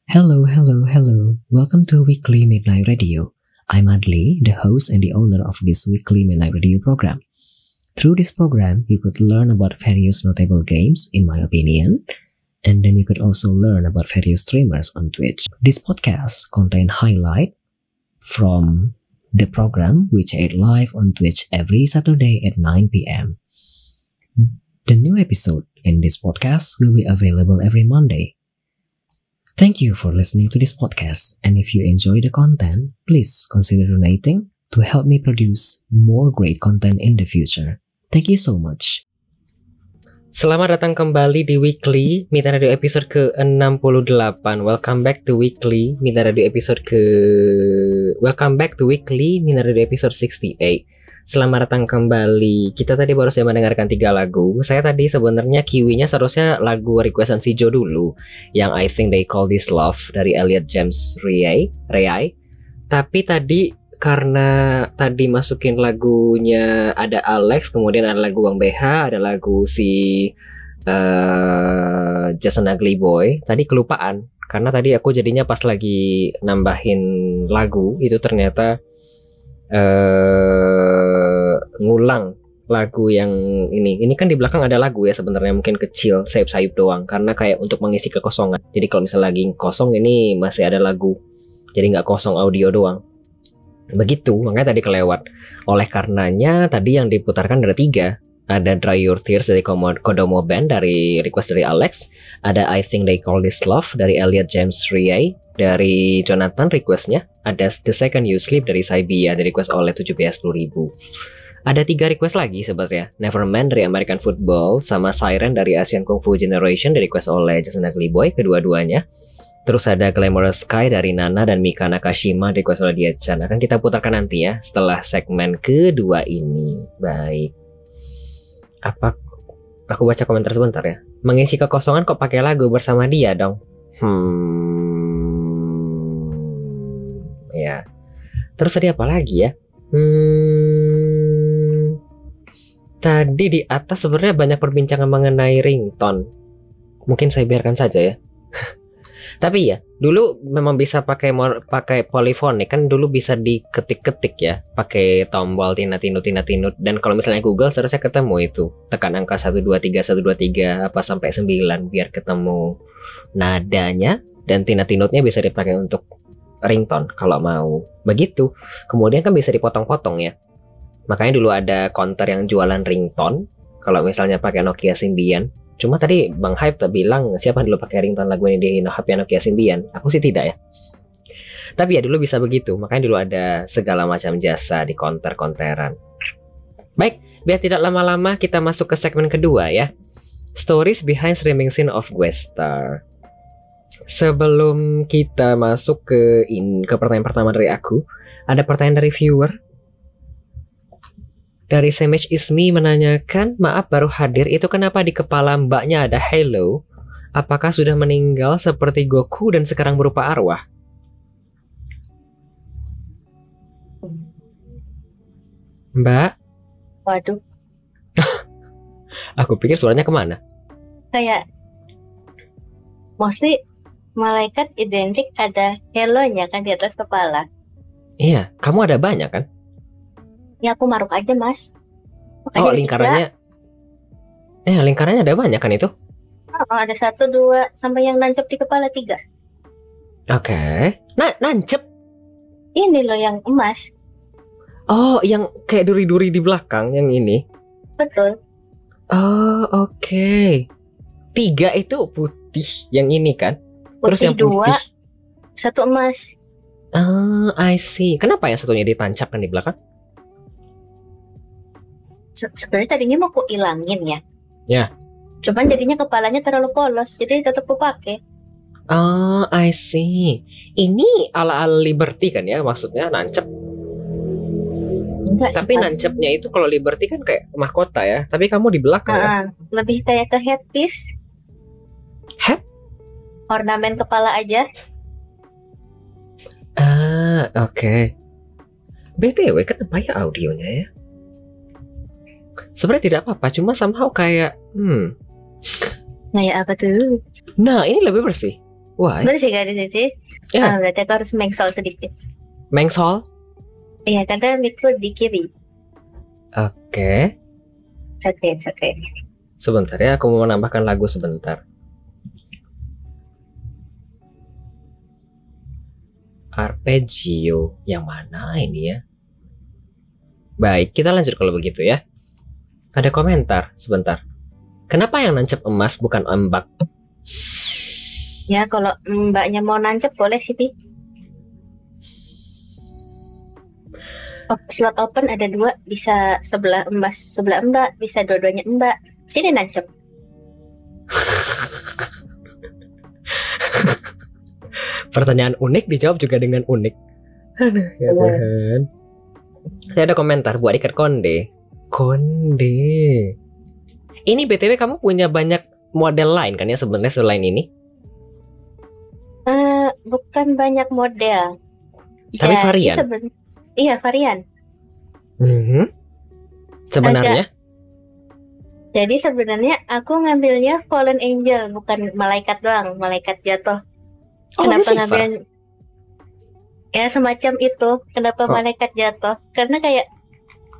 Hello, hello, hello. Welcome to Weekly Midnight Radio. I'm Adli, the host and the owner of this Weekly Midnight Radio program. Through this program, you could learn about various notable games, in my opinion, and then you could also learn about various streamers on Twitch. This podcast contains highlight from the program which aired live on Twitch every Saturday at 9 p.m. The new episode in this podcast will be available every Monday. Thank you for listening to this podcast, and if you enjoy the content, please consider donating to help me produce more great content in the future. Thank you so much. Selamat datang kembali di Weekly Midnight Radio episode ke-68. Welcome back to Weekly Midnight Radio episode episode 68. Selamat datang kembali. Kita tadi baru saja mendengarkan 3 lagu. Saya tadi sebenarnya kiwinya seharusnya lagu requestan si Jo dulu, yang I think they call this love dari Elliot James Ray. Tapi tadi karena tadi masukin lagunya ada Alex, kemudian ada lagu Bang BH, ada lagu si Jason Ugly Boy. Tadi kelupaan karena tadi aku jadinya pas lagi nambahin lagu itu ternyata ngulang lagu yang ini kan di belakang ada lagu ya, sebenarnya mungkin kecil sayup-sayup doang karena kayak untuk mengisi kekosongan. Jadi kalau misalnya lagi kosong ini masih ada lagu, jadi nggak kosong audio doang begitu, makanya tadi kelewat. Oleh karenanya tadi yang diputarkan ada 3. Ada Dry Your Tears dari Kodomo Band dari request dari Alex, ada I Think They Call This Love dari Elliot James Ray dari Jonathan requestnya, ada The Second You Sleep dari Saibia dari request oleh 7B10.000. Ada 3 request lagi sebenarnya, Neverman dari American Football sama Siren dari Asian Kung Fu Generation dari request oleh Jason Ugly Boy kedua-duanya. Terus ada Glamorous Sky dari Nana dan Mika Nakashima dari request oleh Diachan. Akan kita putarkan nanti ya setelah segmen kedua ini. Baik. Aku baca komentar sebentar ya. Mengisi kekosongan kok pakai lagu bersama dia dong. Ya. Terus tadi apa lagi ya? Tadi di atas sebenarnya banyak perbincangan mengenai ringtone. Mungkin saya biarkan saja ya. Tapi ya, dulu memang bisa pakai polyphonic kan, dulu bisa diketik-ketik ya, pakai tombol tinat-tinut. Dan kalau misalnya Google seharusnya ketemu itu, tekan angka 123 apa sampai 9 biar ketemu nadanya, dan tinat-tinutnya bisa dipakai untuk ringtone kalau mau. Begitu. Kemudian kan bisa dipotong-potong ya. Makanya dulu ada counter yang jualan ringtone kalau misalnya pakai Nokia Symbian. Cuma tadi Bang Hype bilang siapa dulu pakai ringtone lagu ini di HP Nokia Symbian. Aku sih tidak ya. Tapi ya dulu bisa begitu. Makanya dulu ada segala macam jasa di konteran. Baik, biar tidak lama-lama kita masuk ke segmen kedua ya. Stories behind streaming scene of Guestar. Sebelum kita masuk ke pertanyaan pertama dari aku, ada pertanyaan dari viewer. Dari Semage Ismi menanyakan, maaf baru hadir, itu kenapa di kepala mbaknya ada halo? Apakah sudah meninggal seperti Goku dan sekarang berupa arwah? Mbak? Waduh. Aku pikir suaranya kemana? Kayak mostly malaikat identik ada halo-nya kan di atas kepala. Iya, kamu ada banyak kan? Ya aku maruk aja mas. Makanya lingkarannya. Lingkarannya ada banyak kan itu? Ada 1, 2 sampai yang nancep di kepala 3. Oke. Nancep? Ini loh yang emas. Oh, yang kayak duri-duri di belakang yang ini. Betul. Oh, oke. 3 itu putih, yang ini kan? Terus Putih yang putih 2, 1 emas. I see. Kenapa yang satunya ditancapkan di belakang? Sebenarnya tadinya mau aku ilangin ya. Ya. Cuman jadinya kepalanya terlalu polos, jadi tetap aku pakai. Oh, I see. Ini ala-ala Liberty kan ya, maksudnya nancep. Enggak Tapi sih, nancepnya itu kalau Liberty kan kayak mahkota ya. Tapi kamu di belakang ya? Lebih kayak ke headpiece. Ornamen kepala aja. Oke. BTW kenapa ya audionya ya? Sebenarnya tidak apa-apa, cuma somehow kayak Nah ya apa tuh? Nah ini lebih bersih. Why? Bener sih gadis ini. Ya. Berarti aku harus mengsol sedikit. Mengsol. Iya, karena mic-ku di kiri. Oke. It's okay. Sebentar ya, aku mau menambahkan lagu sebentar. Arpeggio yang mana ini ya? Baik, kita lanjut kalau begitu ya. Ada komentar sebentar. Kenapa yang nancep emas bukan ombak? Ya, kalau mbaknya mau nancep boleh sih, Pi. Slot open ada 2, bisa sebelah mbak, bisa dua-duanya mbak. Sini nancep. Pertanyaan unik dijawab juga dengan unik. Aduh, ya Tuhan. Saya ada komentar buat ikat konde. Konde. Ini BTW kamu punya banyak model lain kan ya sebenarnya selain ini? Bukan banyak model. Tapi varian. Iya, varian. Sebenarnya? Jadi sebenarnya aku ngambilnya Fallen Angel, bukan malaikat doang, malaikat jatuh. Kenapa ngambil? Ya semacam itu. Kenapa malaikat jatuh? Karena kayak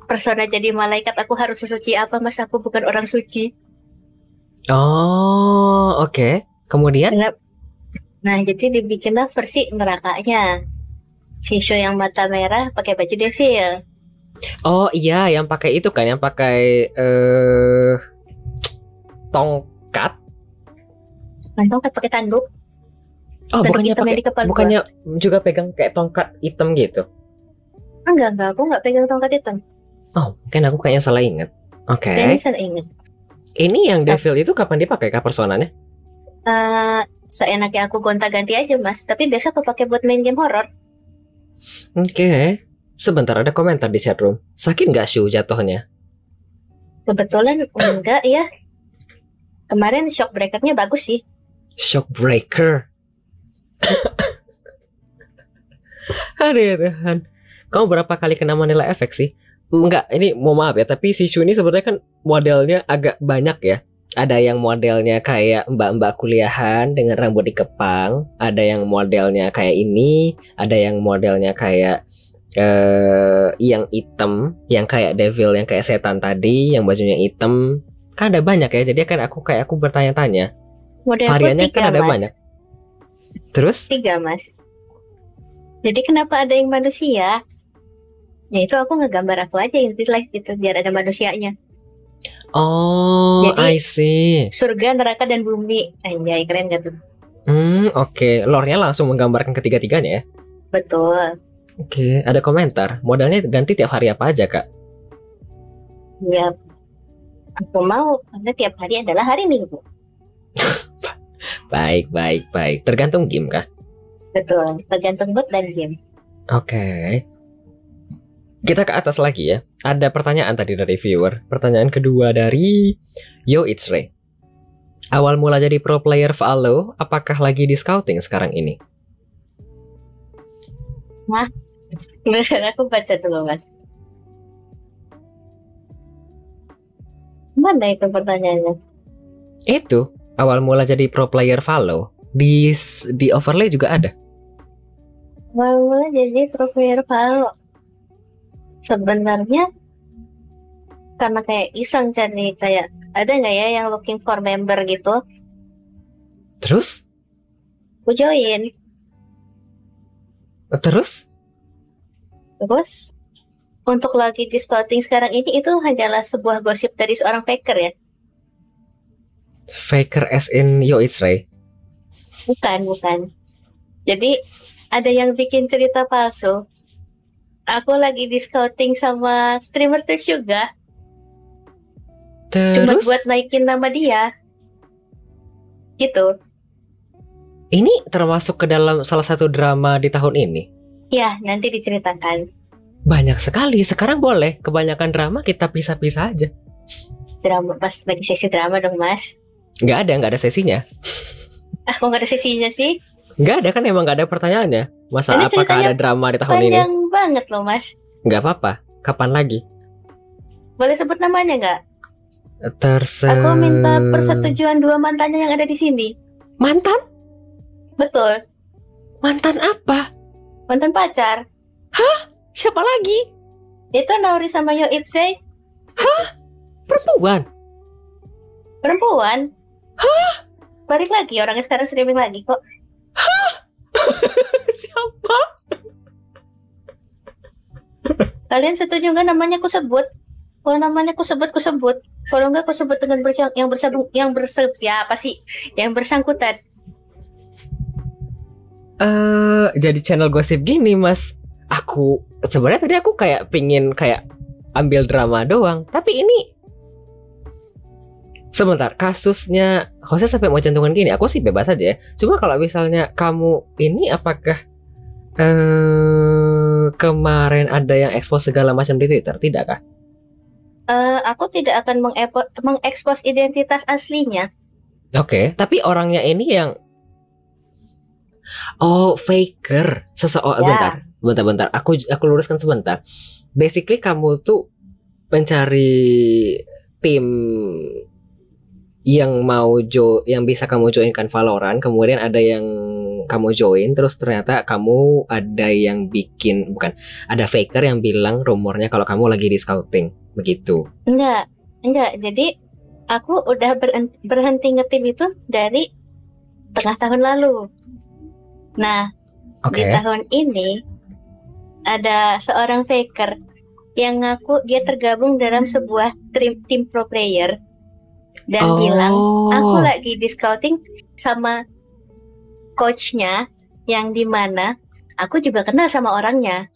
persona jadi malaikat, aku harus sesuci apa, mas? Aku bukan orang suci. Oh, oke. Kemudian? Nah, jadi dibikinlah versi nerakanya. Shisho yang mata merah pakai baju devil. Oh iya, yang pakai itu kan, yang pakai tongkat. Tongkat pakai tanduk. Oh, bukannya bukannya juga pegang kayak tongkat hitam gitu? Enggak, aku nggak pegang tongkat hitam. Oh, mungkin aku kayaknya salah ingat. Oke. Ini salah ingat. Ini yang devil itu kapan dipakai kah personanya? Seenaknya aku gonta-ganti aja, mas. Tapi biasa aku pakai buat main game horror. Oke. Sebentar, ada komentar di chatroom. Sakit nggak Shu jatuhnya? Kebetulan enggak ya. Kemarin shock breakernya bagus sih. Shock breaker. Aduh Tuhan. Kamu berapa kali kena Mandela Effect sih? Enggak, ini mau maaf ya, tapi si Shu ini sebenarnya kan modelnya agak banyak ya. Ada yang modelnya kayak mbak-mbak kuliahan dengan rambut dikepang, ada yang modelnya kayak ini, ada yang modelnya kayak yang hitam, yang kayak devil, yang kayak setan tadi, yang bajunya hitam. Kan ada banyak ya, jadi kan aku bertanya-tanya. Variannya kan ada banyak. Terus? 3, mas. Jadi kenapa ada yang manusia? Ya itu aku ngegambar aku aja in real life gitu, biar ada manusianya. Oh, jadi, I see. Surga, neraka, dan bumi. Anjay, keren gak tuh? Oke. Lore-nya langsung menggambarkan ketiga-tiganya ya? Betul. Oke, ada komentar. Modalnya ganti tiap hari apa aja, Kak? Ya, aku mau karena tiap hari adalah hari Minggu. Baik. Tergantung game kah? Betul, tergantung mood dan game. Oke. Kita ke atas lagi ya. Ada pertanyaan tadi dari viewer. Pertanyaan kedua dari Yo It's Ray. Awal mula jadi pro player Valo, apakah lagi di scouting sekarang ini? Nah, aku baca dulu, mas. Mana itu pertanyaannya? Itu, awal mula jadi pro player Valo. Di overlay juga ada. Awal mula jadi pro player Valo. Sebenarnya karena kayak iseng cari kayak ada nggak ya yang looking for member gitu. Terus? Aku join. Terus untuk lagi di scouting sekarang ini itu hanyalah sebuah gosip dari seorang faker ya. Faker as in Yo It's Ray? Bukan. Jadi ada yang bikin cerita palsu. Aku lagi di scouting sama streamer tuh juga. Terus? Cuma buat naikin nama dia. Gitu. Ini termasuk ke dalam salah satu drama di tahun ini? Ya, nanti diceritakan. Banyak sekali. Sekarang boleh. Kebanyakan drama kita pisah-pisah aja. Drama pas lagi sesi drama dong, mas. Nggak ada sesinya. Aku nggak ada sesinya sih. Nggak ada kan, emang nggak ada pertanyaannya. Masa Ini apakah ada drama di tahun ini? Panjang banget loh, mas. Nggak apa-apa. Kapan lagi? Boleh sebut namanya nggak? Aku minta persetujuan 2 mantannya yang ada di sini. Mantan? Betul, Mantan apa? mantan pacar. Siapa lagi? Itu Naori sama Yo Itse, Perempuan. perempuan. Balik lagi, orangnya sekarang streaming lagi kok. Siapa? Kalian setuju nggak namanya ku sebut? Kalau namanya ku sebut, ku sebut. Kalau nggak ku sebut dengan yang bersangkutan. Jadi channel gosip gini, Mas. Aku sebenarnya tadi aku kayak pingin kayak ambil drama doang, tapi ini sebentar, kasusnya Jose sampai mau jantungan gini, aku sih bebas aja ya. Cuma kalau misalnya kamu ini apakah kemarin ada yang expose segala macam di Twitter, tidakkah? Aku tidak akan mengekspos identitas aslinya. Oke, tapi orangnya ini yang faker. Ya. Bentar. Aku luruskan sebentar. Basically kamu tuh mencari tim yang yang bisa kamu joinkan Valorant, kemudian ada yang kamu join, terus ternyata kamu ada yang ada faker yang bilang rumornya kalau kamu lagi di scouting, begitu. Enggak. Jadi aku udah berhenti ngetim itu dari tengah tahun lalu. Nah, di tahun ini ada seorang faker yang ngaku dia tergabung dalam sebuah tim pro player dan bilang aku lagi di scouting sama coachnya yang dimana aku juga kenal sama orangnya.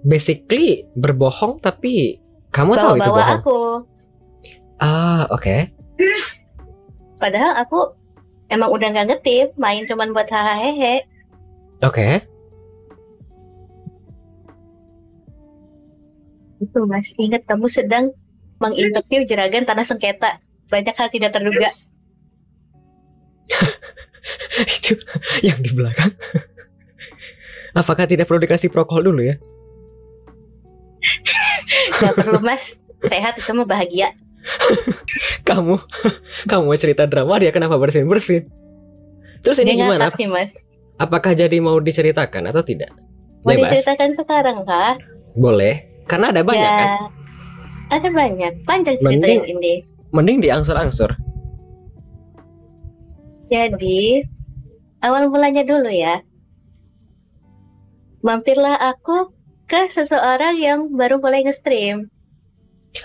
Basically berbohong, tapi kamu tahu itu bohong. Aku. Oke. Padahal aku emang udah nggak ngetim, main cuman buat hahaha. Oke. Itu Mas, ingat kamu sedang menginterview Juragan Tanah Sengketa. Banyak hal tidak terduga. Itu yang di belakang. Apakah tidak perlu dikasih prokol dulu ya? Gak perlu Mas, sehat itu mah bahagia. Kamu cerita drama, dia kenapa bersin-bersin? Terus ini dia gimana? Sih, Mas. Apakah jadi mau diceritakan atau tidak? Mau Bebas. diceritakan sekarang kah? Boleh, karena ada banyak kan? Ada banyak, panjang cerita yang ini. Mending diangsur-angsur. Jadi, awal mulanya dulu ya. Mampirlah aku ke seseorang yang baru mulai nge-stream.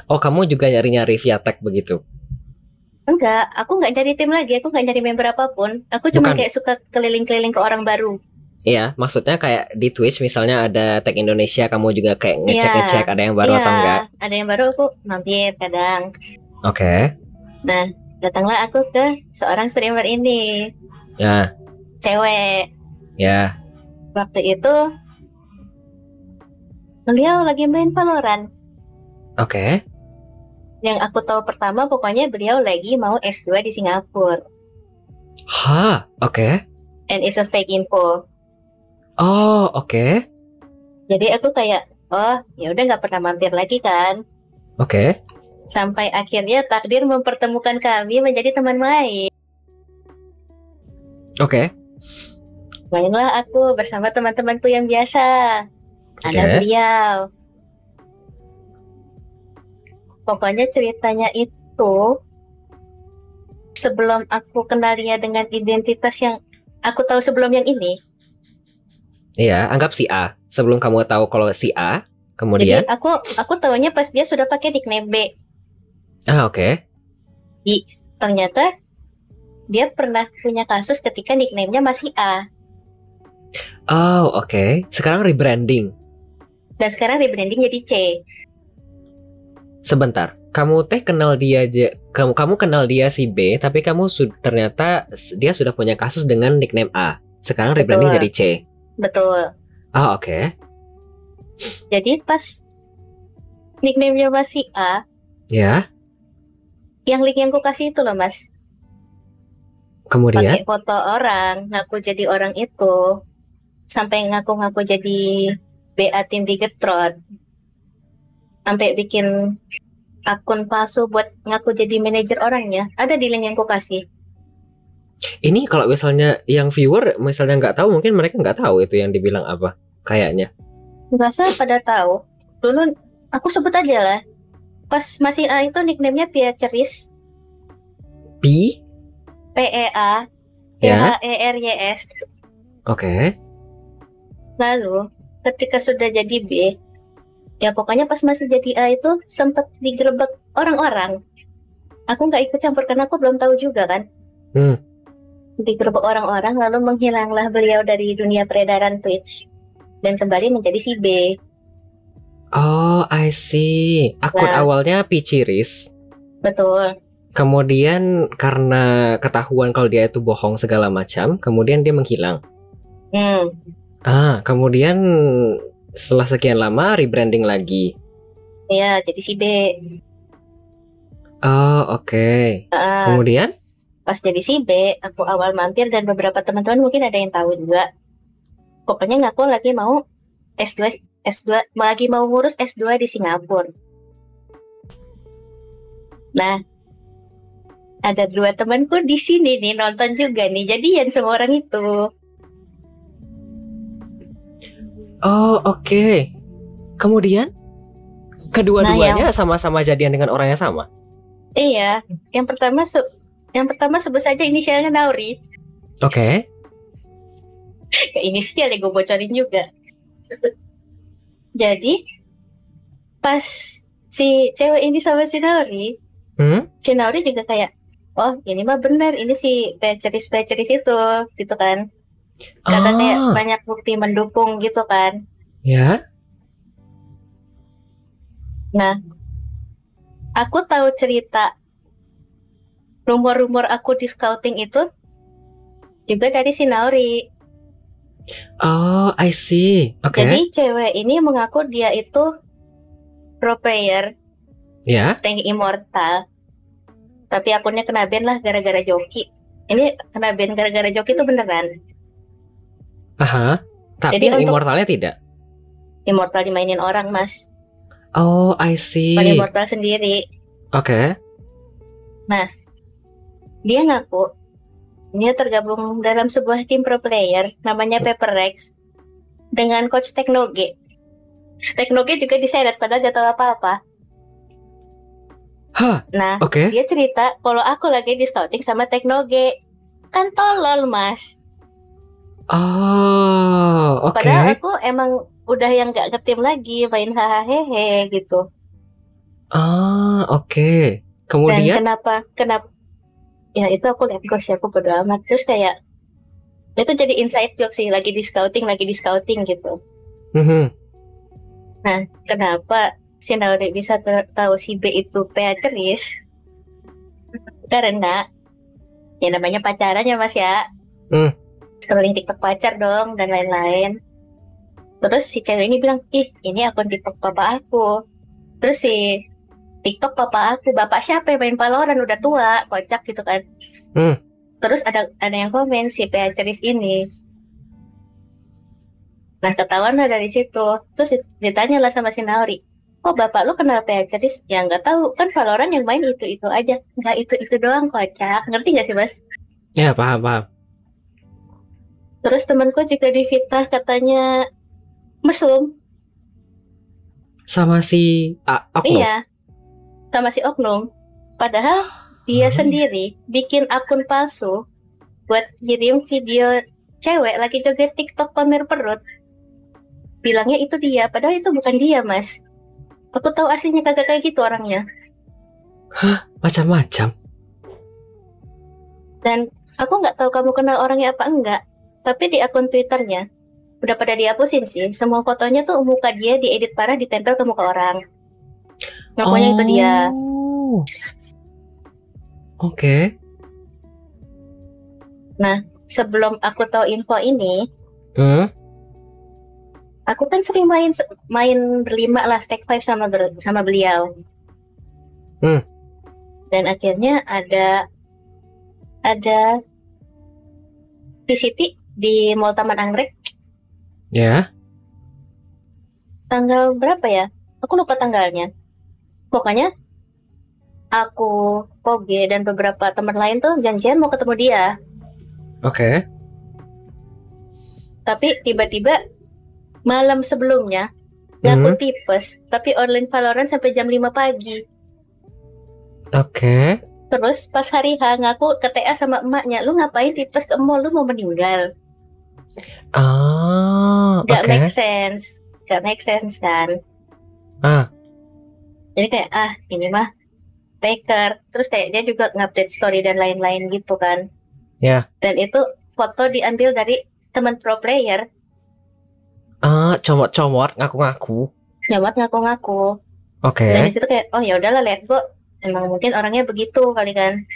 Oh, kamu juga nyari-nyari via tag begitu? Enggak, aku nggak nyari tim lagi, aku nggak nyari member apapun. Aku cuma kayak suka keliling-keliling ke orang baru. Iya, maksudnya kayak di Twitch misalnya ada tag Indonesia, kamu juga kayak ngecek-ngecek ada yang baru atau enggak? Ada yang baru, aku mampir kadang. Oke. Nah, datanglah aku ke seorang streamer ini. Ya. Cewek. Ya. Waktu itu beliau lagi main Valorant. Oke. Yang aku tahu pertama pokoknya beliau lagi mau S2 di Singapura. Oke. And it's a fake info. Oh, oke. Jadi aku kayak, ya udah nggak pernah mampir lagi kan. Oke. Sampai akhirnya takdir mempertemukan kami menjadi teman main. Oke. Mainlah aku bersama teman-temanku yang biasa. Ada beliau. Pokoknya ceritanya itu sebelum aku kenal dia dengan identitas yang aku tahu sebelum yang ini. Iya, anggap si A. Sebelum kamu tahu kalau si A, kemudian. Jadi aku tahunya pas dia sudah pakai nickname B. Oke. Ternyata dia pernah punya kasus ketika nickname-nya masih A. Oke. Sekarang rebranding. Dan sekarang rebranding jadi C. Sebentar, kamu kenal dia aja, kamu kenal dia si B, tapi ternyata dia sudah punya kasus dengan nickname A. Sekarang rebranding jadi C. Betul. Oke. Jadi pas nickname-nya masih A. Ya. Yang link yang ku kasih itu loh Mas. Kemudian? Pakai foto orang, ngaku jadi orang itu, sampai ngaku-ngaku jadi BA tim Bigetron. Sampai bikin akun palsu buat ngaku jadi manajer orangnya. Ada di link yang ku kasih. Ini kalau misalnya yang viewer misalnya nggak tahu, mungkin mereka nggak tahu itu yang dibilang apa. Kayaknya. Merasa pada tahu. Dulu aku sebut aja lah. Pas masih A itu nickname-nya Piaceris. P? PEA Ya. PHERYS. Oke. Lalu ketika sudah jadi B, ya pokoknya pas masih jadi A itu sempat digerebek orang-orang. Aku nggak ikut campur karena aku belum tahu juga kan. Digerebek orang-orang, lalu menghilanglah beliau dari dunia peredaran Twitch dan kembali menjadi si B. Oh, I see. Akun Nah. awalnya Pichiris. Betul. Kemudian karena ketahuan kalau dia itu bohong segala macam, kemudian dia menghilang. Kemudian setelah sekian lama rebranding lagi. Ya, jadi si B. Oh, oke. Kemudian? Pas jadi si B, aku awal mampir dan beberapa teman-teman mungkin ada yang tahu juga. Pokoknya ngaku lagi mau S2, lagi mau ngurus S2 di Singapura. Nah, ada 2 temanku di sini nih nonton juga nih, jadian sama orang itu. Oh, oke. Kemudian kedua-duanya sama-sama jadian dengan orang yang sama. Iya, yang pertama sebut saja inisialnya Nauri. Oke. Inisial ya gue bocorin juga. Jadi pas si cewek ini sama si Nauri, si Nauri juga kayak, oh ini mah bener, ini si Peceris itu, gitu kan. Karena kayak banyak bukti mendukung gitu kan. Ya. Nah, aku tahu cerita rumor-rumor aku di scouting itu juga dari si Nauri. Oh, I see. Oke. Jadi cewek ini mengaku dia itu pro player, rank immortal. Tapi akunnya kena ban lah gara-gara joki. Ini kena ban gara-gara joki itu beneran. Tapi jadi yang immortalnya tidak? Immortal dimainin orang, Mas. Oh, I see. Bukan immortal sendiri. Oke. Nah, dia ngaku dia tergabung dalam sebuah tim pro player namanya Paper Rex dengan coach Teknoge. Teknoge juga diseret padahal gak tahu apa-apa. Nah, dia cerita kalau aku lagi di scouting sama Teknoge. Kan tolol, Mas. Oh, oke. Padahal aku emang udah yang gak ngetim lagi, main hahaha gitu. Oke. Kemudian? Dan kenapa? Ya itu aku lihat ghost ya, aku bodo amat. Terus kayak itu jadi inside joke sih, lagi di scouting gitu. Nah, kenapa si Nauri bisa tahu si B itu Beatrice? Karena ya namanya pacaran ya, Mas ya. Scrolling TikTok pacar dong dan lain-lain. Terus si cewek ini bilang, ih ini akun TikTok papa aku. Terus si TikTok papa aku, bapak siapa yang main Valorant udah tua, kocak gitu kan. Terus ada yang komen si Beatrice ini. Nah ketahuan lah dari situ. Terus ditanya lah sama si Nauri, oh bapak lu kenal Beatrice? Ya nggak tahu, kan Valorant yang main itu aja. Nggak itu doang, kocak. Ngerti nggak sih, Mas? Ya paham. Terus temanku juga difitnah katanya mesum sama si Oknum. Iya, sama si Oknum. Padahal dia sendiri bikin akun palsu buat kirim video cewek lagi joget TikTok pamer perut. Bilangnya itu dia, padahal itu bukan dia, Mas. Aku tahu aslinya kagak kayak gitu orangnya. Macam-macam. Dan aku nggak tahu kamu kenal orangnya apa enggak. Tapi di akun Twitternya udah pada dihapusin sih. Semua fotonya tuh muka dia diedit parah, ditempel ke muka orang. Ngakunya itu dia. Oke. Nah, sebelum aku tahu info ini, aku kan sering main berlima lah Stake 5 sama beliau. Dan akhirnya ada VCT di Mall Taman Anggrek. Ya. Tanggal berapa ya? Aku lupa tanggalnya. Pokoknya aku, Poge, dan beberapa teman lain tuh janjian mau ketemu dia. Oke. Tapi tiba-tiba malam sebelumnya ngaku tipes, tapi online Valorant sampai jam 5 pagi. Oke. Terus pas hari H ngaku ke TA sama emaknya, lu ngapain tipes ke mall, lu mau meninggal. Gak Oke. make sense. Gak make sense kan. Jadi kayak ini mah faker. Terus kayak dia juga ngupdate story dan lain-lain gitu kan. Ya. Dan itu foto diambil dari teman pro player. Comot-comot ngaku-ngaku. Nyamot ngaku-ngaku. Oke. Dan di situ kayak ya udahlah, let go. Emang mungkin orangnya begitu kali kan.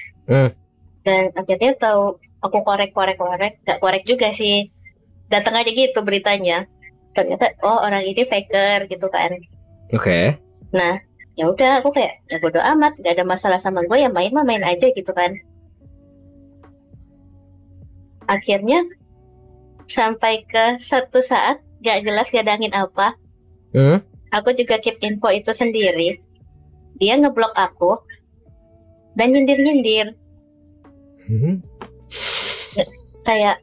Dan akhirnya tahu, aku korek, gak korek juga sih. Datang aja gitu beritanya. Ternyata orang ini faker gitu kan. Oke. Nah, ya udah aku kayak ya bodo amat, gak ada masalah sama gue, ya main mah main aja gitu kan. Akhirnya sampai ke satu saat gak jelas gak ada angin apa. Aku juga keep info itu sendiri. Dia ngeblok aku dan nyindir-nyindir. Kayak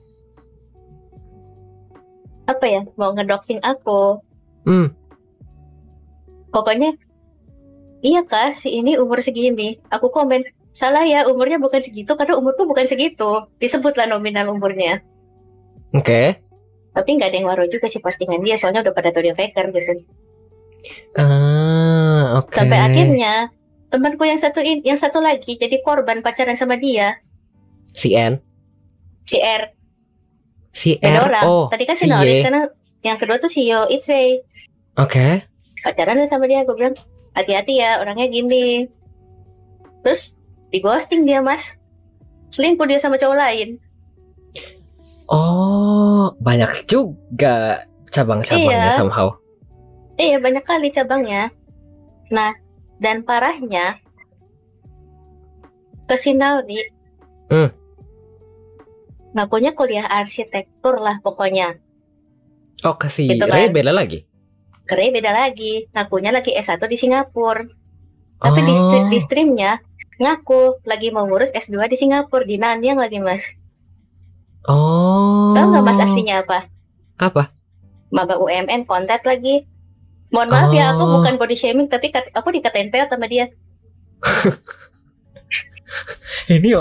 apa ya, mau ngedoxing aku. Pokoknya iya kah si ini umur segini. Aku komen, salah ya, umurnya bukan segitu karena umurku bukan segitu. Disebutlah nominal umurnya. Oke. Tapi nggak ada yang waru juga sih postingan dia, soalnya udah pada tahu dia faker gitu. Oke. Sampai akhirnya temanku yang satu lagi jadi korban pacaran sama dia. Si R. Beda orang. Tadi kan si Nauris, Y. karena yang kedua tuh si Yo Itzrey. Oke. Pacaran sama dia, gue bilang hati-hati ya, orangnya gini. Terus di ghosting dia, mas. Selingkuh dia sama cowok lain. Banyak juga cabang-cabangnya somehow. Iya, banyak kali cabangnya. Nah, dan parahnya ke si Nauri ngakunya kuliah arsitektur lah pokoknya. Ke si Gitu Ray kan. beda lagi? Ray beda lagi. Ngakunya lagi S1 di Singapura. Tapi di streamnya ngaku lagi mau ngurus S2 di Singapura, di Nanyang lagi, mas. Tahu nggak mas aslinya apa? Apa? Maba UMN, kontak lagi. Mohon maaf ya, aku bukan body shaming, tapi aku dikatain peot sama dia. Ini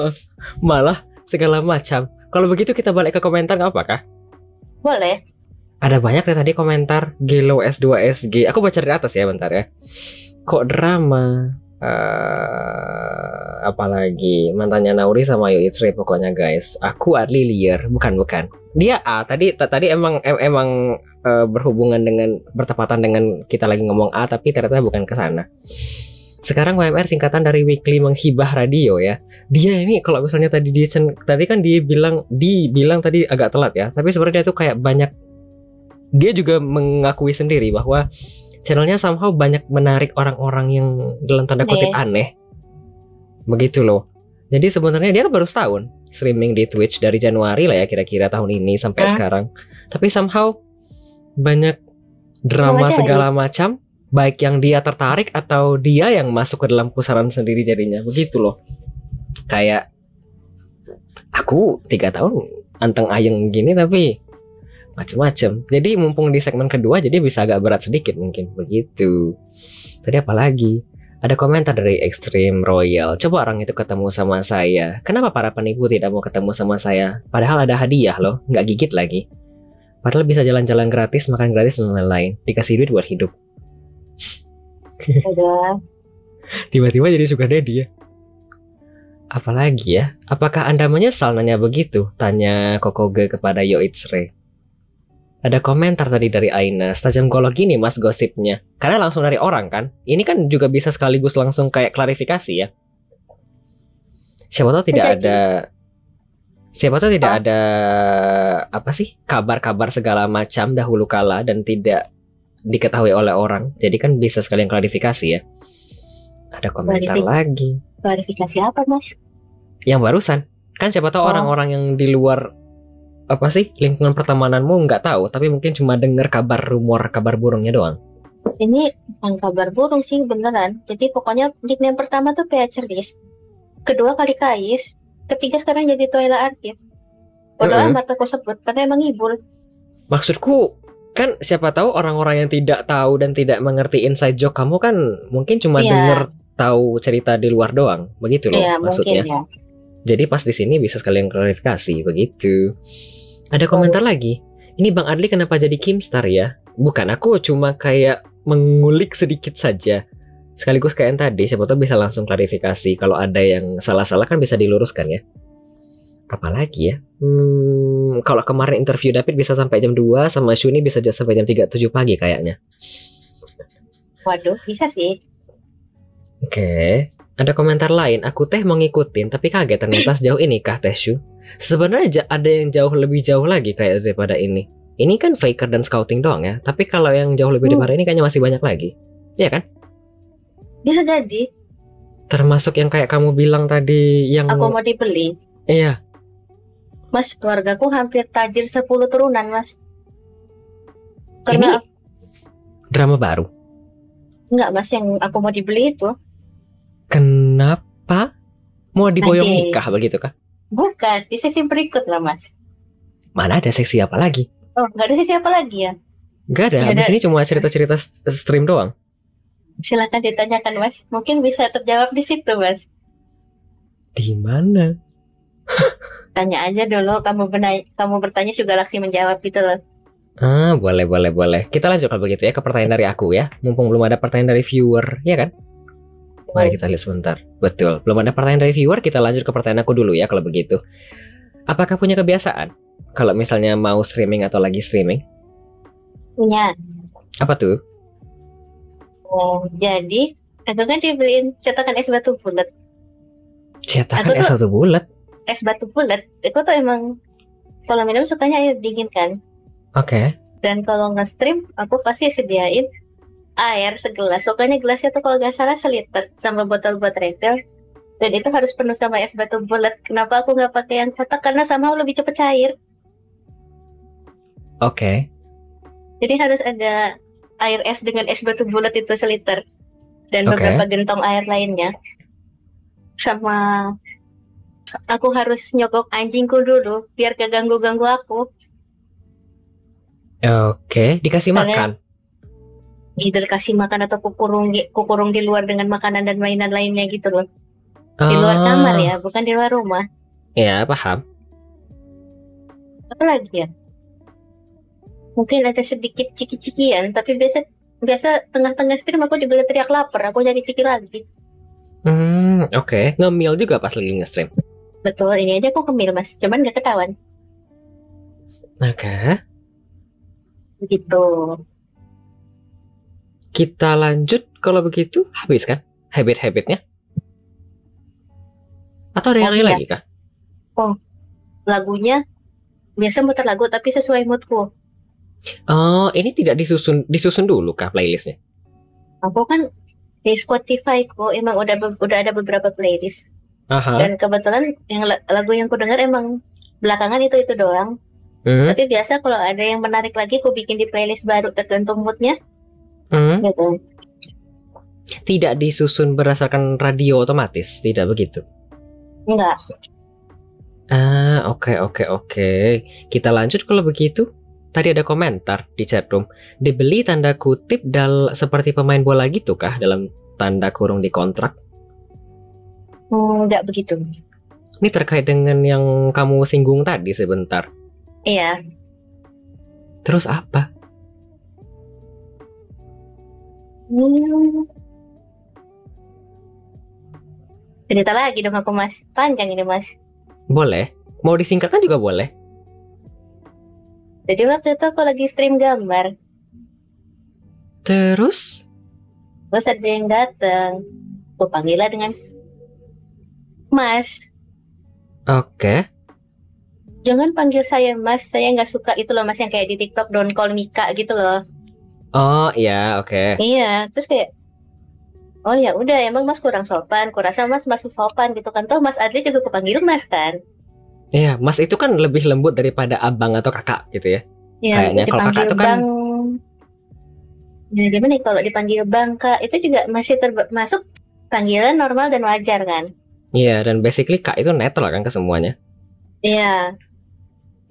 malah segala macam. Kalau begitu kita balik ke komentar nggak apa-apa kah? Boleh. Ada banyak dari tadi komentar Gelo S2SG. Aku baca dari atas ya, bentar ya. Kok drama? Apalagi mantannya Nauri sama Yo Itzrey pokoknya guys. Aku Adli Liar, bukan. Dia tadi emang berhubungan dengan bertepatan dengan kita lagi ngomong A, tapi ternyata bukan ke sana. Sekarang WMR singkatan dari Weekly Menghibah Radio ya. Dia ini kalau misalnya tadi kan dia bilang tadi agak telat ya, tapi sebenarnya dia tuh kayak banyak, dia juga mengakui sendiri bahwa channelnya somehow banyak menarik orang-orang yang dalam tanda kutip aneh. Begitu loh. Jadi sebenarnya dia baru setahun streaming di Twitch dari Januari lah ya kira-kira tahun ini sampai sekarang. Tapi somehow banyak drama segala macam, baik yang dia tertarik atau dia yang masuk ke dalam pusaran sendiri jadinya. Begitu loh. Kayak aku 3 tahun anteng ayeng gini tapi macem-macem. Jadi mumpung di segmen kedua jadi bisa agak berat sedikit mungkin. Begitu. Tadi apa lagi? Ada komentar dari Extreme Royal. Coba orang itu ketemu sama saya. Kenapa para penipu tidak mau ketemu sama saya? Padahal ada hadiah loh, nggak gigit lagi. Padahal bisa jalan-jalan gratis, makan gratis dan lain-lain. Dikasih duit buat hidup. Tiba-tiba jadi sugar daddy ya. Apalagi ya? Apakah Anda menyesal nanya begitu? Tanya Kokoge kepada Yo Itzrey. Ada komentar tadi dari Aina, tajam golok gini mas gosipnya. Karena langsung dari orang kan. Ini kan juga bisa sekaligus langsung kayak klarifikasi ya. Siapa tahu tidak ada apa sih, kabar-kabar segala macam dahulu kala dan tidak diketahui oleh orang. Jadi kan bisa sekalian klarifikasi ya. Ada komentar lagi. Klarifikasi apa mas? Yang barusan. Kan siapa tahu orang-orang yang di luar apa sih lingkungan pertemananmu nggak tahu, tapi mungkin cuma dengar kabar rumor, kabar burungnya doang. Ini bukan kabar burung sih beneran. Jadi pokoknya nickname pertama tuh PH Ceris, kedua kali Kais, ketiga sekarang jadi Toilet Archive. Bodo amat aku sebut karena emang ngibul. Maksudku kan siapa tahu orang-orang yang tidak tahu dan tidak mengerti inside joke kamu kan mungkin cuma Iya. denger tahu cerita di luar doang, begitu loh Iya, maksudnya. mungkin ya. Jadi pas di sini bisa sekalian klarifikasi begitu. Ada komentar lagi. Ini Bang Adli kenapa jadi Kimstar ya? Bukan, aku cuma kayak mengulik sedikit saja. Sekaligus kayak yang tadi, siapa tahu bisa langsung klarifikasi. Kalau ada yang salah-salah kan bisa diluruskan ya. Apalagi ya? Kalau kemarin interview David bisa sampai jam 2, sama Shuni bisa sampai jam 3.07 pagi kayaknya. Waduh, bisa sih. Oke. Ada komentar lain, aku teh mau ngikutin tapi kaget ternyata sejauh ini kah Teh Shu? Sebenarnya ada yang lebih jauh lagi kayak daripada ini. Ini kan faker dan scouting doang ya. Tapi kalau yang jauh lebih daripada ini kayaknya masih banyak lagi. Iya kan? Bisa jadi. Termasuk yang kayak kamu bilang tadi yang Aku mau dibeli. Iya. Mas, keluargaku hampir tajir 10 turunan, Mas. Ini Karena drama baru. enggak, Mas, yang aku mau dibeli itu. Kenapa? Mau diboyong Nanti. nikah begitu kah? Bukan, di sesi berikut lah, Mas. Mana ada seksi apa lagi? Oh, nggak ada sesi apa lagi ya? Gak ada, Nggak habis ada. ini cuma cerita-cerita stream doang. Silakan ditanyakan, Mas. Mungkin bisa terjawab di situ, Mas. Di mana? Tanya aja dulu, kamu bertanya juga Galaxy menjawab gitu loh. Boleh. Kita lanjut kalau begitu ya ke pertanyaan dari aku ya. Mumpung belum ada pertanyaan dari viewer, ya kan? Mari kita lihat sebentar. Betul, belum ada pertanyaan dari viewer, kita lanjut ke pertanyaan aku dulu ya kalau begitu. Apakah punya kebiasaan kalau misalnya mau streaming atau lagi streaming? Punya. Apa tuh? Oh, jadi aku kan dibeliin cetakan es batu bulat. Cetakan Aku es tuh- satu bulat. Es batu bulat, aku tuh emang kalau minum sukanya air dingin kan. Oke. Dan kalau nge-stream, aku pasti sediain air segelas. Pokoknya gelasnya tuh kalau nggak salah seliter sama botol buat refill. Dan itu harus penuh sama es batu bulat. Kenapa aku nggak pakai yang kotak? Karena sama lebih cepet cair. Oke. Jadi harus ada air es dengan es batu bulat itu seliter. Dan Oke. beberapa gentong air lainnya. Sama aku harus nyogok anjingku dulu biar gak ganggu-ganggu aku. Oke, dikasih Karena- makan. Either kasih makan atau kukurung di luar dengan makanan dan mainan lainnya gitu loh. Di luar kamar ya, bukan di luar rumah. Ya, paham. Apa lagi ya? Mungkin ada sedikit ciki-cikian, tapi biasa tengah-tengah stream aku juga teriak lapar, aku jadi ciki lagi. Oke. Ngemil juga pas lagi nge-stream. Betul, ini aja aku kemil mas, cuman gak ketahuan. Oke. Begitu. Kita lanjut kalau begitu. Habis kan habit-habitnya? Atau ada yang lain Iya. lagi kah? Lagunya biasa muter lagu tapi sesuai moodku. Oh, ini tidak disusun dulu kah playlistnya? Aku kan di Spotify ku emang udah ada beberapa playlist. Aha. Dan kebetulan yang lagu yang ku dengar emang belakangan itu doang. Hmm, Tapi biasa kalau ada yang menarik lagi ku bikin di playlist baru tergantung moodnya hmm. gitu. Tidak disusun berdasarkan radio otomatis, tidak begitu. Enggak. Oke. Kita lanjut kalau begitu. Tadi ada komentar di chatroom. Dibeli tanda kutip seperti pemain bola gitu kah dalam tanda kurung di kontrak? Enggak begitu. Ini terkait dengan yang kamu singgung tadi sebentar. Iya. Terus apa? Cerita lagi dong aku mas. Panjang ini mas. Boleh. Mau disingkatkan juga boleh. Jadi waktu itu aku lagi stream gambar. Terus? Terus ada yang datang. Aku panggil lah dengan Mas. Oke. Jangan panggil saya Mas. Saya nggak suka itu loh Mas yang kayak di TikTok don't call Mika gitu loh. Oh iya, oke. Iya. Terus kayak oh ya udah emang Mas kurang sopan. Kurasa Mas masih sopan gitu kan. Toh Mas Adli juga kepanggil Mas kan. Iya, Mas itu kan lebih lembut daripada abang atau kakak gitu ya. Iya. Kayaknya kalau kakak Dipanggil tuh kan- Bang. Ya gimana nih kalau dipanggil Bang Kak itu juga masih termasuk panggilan normal dan wajar kan. Iya, dan basically kak itu netral kan ke semuanya. Iya.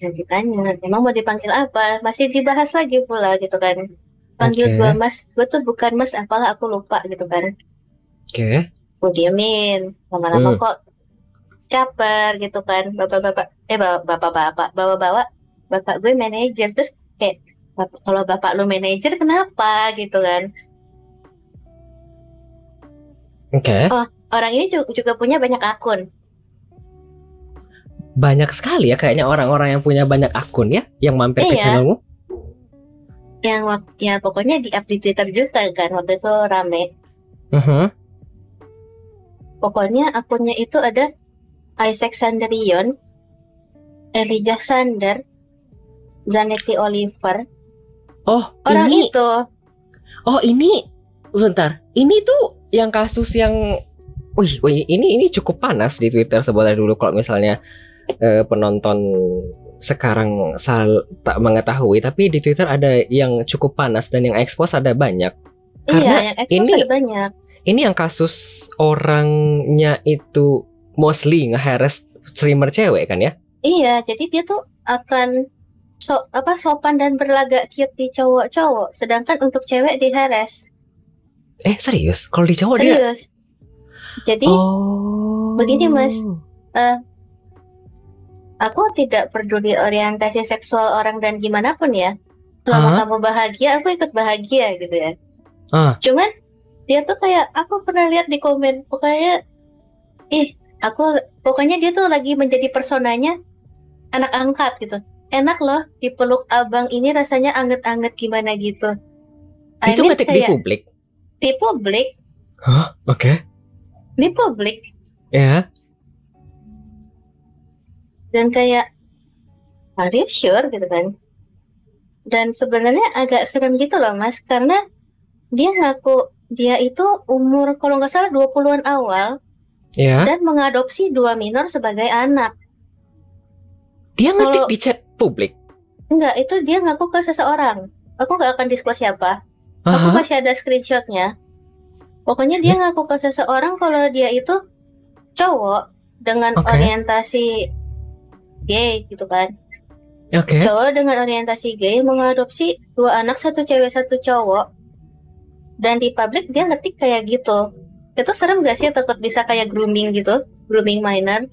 Dan ditanya, emang mau dipanggil apa? Masih dibahas lagi pula gitu kan. Panggil Oke. gua Mas, gua tuh bukan Mas, apalah aku lupa gitu kan. Oke. Gue diemin, lama-lama Hmm. kok caper gitu kan. Bapak-bapak, bawa-bawa bapak gue manajer, terus kayak kalau bapak lu manajer kenapa gitu kan. Oke. Oh, orang ini juga punya banyak akun. Banyak sekali ya kayaknya orang-orang yang punya banyak akun ya, yang mampir ke Iya. channelmu. Yang ya pokoknya di-up di Twitter juga kan, waktu itu rame. Pokoknya akunnya itu ada Isaac Sanderion, Elijah Sander, Zanetti Oliver. Oh, Orang ini. itu. Oh, ini. Bentar. Ini tuh yang kasus yang wih, ini cukup panas di Twitter sebenarnya dulu kalau misalnya penonton sekarang tak mengetahui, tapi di Twitter ada yang cukup panas dan yang expose ada banyak. Karena Iya, yang expose ada banyak. Ini yang kasus orangnya itu mostly nge-harass streamer cewek kan ya? Iya, jadi dia tuh akan sopan dan berlagak cute di cowok-cowok, sedangkan untuk cewek di-harass. Serius? Kalau di cowok dia? Serius. Jadi begini Mas, aku tidak peduli orientasi seksual orang dan gimana pun ya. Selama kamu bahagia, aku ikut bahagia gitu ya. Cuman dia tuh kayak, aku pernah lihat di komen, pokoknya pokoknya dia tuh lagi menjadi personanya anak angkat gitu. Enak loh dipeluk abang ini, rasanya anget-anget gimana gitu. Itu ngetik di publik? Di publik. Hah? Oke. Di publik. Ya. Dan kayak, are you sure gitu kan. Dan sebenarnya agak serem gitu loh Mas, karena dia ngaku dia itu umur kalau nggak salah 20-an awal. Ya. Dan mengadopsi 2 minor sebagai anak. Dia ngetik di chat publik? Enggak, itu dia ngaku ke seseorang. Aku nggak akan disclose siapa. Aku masih ada screenshotnya. Pokoknya dia ngaku ke seseorang kalau dia itu cowok dengan orientasi gay gitu kan. Cowok dengan orientasi gay mengadopsi 2 anak, 1 cewek 1 cowok. Dan di publik dia ngetik kayak gitu. Itu serem gak sih? Takut bisa kayak grooming gitu, grooming minor.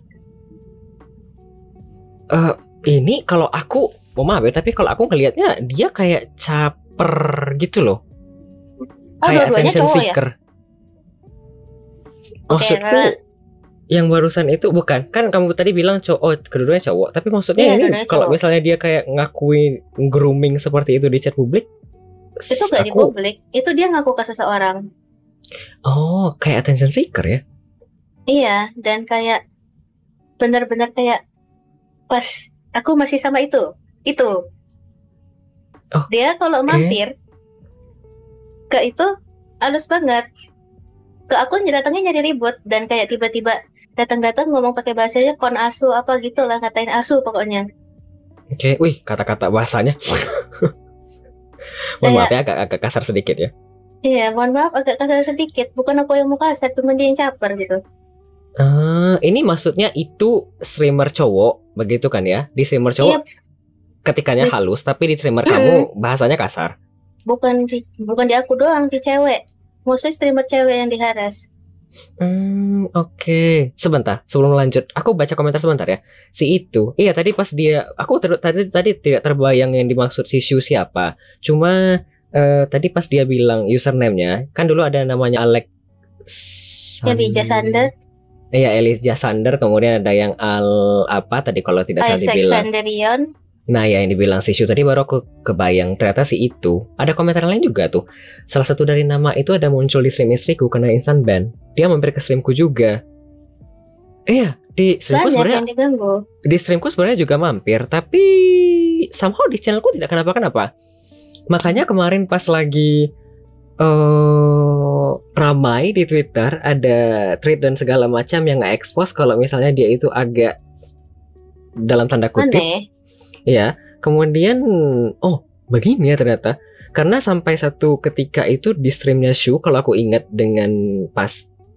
Ini kalau aku maaf ya, tapi kalau aku ngelihatnya dia kayak caper gitu loh. Kayak attention seeker ya? Maksudku yang barusan itu bukan, kan kamu tadi bilang cowok, keduanya cowok, tapi maksudnya ini kalau misalnya dia kayak ngakuin grooming seperti itu di chat publik, itu gak di publik, itu dia ngaku ke seseorang. Oh, kayak attention seeker ya? Iya, dan kayak benar-benar kayak pas aku masih sama itu. Dia kalau mampir ke itu halus banget. Ke aku datangnya nyari ribut, dan kayak tiba-tiba datang-datang ngomong pakai bahasanya kon asu apa gitu lah, ngatain asu pokoknya. Wih, kata-kata bahasanya. Mohon maaf ya, agak kasar sedikit ya. Iya, mohon maaf agak kasar sedikit. Bukan aku yang mau kasar, cuma dia yang caper gitu. Ini maksudnya itu streamer cowok, begitu kan ya? Di streamer cowok ketikanya halus, tapi di streamer kamu bahasanya kasar. Bukan di aku doang, di cewek. Maksudnya streamer cewek yang diharas. Oke. Sebentar, sebelum lanjut, aku baca komentar sebentar ya. Si itu, iya tadi pas dia, aku tadi tidak terbayang yang dimaksud si Shu siapa. Cuma tadi pas dia bilang username-nya, kan dulu ada namanya Alex Elijah Sander. Iya, Elijah Sander, kemudian ada yang apa tadi kalau tidak salah dibilang Isaac Sanderion. Nah ya, yang dibilang si Shu tadi baru aku kebayang, ternyata si itu. Ada komentar lain juga tuh. Salah satu dari nama itu ada muncul di stream istriku kena instant ban. Dia mampir ke streamku juga. Iya, di streamku sebenarnya. Di streamku sebenarnya juga mampir, tapi somehow di channelku tidak kenapa-kenapa. Makanya kemarin pas lagi ramai di Twitter, ada tweet dan segala macam yang nge-expose kalau misalnya dia itu agak dalam tanda kutip aneh. Ya, kemudian begini ya ternyata. Karena sampai satu ketika itu di streamnya Shu, kalau aku ingat dengan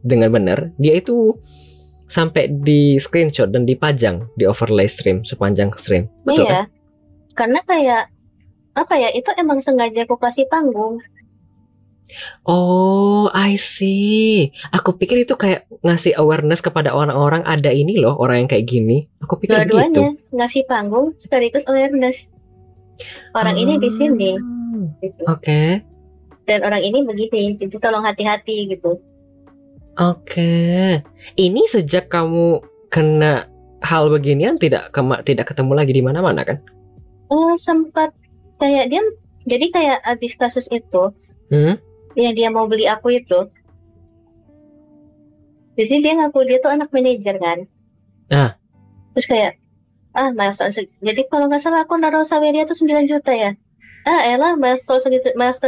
benar, dia itu sampai di screenshot dan dipajang di overlay stream sepanjang stream. Betul Iya, kan? karena kayak apa ya, itu emang sengaja aku kasih panggung. Oh, I see. Aku pikir itu kayak ngasih awareness kepada orang-orang, ada ini loh orang yang kayak gini. Aku pikir gitu. Dua-duanya ngasih panggung sekaligus awareness. Orang ini di sini, gitu. Oke. Dan orang ini begini, jadi tolong hati-hati gitu. Oke. Ini sejak kamu kena hal beginian tidak ketemu lagi di mana-mana kan? Oh, sempat kayak dia, jadi kayak abis kasus itu, yang dia mau beli aku itu. Jadi dia ngaku dia tuh anak manajer kan. Terus kayak, jadi kalau nggak salah aku naruh Saweria tuh 9 juta ya. Elah, milestone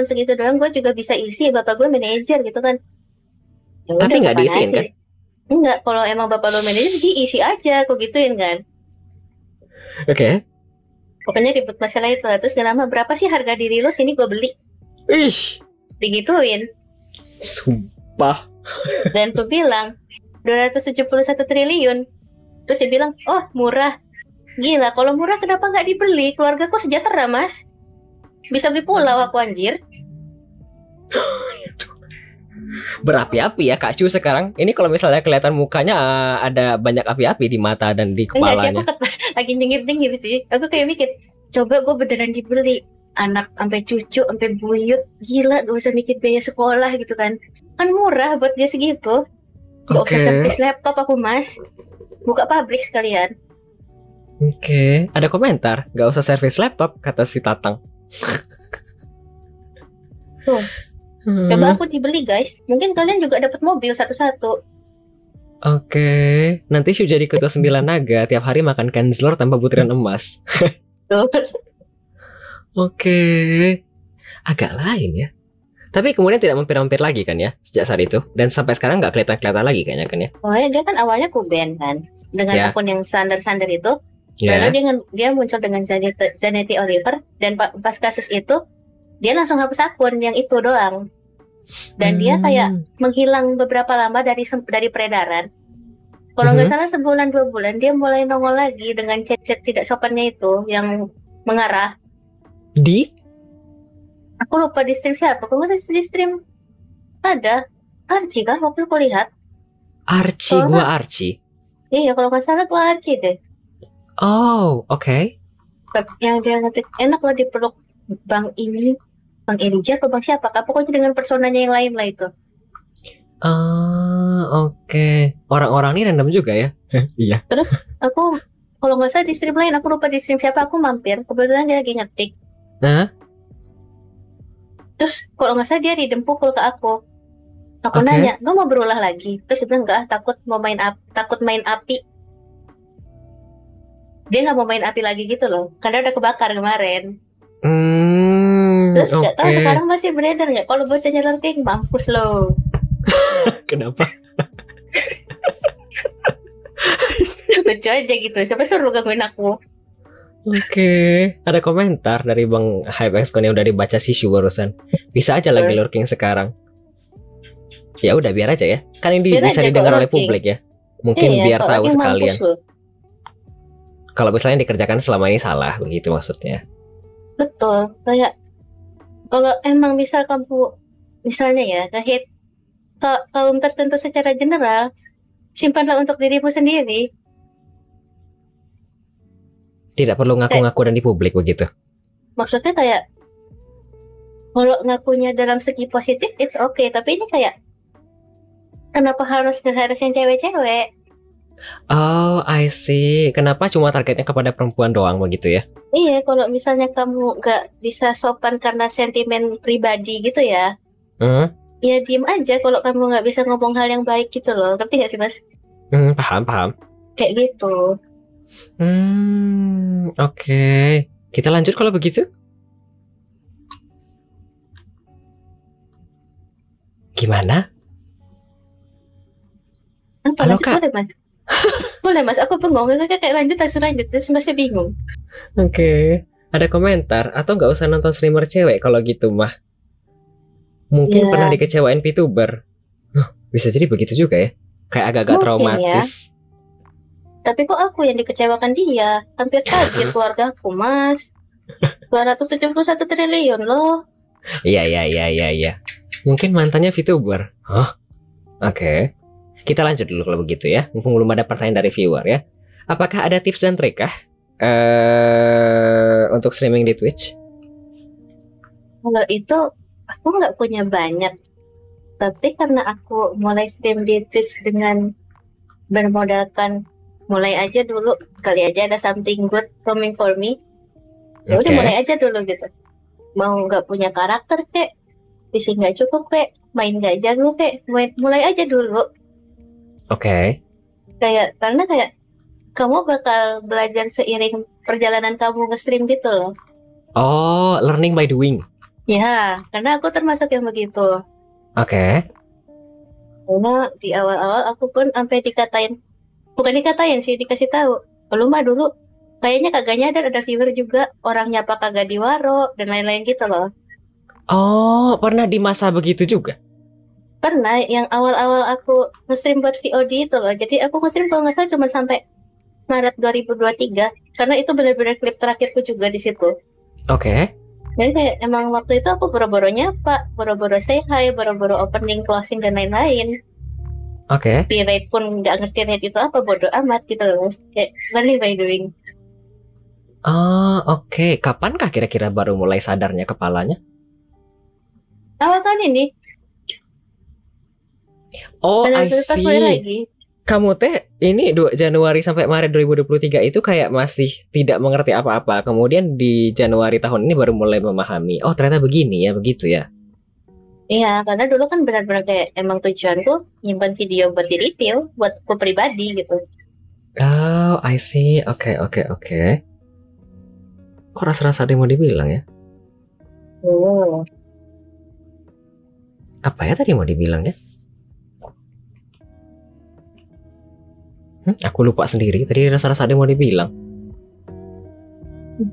segitu doang gue juga bisa isi, bapak gue manajer gitu kan. Ya Tapi udah, nggak kapan diisiin aja. kan? Enggak, kalau emang bapak lo manajer diisi aja, aku gituin kan. Oke. Pokoknya ribut masalah itu. Terus gak lama, berapa sih harga diri lo, sini gue beli. Ih, Digituin. sumpah. Dan gue bilang 271 triliun. Terus dia bilang, oh murah. Gila, kalau murah kenapa nggak dibeli? Keluargaku sejahtera, mas. Bisa beli pulau aku, anjir. Berapi-api ya Kak Chu sekarang. Ini kalau misalnya kelihatan mukanya ada banyak api-api di mata dan di Enggak sih, kepalanya. aku lagi nyengir-nyengir sih. Aku kayak mikir, coba gue beneran dibeli. Anak sampai cucu, sampai buyut. Gila, gak usah mikir biaya sekolah gitu kan. Kan murah buat dia segitu. Gak usah servis laptop aku, mas. Buka pabrik sekalian. Oke, ada komentar. Gak usah servis laptop, kata si Tatang. Tuh. Coba aku dibeli, guys. Mungkin kalian juga dapat mobil satu-satu. Oke, nanti Shu jadi ketua 9 naga. Tiap hari makan Kenzlor tanpa butiran emas. Tuh. Oke, agak lain ya. Tapi kemudian tidak mampir-mampir lagi kan ya sejak saat itu. Dan sampai sekarang nggak kelihatan-kelihatan lagi kayaknya kan ya. Pokoknya dia kan awalnya kuben kan. Dengan Ya. akun yang sandar-sandar itu. Ya. Lalu dia muncul dengan Zanetti Oliver. Dan pas kasus itu, dia langsung hapus akun yang itu doang. Dan dia kayak menghilang beberapa lama dari peredaran. Kalau nggak salah sebulan 2 bulan dia mulai nongol lagi dengan chat-chat tidak sopannya itu yang mengarah. Di? Aku lupa di stream siapa. Kalau nggak di stream ada Archie kan waktu aku lihat. Archie, Oh, gua Archie. Iya, kalau nggak salah gua Archie deh. Oh, oke. Yang dia ngetik enak lah dipeluk Bang ini, Bang Elija atau Bang siapa? Pokoknya dengan personanya yang lain lah itu. Oke. Orang-orang ini random juga ya? Iya. Terus aku kalau nggak salah di stream lain, aku lupa di stream siapa, aku mampir. Kebetulan dia lagi ngetik. Nah, Terus kalau nggak salah dia didempukul ke aku. Aku Oke. nanya, lo mau berulah lagi? Terus dia bilang enggak, takut main api. Dia nggak mau main api lagi gitu loh, karena udah kebakar kemarin. Terus nggak tahu oke. sekarang masih beredar nggak? Kalau bocahnya lurking, mampus lo. Kenapa? Lucu aja gitu. Siapa suruh gangguin aku? Oke. Ada komentar dari Bang HypeXCon yang udah dibaca si Shu barusan. Bisa aja lagi lurking sekarang. Ya udah biar aja ya. Kan ini Biar bisa aja, didengar kok oleh lurking. publik ya. Mungkin Iya, biar kalau tahu lurking sekalian. mampus lo. Kalau misalnya dikerjakan selama ini salah, begitu maksudnya. Betul. Kayak kalau emang bisa kamu misalnya ya nge-hate kaum tertentu secara general, simpanlah untuk dirimu sendiri. Tidak perlu ngaku-ngaku dan di publik begitu. Maksudnya kayak kalau ngakunya dalam segi positif it's okay, tapi ini kayak kenapa harus yang cewek-cewek? Oh, I see. Kenapa cuma targetnya kepada perempuan doang begitu ya? Iya, kalau misalnya kamu nggak bisa sopan karena sentimen pribadi gitu ya, ya diem aja kalau kamu nggak bisa ngomong hal yang baik gitu loh. Ngerti nggak sih, Mas? Paham. Kayak gitu. Oke. Kita lanjut kalau begitu. Gimana? Apa Halo, lanjut Kak. boleh, Mas? Boleh, Mas. Aku bengong. Kayak lanjut langsung lanjut. Terus masih bingung. Oke. Ada komentar atau nggak usah nonton streamer cewek kalau gitu mah. Mungkin Ya. pernah dikecewain VTuber. Bisa jadi begitu juga ya. Kayak agak-agak Mungkin traumatis. Tapi kok aku yang dikecewakan dia? Hampir kaget keluargaku, Mas. 271 triliun loh. Iya. Mungkin mantannya VTuber. Hah? Oke. Kita lanjut dulu kalau begitu ya. Mumpung belum ada pertanyaan dari viewer ya. Apakah ada tips dan trik kah? Untuk streaming di Twitch? Kalau itu aku nggak punya banyak. Tapi karena aku mulai stream di Twitch dengan bermodalkan mulai aja dulu, kali aja ada something good coming for me. Ya udah Oke. mulai aja dulu gitu. Mau nggak punya karakter kek, PC nggak cukup kek, main nggak jago kek, mulai aja dulu. Oke. Karena kamu bakal belajar seiring perjalanan kamu nge-stream gitu loh. Oh, learning by doing. Ya, karena aku termasuk yang begitu. Oke. Karena di awal-awal aku pun sampai bukan dikatain sih, dikasih tahu. Lu mah dulu kayaknya kagak nyadar ada viewer juga, orangnya apa kagak diwaro dan lain-lain gitu loh. Oh, pernah di masa begitu juga? Pernah yang awal-awal aku nge-stream buat VOD itu loh. Jadi aku nge-stream kalau nggak salah cuma sampai Maret 2023 karena itu benar-benar klip terakhirku juga di situ. Oke. Jadi kayak emang waktu itu aku boro-boro nyapa, boro-boro say hi, boro-boro opening, closing dan lain-lain. Oke. Di rate pun nggak ngerti rate itu apa, bodo amat gitu loh. Kayak learning by doing. Oh, oke. Kapankah kira-kira baru mulai sadarnya kepalanya? Awal tahun ini. Oh, I Cerita gue see. lagi. Kamu teh ini 2 Januari sampai Maret 2023 itu kayak masih tidak mengerti apa-apa. Kemudian di Januari tahun ini baru mulai memahami. Oh, ternyata begini ya, begitu ya. Iya, karena dulu kan benar-benar kayak emang tujuanku nyimpan video buat di review, buat aku pribadi gitu. Oh, I see. Oke. Kok rasa-rasa ada yang mau dibilang ya? Oh. Apa ya tadi mau dibilang ya? Aku lupa sendiri. Tadi rasa-rasa ada yang mau dibilang.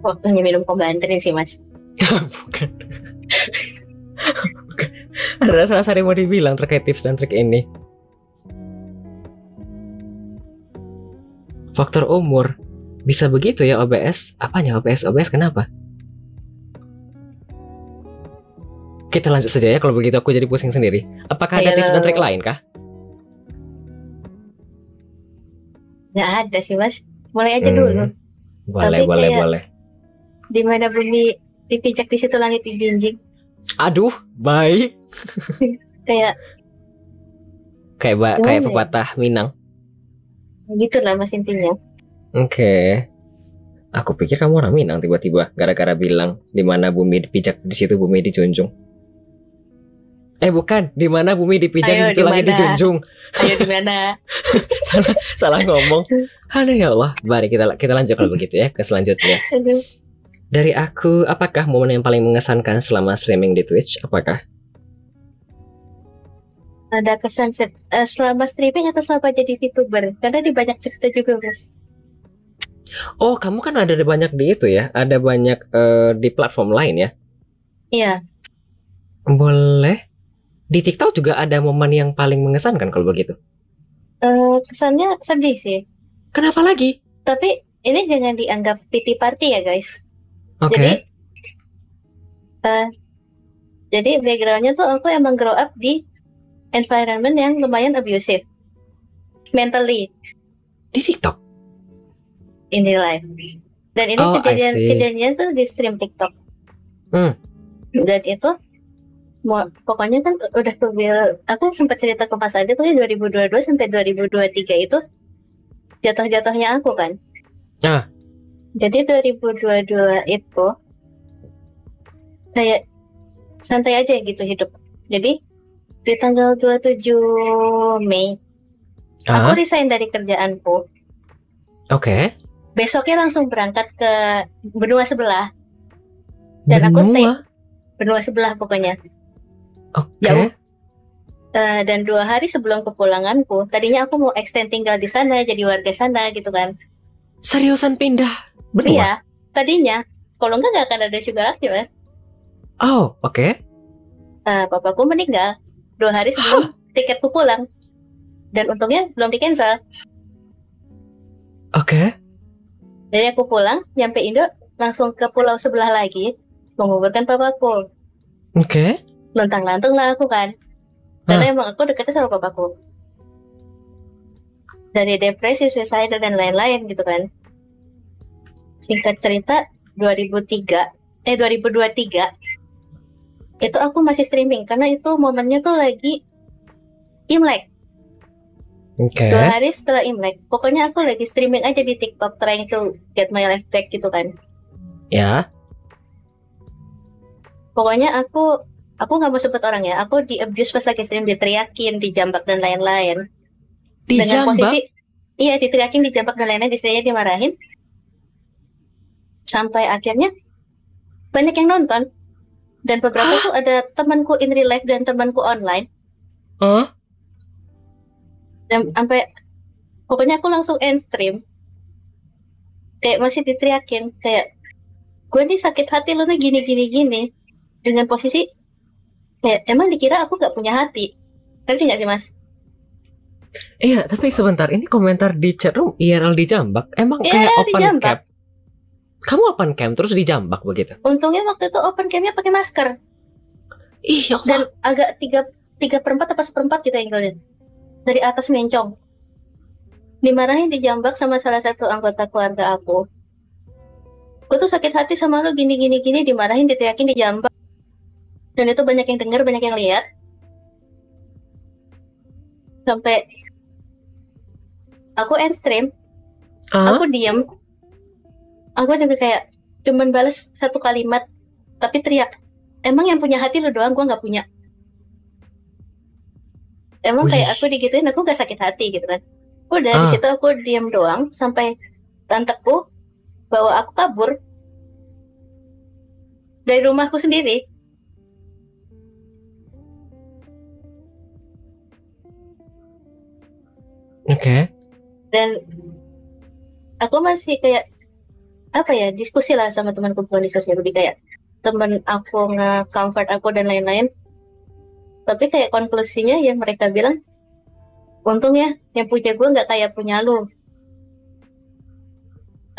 Waktunya minum kombanterin sih, Mas. Bukan. Ada rasa-rasa ada yang mau dibilang terkait tips dan trik ini. Faktor umur. Bisa begitu ya OBS? Apanya OBS? OBS kenapa? Kita lanjut saja ya, kalau begitu aku jadi pusing sendiri. Apakah ada Ayo. tips dan trik lain kah? Nggak ada sih, Mas. Mulai aja dulu. Boleh. Di mana bumi dipijak, di situ langit dijinjing. Aduh, baik. Kayak Kayak Gimana ya? pepatah Minang. gitu lah, Mas, intinya. Oke. Aku pikir kamu orang Minang tiba-tiba gara-gara bilang di mana bumi dipijak di situ bumi dijunjung. Bukan, di mana bumi dipijak di Ayo, situ di langit mana? dijunjung. Ayo di mana? salah ngomong. Aduh ya Allah. Mari kita lanjut kalau begitu ya ke selanjutnya. Aduh. Dari aku, apakah momen yang paling mengesankan selama streaming di Twitch? Apakah? Ada kesan selama streaming atau selama jadi VTuber? Karena di banyak cerita juga, Mas. Oh, kamu kan ada banyak di itu ya? Ada banyak di platform lain ya? Iya. Boleh. Di TikTok juga ada momen yang paling mengesankan kalau begitu. Kesannya sedih sih. Kenapa lagi? Tapi ini jangan dianggap pity party ya, guys. Oke. Jadi backgroundnya tuh aku emang grow up di environment yang lumayan abusive mentally Di TikTok? in real life. Dan ini Oh, I see. kejadian tuh di stream TikTok. Dan itu pokoknya kan udah aku sempat cerita ke Mas Adi tuh 2022 sampai 2023 itu jatuh-jatuhnya aku kan. Ah. Jadi 2022 itu kayak santai aja gitu hidup. Jadi di tanggal 27 Mei aku resign dari kerjaanku. Oke. Besoknya langsung berangkat ke benua sebelah. Dan aku stay benua sebelah pokoknya. Oke. Jauh. Dan 2 hari sebelum kepulanganku, tadinya aku mau extend tinggal di sana, jadi warga sana gitu kan. Seriusan pindah benua? Iya, tadinya. Kalau nggak akan ada sugar lagi, Mas. Oh, oke. Papaku meninggal 2 hari sebelum tiketku pulang. Dan untungnya belum di cancel. Oke. Jadi aku pulang, nyampe Indo, langsung ke pulau sebelah lagi, menguburkan papaku. Oke. Lontang-lantung lah aku kan. Karena emang aku deketnya sama papaku. Dari depresi, suicide, dan lain-lain gitu kan. Singkat cerita, 2023, itu aku masih streaming. Karena itu momennya tuh lagi Imlek. Oke. 2 hari setelah Imlek. Pokoknya aku lagi streaming aja di TikTok, trying to get my life back gitu kan. Ya. Pokoknya aku nggak mau sebut orang ya. Aku di abuse pas lagi stream, diteriakin, dijambak dan lain-lain. Dengan Dijambak? posisi, iya diteriakin, dijambak dan lain-lain, istrinya dimarahin. Sampai akhirnya banyak yang nonton. Dan beberapa tuh ada temanku in real life dan temanku online. Hah? Dan sampai pokoknya aku langsung end stream. Kayak masih diteriakin, kayak gue nih sakit hati lu nih gini. Dengan posisi kayak emang dikira aku gak punya hati. Ngerti gak sih mas? Iya, tapi sebentar, ini komentar di chat room IRL dijambak. Emang kayak open dijambak. cam? Kamu open cam terus dijambak begitu? Untungnya waktu itu open camnya pakai masker. Ih, ya Dan Allah. agak 3/4 apa 1/4 gitu angle-nya. Dari atas mencong. Dimarahin, dijambak sama salah satu anggota keluarga aku. Gue tuh sakit hati sama lu gini, dimarahin, diteriakin, dijambak. Dan itu banyak yang denger, banyak yang lihat. Sampai aku end stream, aku diem. Aku juga kayak cuman balas satu kalimat, tapi teriak, emang yang punya hati lu doang, gue gak punya. Emang Wih. kayak aku digituin, aku gak sakit hati gitu kan. Udah di situ aku diem doang sampai tanteku bawa aku kabur dari rumahku sendiri. Oke. Dan aku masih kayak apa ya, diskusi lah sama temanku, bukan diskusi, lebih kayak temen aku nge-comfort aku dan lain-lain. Tapi kayak konklusinya yang mereka bilang, untungnya yang punya gue nggak kayak punya lu.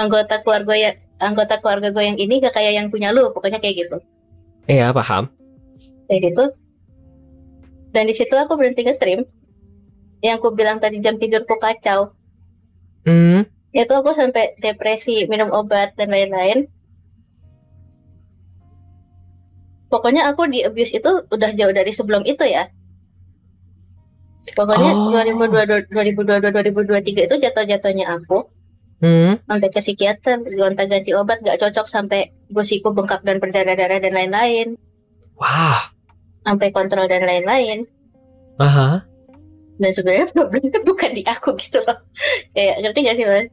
Anggota keluarga gue yang ini gak kayak yang punya lu, pokoknya kayak gitu. Iya, paham. Kayak gitu. Dan di situ aku berhenti nge-stream. Yang aku bilang tadi jam tidurku kacau. Itu aku sampai depresi, minum obat dan lain-lain. Pokoknya aku di abuse itu udah jauh dari sebelum itu ya. Pokoknya 2022-2023 itu jatuh-jatuhnya aku. Sampai ke psikiater, gonta-ganti obat, gak cocok, sampai gusiku bengkak dan berdarah-darah dan lain-lain. Wah. Sampai kontrol dan lain-lain. Aha. Dan sebenarnya problemnya bukan di aku gitu loh. Kayak ngerti gak sih mas?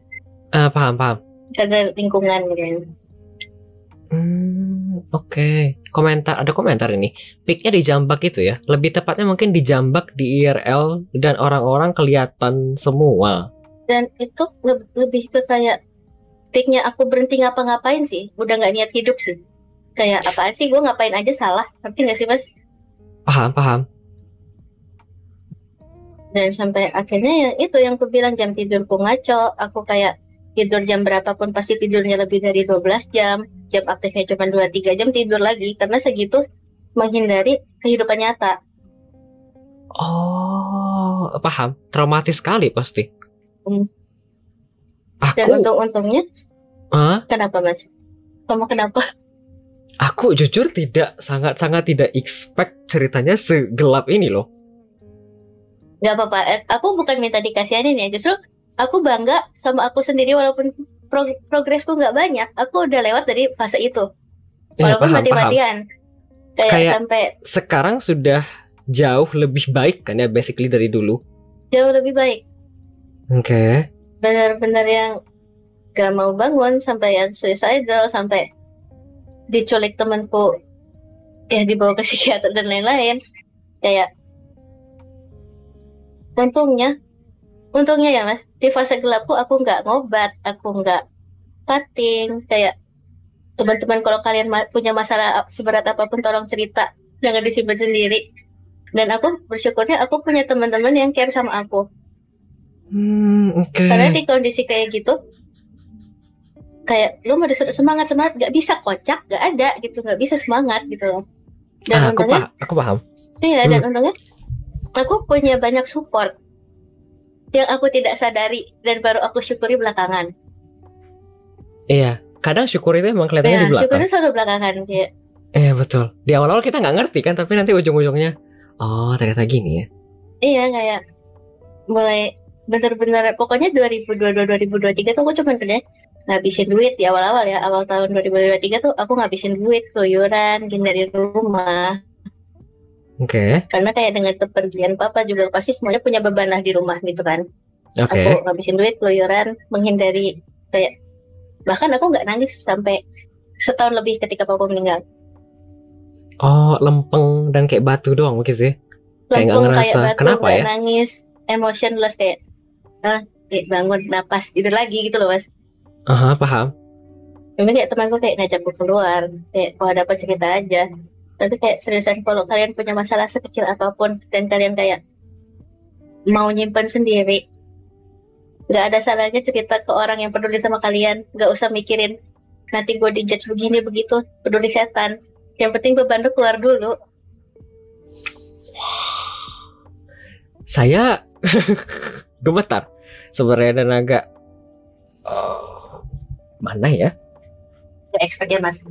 Paham. Karena lingkungan gitu. Oke. Ada komentar ini. Peaknya dijambak itu ya. Lebih tepatnya mungkin dijambak di IRL dan orang-orang kelihatan semua. Dan itu lebih ke kayak peaknya aku berhenti ngapa-ngapain sih. Udah gak niat hidup sih. Kayak apaan sih, gue ngapain aja salah. Ngerti gak sih mas? Paham. Dan sampai akhirnya yang itu yang aku bilang, jam tidurku ngaco. Aku kayak tidur jam berapapun pasti tidurnya lebih dari 12 jam. Jam aktifnya cuma 2-3 jam tidur lagi. Karena segitu menghindari kehidupan nyata. Oh, paham. Traumatis sekali pasti. Dan untung-untungnya kenapa mas? Kamu kenapa? Aku jujur sangat-sangat tidak expect ceritanya segelap ini loh. Gak apa-apa, aku bukan minta dikasihanin ya. Justru aku bangga sama aku sendiri, walaupun progresku gak banyak. Aku udah lewat dari fase itu. Walaupun mati-matian. Kayak sampai sekarang sudah jauh lebih baik kan ya, basically dari dulu. Jauh lebih baik. Oke. Benar-benar yang gak mau bangun, sampai yang suicidal, sampai diculik temanku, ya dibawa ke psikiater dan lain-lain. Kayak untungnya ya mas, di fase gelapku aku nggak ngobat, aku nggak cutting. Kayak teman-teman, kalau kalian punya masalah seberat apapun tolong cerita, jangan disimpan sendiri. Dan aku bersyukurnya aku punya teman-teman yang care sama aku. Oke. Karena di kondisi kayak gitu, kayak lu mau disuruh semangat gak bisa, kocak gak ada gitu, gak bisa semangat gitu loh. Dan untungnya Aku paham. iya, dan untungnya aku punya banyak support yang aku tidak sadari dan baru aku syukuri belakangan. Iya, kadang syukur itu emang kelihatannya di belakang. Syukurnya selalu belakangan kayak. Betul. Di awal-awal kita nggak ngerti kan, tapi nanti ujung-ujungnya, oh ternyata gini ya. Iya, kayak mulai bener-bener pokoknya 2022-2023 tuh aku cuma kerja ngabisin duit di awal-awal ya. Awal tahun 2023 tuh aku ngabisin duit keluyuran dari rumah. Oke. Karena kayak dengan kepergian papa juga pasti semuanya punya beban lah di rumah gitu kan. Oke. Aku ngabisin duit keluyuran, menghindari kayak, bahkan aku nggak nangis sampai setahun lebih ketika papa meninggal. Oh, lempeng dan kayak batu doang mungkin sih. Kayak nggak ngerasa. Kayak batu, kenapa ya? Nangis, emotionless kayak bangun napas tidur lagi gitu loh mas. Paham. Tapi kayak temanku kayak ngajak gue keluar, kayak kalau dapat cerita aja. Tapi kayak seriusan kalau kalian punya masalah sekecil apapun dan kalian kayak mau nyimpan sendiri, nggak ada salahnya cerita ke orang yang peduli sama kalian. Nggak usah mikirin nanti gue dijudge begini begitu, peduli setan. Yang penting beban lu keluar dulu. Saya gemetar sebenarnya dan agak mana ya? Gak expect ya mas?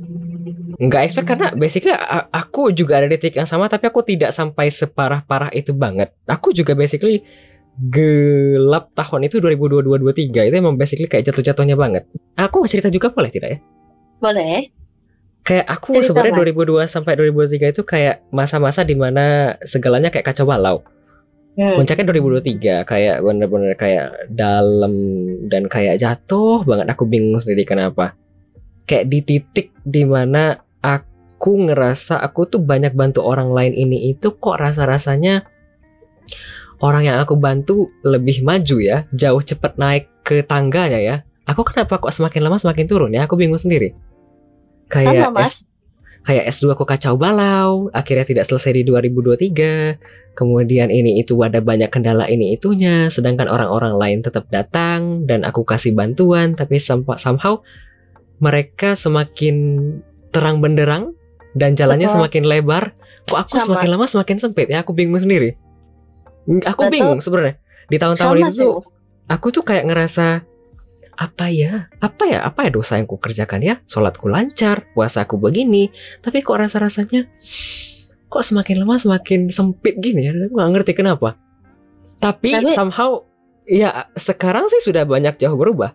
Nggak expect karena basically aku juga ada di titik yang sama, tapi aku tidak sampai separah-parah itu banget. Aku juga basically gelap tahun itu 2022-2023 itu emang basically kayak jatuh-jatuhnya banget. Aku mau cerita juga boleh tidak ya? Boleh. Kayak aku sebenarnya 2002 sampai 2023 itu kayak masa-masa dimana segalanya kayak kacau balau. Puncaknya 2023 kayak bener-bener kayak dalam dan kayak jatuh banget. Aku bingung sendiri kenapa. Kayak di titik dimana aku ngerasa aku tuh banyak bantu orang lain ini itu, kok rasa-rasanya orang yang aku bantu lebih maju ya, jauh cepet naik ke tangganya ya. Aku kenapa kok semakin lama semakin turun ya? Aku bingung sendiri. Kayak kayak S2 aku kacau balau, akhirnya tidak selesai di 2023. Kemudian ini itu ada banyak kendala ini itunya, sedangkan orang-orang lain tetap datang dan aku kasih bantuan, tapi somehow mereka semakin terang benderang dan jalannya semakin lebar. Kok aku semakin lama semakin sempit ya? Aku bingung sendiri. Aku bingung sebenarnya. Di tahun-tahun itu tuh aku tuh kayak ngerasa apa ya dosa yang ku kerjakan ya? Sholatku lancar, puasaku begini, tapi kok rasa-rasanya kok semakin lama semakin sempit gini ya? Aku gak ngerti kenapa. Tapi somehow ya sekarang sih sudah banyak jauh berubah.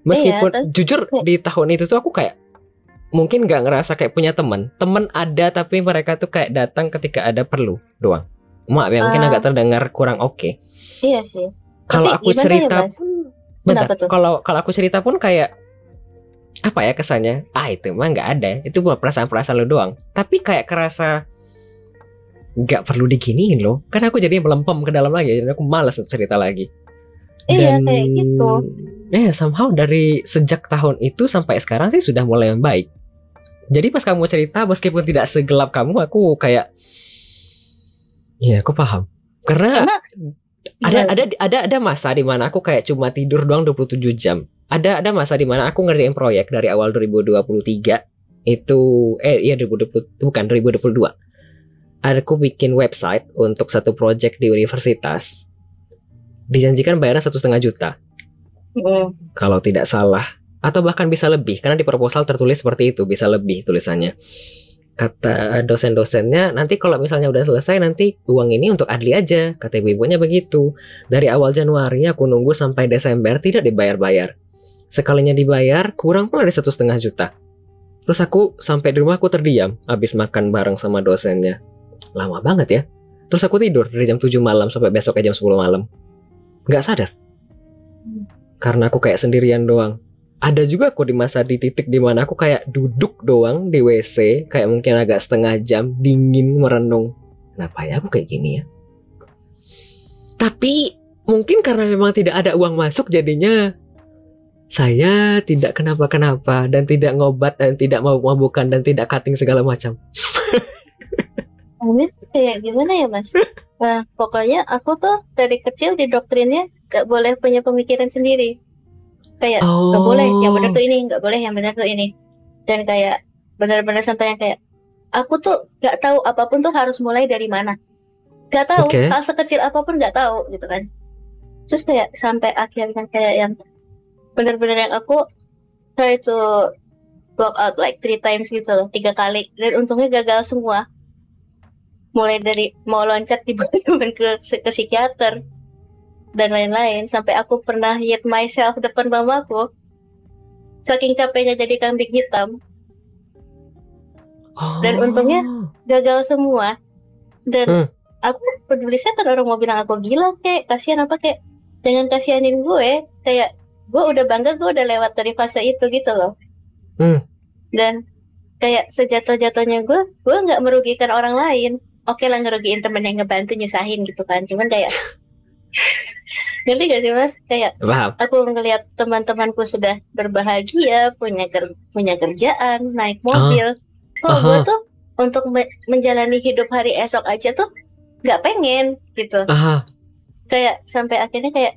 Meskipun jujur di tahun itu tuh aku kayak mungkin gak ngerasa kayak punya teman ada, tapi mereka tuh kayak datang ketika ada perlu doang. Maaf ya, mungkin agak terdengar kurang oke. Iya sih. Kalau aku cerita pun kalau aku cerita pun kayak apa ya kesannya? Itu mah nggak ada. Itu buat perasaan-perasaan lo doang. Tapi kayak kerasa nggak perlu diginiin loh. Kan aku jadi melempem ke dalam lagi. Jadi aku malas untuk cerita lagi. Iya kayak gitu. Somehow dari sejak tahun itu sampai sekarang sih sudah mulai membaik. Jadi pas kamu cerita, meskipun tidak segelap kamu, aku kayak, iya aku paham. Karena ada masa di mana aku kayak cuma tidur doang 27 jam. Ada masa di mana aku ngerjain proyek dari awal 2023 itu 2022. Aku bikin website untuk satu proyek di universitas. Dijanjikan bayaran 1,5 juta. Kalau tidak salah, atau bahkan bisa lebih karena di proposal tertulis seperti itu, bisa lebih tulisannya. Kata dosen-dosennya, nanti kalau misalnya udah selesai nanti uang ini untuk adli aja. Kata ibu-ibunya begitu. Dari awal Januari aku nunggu sampai Desember tidak dibayar-bayar. Sekalinya dibayar kurang pun ada 1,5 juta. Terus aku sampai di rumah aku terdiam habis makan bareng sama dosennya. Lama banget ya. Terus aku tidur dari jam 7 malam sampai besok jam 10 malam. Gak sadar. Karena aku kayak sendirian doang. Ada juga aku di masa di titik dimana aku kayak duduk doang di WC, kayak mungkin agak setengah jam, dingin, merenung. Kenapa ya aku kayak gini ya? Tapi mungkin karena memang tidak ada uang masuk, jadinya saya tidak kenapa-kenapa dan tidak ngobat dan tidak mabuk-mabukan dan tidak cutting segala macam. Kayak gimana ya mas? Nah, pokoknya aku tuh dari kecil didoktrinnya gak boleh punya pemikiran sendiri. Kayak gak boleh, yang benar tuh ini, gak boleh, yang benar tuh ini. Dan kayak benar-benar sampai yang kayak aku tuh gak tahu apapun tuh harus mulai dari mana. Gak tahu, hal sekecil apapun gak tahu gitu kan. Terus kayak sampai akhirnya kayak yang benar-benar yang aku try to block out like 3 times gitu loh, 3 kali, dan untungnya gagal semua. Mulai dari mau loncat tiba-tiba ke psikiater dan lain-lain, sampai aku pernah hit myself depan mamaku saking capeknya jadi kambing hitam. Dan untungnya gagal semua. Dan aku peduli setan, orang mau bilang aku gila kayak kasihan apa kayak jangan kasihanin gue, kayak gue udah bangga, gue udah lewat dari fase itu gitu loh. Dan kayak sejatuh-jatuhnya gue nggak merugikan orang lain. Oke lah, ngerugiin temen yang ngebantu nyusahin gitu kan, cuman kayak ngerti gak sih mas, kayak aku ngelihat teman-temanku sudah berbahagia, punya kerjaan, naik mobil, kok gue tuh untuk menjalani hidup hari esok aja tuh nggak pengen gitu. Kayak sampai akhirnya kayak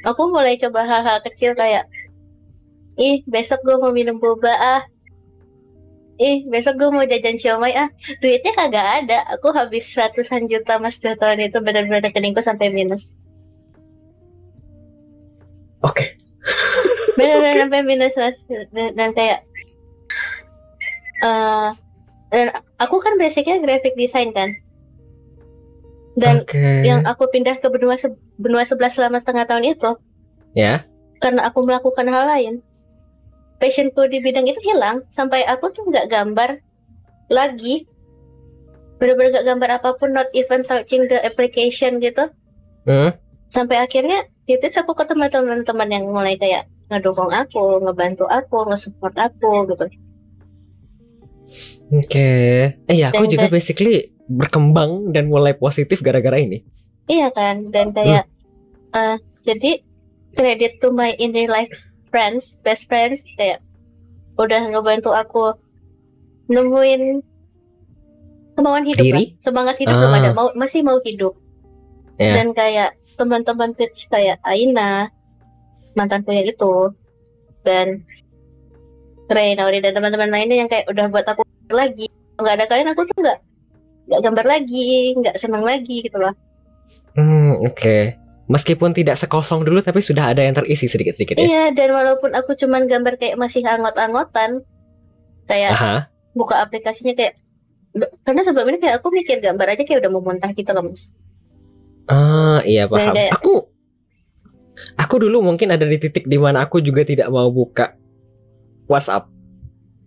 aku mulai coba hal-hal kecil kayak besok gue mau minum boba besok gue mau jajan siomay duitnya kagak ada, aku habis ratusan juta mas tahun itu, benar-benar rekeningku sampai minus. Benar-benar sampai minus mas. Dan kayak dan aku kan basicnya graphic design kan, dan yang aku pindah ke benua 11 selama setengah tahun itu karena aku melakukan hal lain. Passionku di bidang itu hilang, sampai aku tuh nggak gambar lagi, bener-bener nggak gambar apapun, not even touching the application gitu. Sampai akhirnya itu aku ketemu teman-teman yang mulai kayak ngedukung aku, ngebantu aku, nge-support aku gitu. Aku juga basically berkembang dan mulai positif gara-gara ini. Iya kan, dan kayak jadi credit to my in real life best friends, kayak udah ngebantu aku nemuin kemauan hidup lah. Semangat hidup belum ada, masih mau hidup. Dan kayak teman-teman kayak Aina, mantanku yang itu, dan Nauri dan teman-teman lainnya yang kayak udah buat aku lagi. Nggak ada kalian aku tuh nggak gambar lagi, nggak senang lagi gitu loh. Meskipun tidak sekosong dulu, tapi sudah ada yang terisi sedikit-sedikit ya. Iya, dan walaupun aku cuman gambar kayak masih angot-angotan, kayak buka aplikasinya kayak, karena sebelum ini kayak aku mikir gambar aja kayak udah mau muntah gitu loh mas. Iya paham. Kayak, aku dulu mungkin ada di titik dimana aku juga tidak mau buka WhatsApp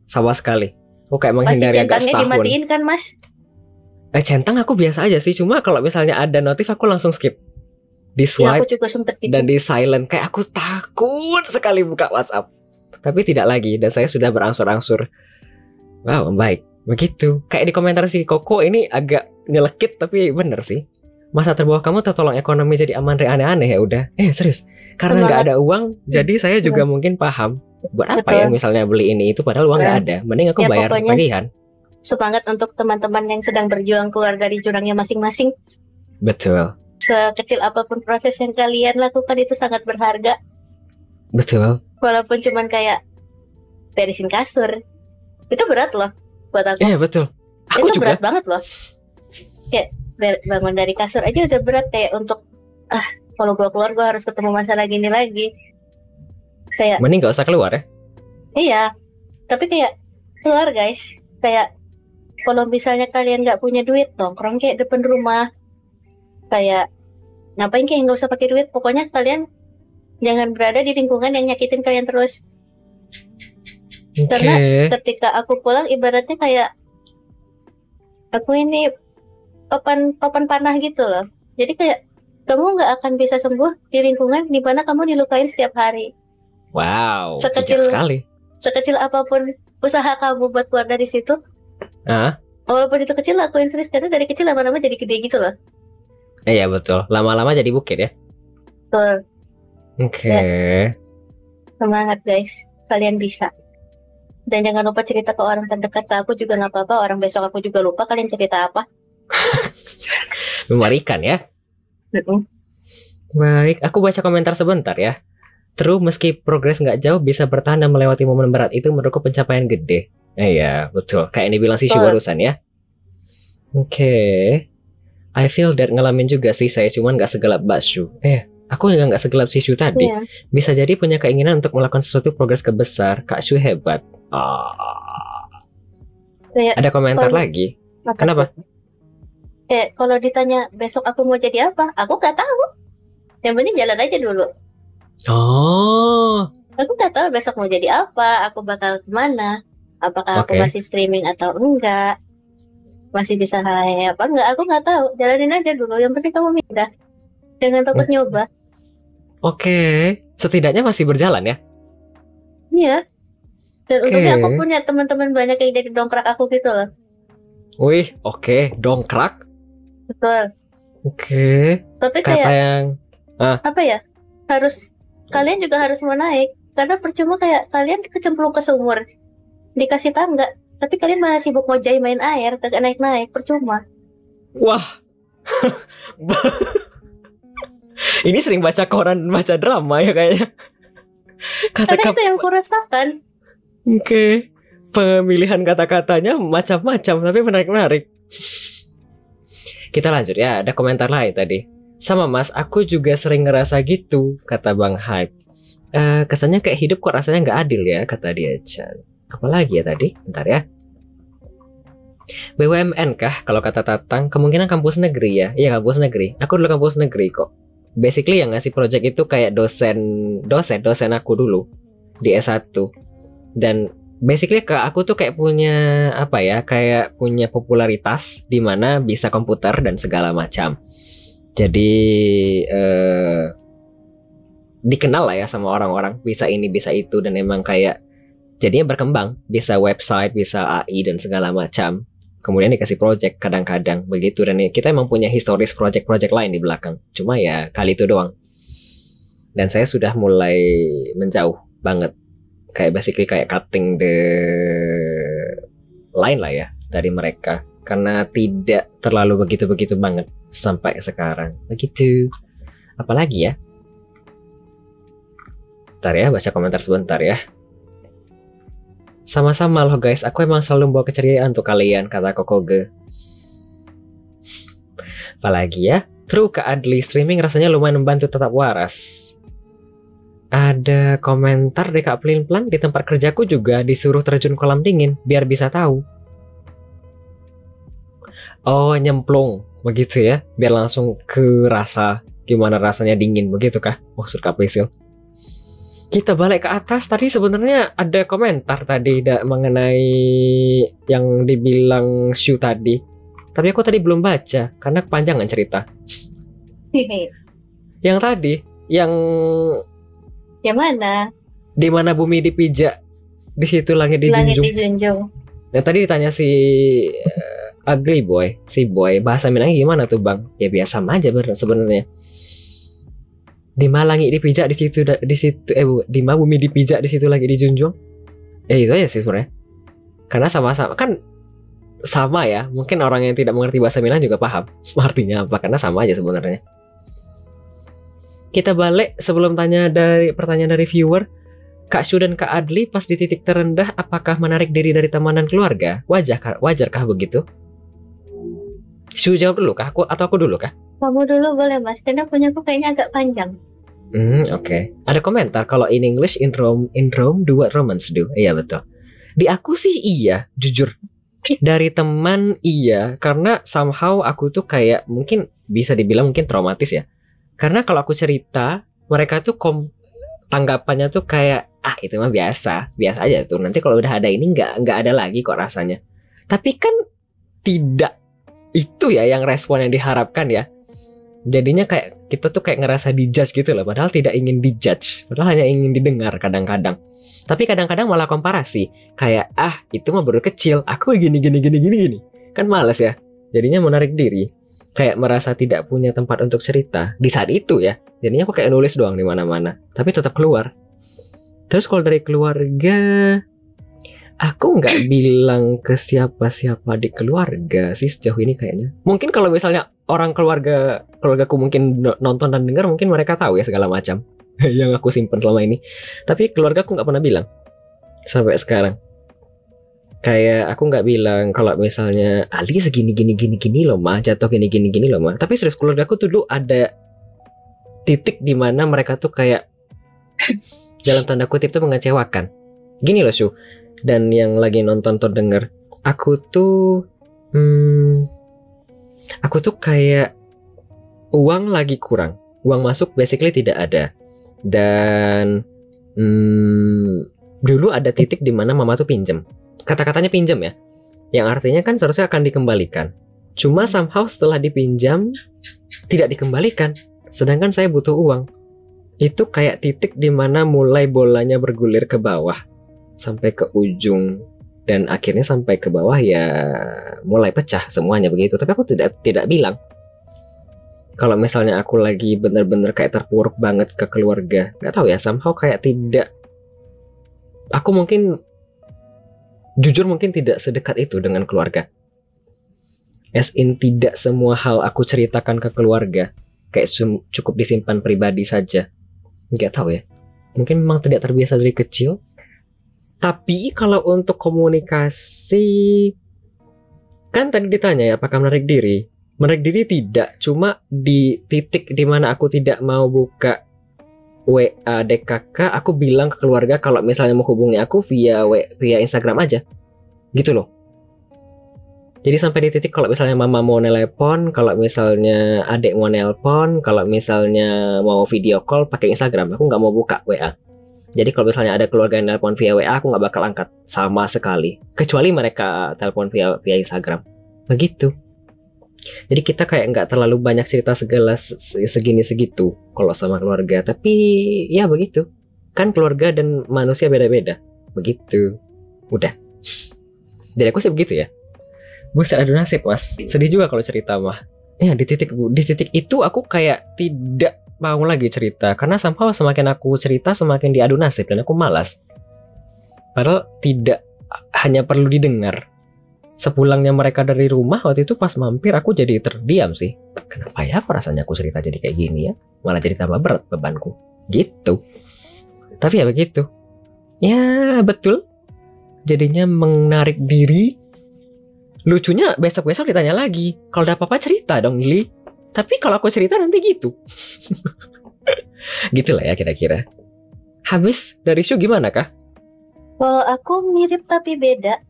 sama sekali. Aku kayak menghindari agak setahun. Masih centangnya dimatiin kan mas? Centang aku biasa aja sih, cuma kalau misalnya ada notif aku langsung skip. Di swipe aku juga sempet gitu. Dan di silent, kayak aku takut sekali buka WhatsApp. Tapi tidak lagi, dan saya sudah berangsur-angsur. Wow, baik, begitu. Kayak di komentar si Koko ini agak nyelekit, tapi bener sih. Masa terbawah kamu tertolong ekonomi jadi aman dari aneh-aneh ya udah. Serius, karena nggak ada uang, jadi saya juga mungkin paham. Buat apa ya misalnya beli ini itu padahal uang nggak ada. Mending aku bayar tagihan. Semangat untuk teman-teman yang sedang berjuang keluar dari jurangnya masing-masing. Betul. Sekecil apapun proses yang kalian lakukan itu sangat berharga. Betul. Walaupun cuman kayak beresin kasur, itu berat loh buat aku. Iya betul. Aku itu juga. Berat banget loh. Kayak bangun dari kasur aja udah berat, kayak untuk kalau gue keluar gue harus ketemu masalah gini lagi. Kayak mending gak usah keluar ya. Iya. Tapi kayak keluar guys. Kayak kalau misalnya kalian nggak punya duit, nongkrong kayak depan rumah. Kayak ngapain kayak nggak usah pakai duit, pokoknya kalian jangan berada di lingkungan yang nyakitin kalian terus. Karena ketika aku pulang ibaratnya kayak aku ini papan panah gitu loh. Jadi kayak kamu nggak akan bisa sembuh di lingkungan di mana kamu dilukain setiap hari. Wow, sekecil apapun usaha kamu buat keluar dari situ, walaupun itu kecil lakuin terus, karena dari kecil lama-lama jadi gede gitu loh. Iya betul, lama-lama jadi bukit ya. Betul. Ya. Semangat guys, kalian bisa. Dan jangan lupa cerita ke orang terdekat, ke aku juga nggak apa-apa. Orang besok aku juga lupa kalian cerita apa. Mengerikan ya. Baik, aku baca komentar sebentar ya. Terus meski progres nggak jauh bisa bertahan dan melewati momen berat itu menurutku pencapaian gede. Iya, betul. Kayak ini bilang si Shu Betul. barusan ya. Oke. I feel that ngalamin juga sih saya, cuman nggak segelap Mbak Shu. Aku juga nggak segelap si Shu tadi. Iya. Bisa jadi punya keinginan untuk melakukan sesuatu progres kebesar. Kak Shu hebat. Kayak Ada komentar kalau- lagi. apa Kenapa? tuh? Kalau ditanya besok aku mau jadi apa, aku nggak tahu. Yang penting jalan aja dulu. Oh, Aku nggak tahu besok mau jadi apa, aku bakal kemana, apakah aku Oke. masih streaming atau enggak, masih bisa apa enggak, aku nggak tahu. Jalanin aja dulu. Yang penting kamu pindah, jangan takut nyoba. oke. Setidaknya masih berjalan ya. Iya. Dan Oke. untungnya aku punya teman-teman banyak yang jadi dongkrak aku gitu loh. Wih, oke. Dongkrak. Betul. Oke. Tapi Kata kayak yang apa ya? Kalian juga harus mau naik, karena percuma kayak kalian kecemplung ke sumur, dikasih tangga, tapi kalian malah sibuk ngojai main air, kagak naik-naik, percuma. wah. Ini sering baca koran, baca drama ya kayaknya. Karena Kata-kata. itu yang kurasakan. Oke. Pemilihan kata-katanya macam-macam tapi menarik-menarik. Kita lanjut ya, ada komentar lain tadi. Sama mas, aku juga sering ngerasa gitu, kata Bang Hype. Kesannya kayak hidup kok rasanya nggak adil ya, kata dia Chan. Apalagi ya tadi? Bentar ya. BUMN kah? Kalau kata Tatang, kemungkinan kampus negeri ya. Iya kampus negeri. Aku dulu kampus negeri kok. Basically yang ngasih project itu kayak dosen aku dulu di S1. Dan basically aku tuh kayak punya apa ya? Kayak punya popularitas di mana bisa komputer dan segala macam. Jadi dikenal lah ya sama orang-orang, bisa ini bisa itu, dan emang kayak jadinya berkembang, bisa website, bisa AI dan segala macam. Kemudian dikasih project kadang-kadang begitu, dan kita emang punya historis project-project lain di belakang. Cuma ya kali itu doang. Dan saya sudah mulai menjauh banget, kayak basically kayak cutting the line lah ya dari mereka, karena tidak terlalu begitu-begitu banget sampai sekarang. Begitu. Apalagi ya? Bentar ya, baca komentar sebentar ya. Sama-sama loh guys, aku emang selalu membawa keceriaan untuk kalian, kata Kokoge. Apalagi ya? True Kak Adli, streaming rasanya lumayan membantu tetap waras. Ada komentar deh Kak Pelin-Pelan, di tempat kerjaku juga disuruh terjun kolam dingin biar bisa tahu. Oh, nyemplung begitu ya, biar langsung kerasa gimana rasanya dingin, begitu kah? Maksud Kak Prisil. Kita balik ke atas, tadi sebenarnya ada komentar tadi mengenai yang dibilang Shu tadi. Tapi aku tadi belum baca karena kepanjangan cerita. Yang tadi, yang mana? di mana bumi dipijak, di situ langit Langit dijunjung. dijunjung. Nah tadi ditanya si Ugly Boy, si Boy, bahasa Minangnya gimana tuh bang? Ya biasa aja sebenarnya. Di mana langit dipijak di situ di mana bumi dipijak di situ lagi dijunjung. Ya itu aja sih sebenarnya. Karena sama-sama kan sama ya. Mungkin orang yang tidak mengerti bahasa Minang juga paham artinya apa, karena sama aja sebenarnya. Kita balik sebelum pertanyaan dari viewer. Kak Shu dan Kak Adli pas di titik terendah apakah menarik diri dari teman dan keluarga? Wajarkah begitu? Shu jawab dulu kah? Aku dulu kah? Kamu dulu boleh mas, karena punyaku kayaknya agak panjang. Oke. Ada komentar kalau in English in Rome do what Romans do. Iya betul. Di aku sih iya, jujur. Dari teman iya, karena somehow aku tuh kayak mungkin bisa dibilang mungkin traumatis ya. Karena kalau aku cerita, mereka tuh tanggapannya tuh kayak itu mah biasa aja tuh. Nanti kalau udah ada ini nggak ada lagi kok rasanya. Tapi kan tidak itu ya yang respon yang diharapkan ya. Jadinya kayak kita tuh kayak ngerasa dijudge gitu loh. Padahal tidak ingin dijudge, padahal hanya ingin didengar kadang-kadang. Tapi kadang-kadang malah komparasi. Kayak itu mah baru kecil, aku gini. Kan males ya. Jadinya menarik diri. Kayak merasa tidak punya tempat untuk cerita di saat itu ya. Jadinya aku kayak nulis doang di mana-mana. Tapi tetap keluar. Terus kalau dari keluarga, aku nggak bilang ke siapa-siapa di keluarga sih sejauh ini kayaknya. Mungkin kalau misalnya orang keluargaku mungkin nonton dan dengar, mungkin mereka tahu ya segala macam yang aku simpen selama ini. Tapi keluargaku nggak pernah bilang sampai sekarang. Kayak aku nggak bilang kalau misalnya Ali segini gini loh mah, jatuh gini loh mah. Tapi serius keluargaku tuh dulu ada titik di mana mereka tuh kayak dalam tanda kutip tuh mengecewakan. Gini loh Shu, dan yang lagi nonton atau denger, aku tuh kayak uang lagi kurang, uang masuk basically tidak ada. Dan dulu ada titik di mana mama tuh pinjem. Kata-katanya pinjam ya, yang artinya kan seharusnya akan dikembalikan. Cuma somehow setelah dipinjam tidak dikembalikan, sedangkan saya butuh uang. Itu kayak titik di mana mulai bolanya bergulir ke bawah sampai ke ujung, dan akhirnya sampai ke bawah ya mulai pecah semuanya begitu. Tapi aku tidak bilang kalau misalnya aku lagi bener-bener kayak terpuruk banget ke keluarga. Nggak tahu ya, somehow kayak tidak. Aku jujur mungkin tidak sedekat itu dengan keluarga. As in tidak semua hal aku ceritakan ke keluarga, kayak cukup disimpan pribadi saja. Nggak tahu ya, mungkin memang tidak terbiasa dari kecil. Tapi kalau untuk komunikasi, kan tadi ditanya ya apakah menarik diri. Menarik diri tidak, cuma di titik dimana aku tidak mau buka WA DKK, aku bilang ke keluarga kalau misalnya mau hubungi aku via Instagram aja, gitu loh. Jadi sampai di titik kalau misalnya mama mau nelpon, kalau misalnya adik mau nelpon, kalau misalnya mau video call pakai Instagram, aku nggak mau buka WA. Jadi kalau misalnya ada keluarga yang nelpon via WA, aku nggak bakal angkat sama sekali, kecuali mereka telepon via Instagram, begitu. Jadi kita kayak nggak terlalu banyak cerita segala segini segitu kalau sama keluarga. Tapi ya begitu, kan keluarga dan manusia beda-beda, begitu. Udah. Jadi aku sih begitu ya. Buset, adu nasib mas. Sedih juga kalau cerita mah. Ya di titik itu aku kayak tidak mau lagi cerita, karena somehow semakin aku cerita semakin diadu nasib dan aku malas. Padahal tidak hanya perlu didengar. Sepulangnya mereka dari rumah waktu itu pas mampir, aku jadi terdiam sih. Kenapa ya aku rasanya aku cerita jadi kayak gini ya? Malah jadi tambah berat bebanku. Gitu. Tapi ya begitu. Ya betul. Jadinya menarik diri. Lucunya besok-besok ditanya lagi, kalau ada apa-apa cerita dong Lili. Tapi kalau aku cerita nanti gitu. Gitulah ya kira-kira. Habis dari Shu gimana kah? Kalau aku mirip tapi beda.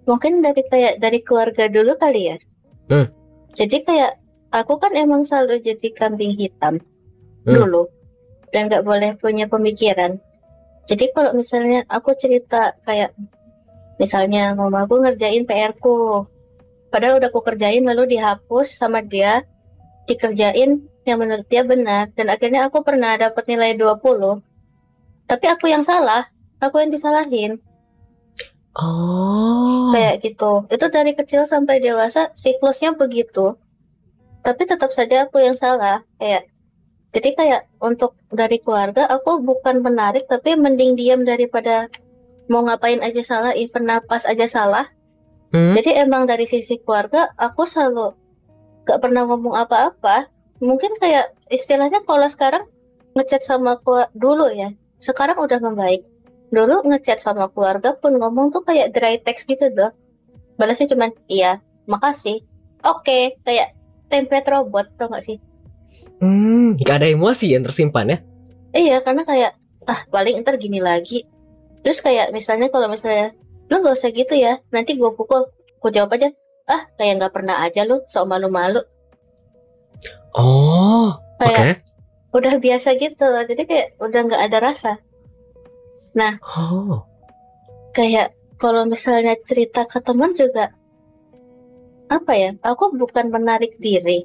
Mungkin dari keluarga dulu kali ya. Jadi kayak aku kan emang selalu jadi kambing hitam dulu, dan nggak boleh punya pemikiran. Jadi kalau misalnya aku cerita kayak misalnya mama aku ngerjain PR-ku, padahal udah aku kerjain lalu dihapus sama dia, dikerjain yang menurut dia benar, dan akhirnya aku pernah dapat nilai 20, tapi aku yang salah, aku yang disalahin. Oh. Kayak gitu. Itu dari kecil sampai dewasa siklusnya begitu. Tapi tetap saja aku yang salah. Jadi kayak untuk dari keluarga aku bukan menarik, tapi mending diam daripada mau ngapain aja salah, even napas aja salah. Jadi emang dari sisi keluarga aku selalu gak pernah ngomong apa-apa. Mungkin kayak istilahnya kalau sekarang ngechat sama dulu ya, sekarang udah membaik. Dulu ngechat sama keluarga pun ngomong tuh kayak dry text gitu doh. Balasnya cuman iya, makasih, oke, kayak template robot, tau gak sih? Gak ada emosi yang tersimpan ya? Iya, karena kayak paling ntar gini lagi. Terus kayak misalnya kalau misalnya lu gak usah gitu ya, nanti gue pukul, gue jawab aja, kayak gak pernah aja lu, sok malu-malu. Oh, kayak udah biasa gitu loh, jadi kayak udah gak ada rasa. Nah, kayak kalau misalnya cerita ke teman juga, apa ya, aku bukan menarik diri,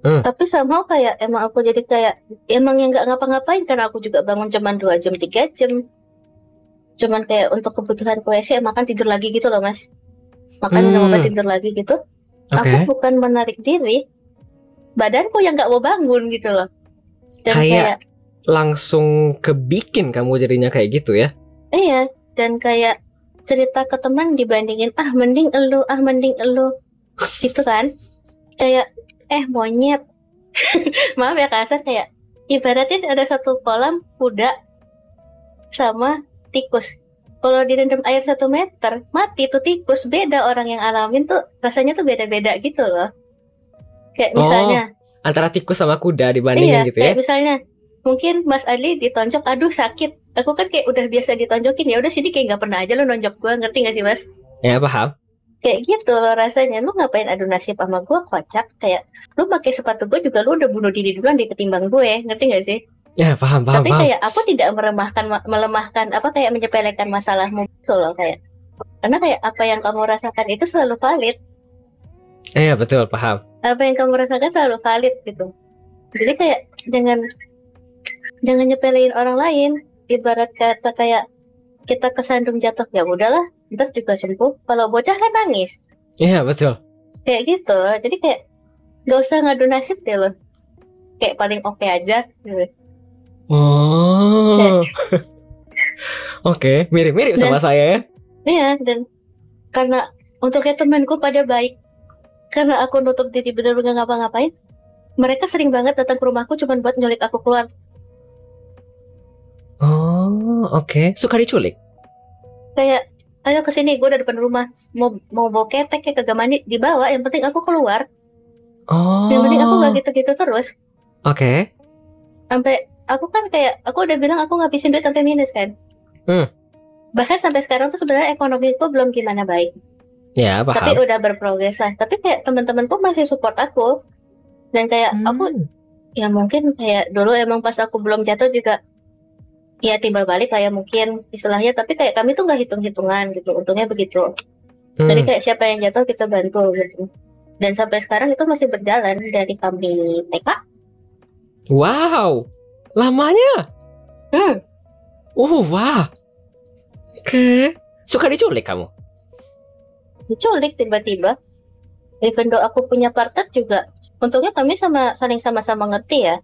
tapi somehow kayak emang aku jadi kayak emang yang nggak ngapa-ngapain, karena aku juga bangun cuman 2 jam 3 jam, cuman kayak untuk kebutuhan koesi, makan tidur lagi gitu loh mas, makan minum obat tidur lagi gitu. Aku bukan menarik diri, badanku yang nggak mau bangun gitu loh. Dan kayak langsung kebikin kamu jadinya kayak gitu ya? Iya, dan kayak cerita ke teman dibandingin mending elu gitu kan. Kayak monyet. Maaf ya kasar, kayak ibaratnya ada satu kolam kuda sama tikus. Kalau direndam air 1 meter, mati tuh tikus. Beda orang yang alamin tuh rasanya tuh beda-beda gitu loh. Kayak misalnya antara tikus sama kuda dibandingin gitu ya. Kayak misalnya mungkin Mas Adli ditonjok, aduh sakit. Aku kan kayak udah biasa ditonjokin, ya udah sini kayak nggak pernah aja lo nonjok gua, ngerti nggak sih Mas? Ya paham. Kayak gitu loh rasanya. Lu ngapain adu nasib sama gue, kocak. Kayak lu pakai sepatu gue juga lu udah bunuh diri duluan di ketimbang gue, ngerti gak sih? Ya paham. Tapi kayak aku tidak melemahkan apa kayak menyepelekan masalahmu gitu loh, kayak karena kayak apa yang kamu rasakan itu selalu valid. Iya betul, paham. Apa yang kamu rasakan selalu valid gitu. Jadi kayak jangan nyepelein orang lain. Ibarat kata kayak kita kesandung jatuh, ya udahlah, ntar juga sembuh. Kalau bocah kan nangis. Iya betul. Kayak gitu loh. Jadi kayak gak usah ngadu nasib deh loh. Kayak paling oke aja gitu. Oh. Oke, mirip-mirip sama saya ya. Iya, dan karena untuknya temanku pada baik, karena aku nutup diri bener-bener ngapa-ngapain, mereka sering banget datang ke rumahku cuma buat nyulik aku keluar. Oh, oke. Suka diculik? Kayak, ayo kesini, gue udah depan rumah, mau bawa ketek kayak kagak mandi, dibawa, yang penting aku keluar. Oh. Yang penting aku gak gitu-gitu terus. Oke. Sampai aku kan kayak, aku udah bilang aku ngabisin duit sampai minus kan. Bahkan sampai sekarang tuh sebenarnya ekonomiku belum gimana baik. Ya, paham. Tapi udah berprogres lah. Tapi kayak teman-temanku masih support aku. Dan kayak aku, ya mungkin kayak dulu emang pas aku belum jatuh juga, ya timbal balik lah ya mungkin istilahnya. Tapi kayak kami tuh gak hitung-hitungan gitu. Untungnya begitu. Jadi kayak siapa yang jatuh kita bantu gitu. Dan sampai sekarang itu masih berjalan dari kami TK. Wow, lamanya? Wah. Oke. Suka diculik kamu? Diculik tiba-tiba. Even though aku punya partner juga, untungnya kami saling sama-sama ngerti ya.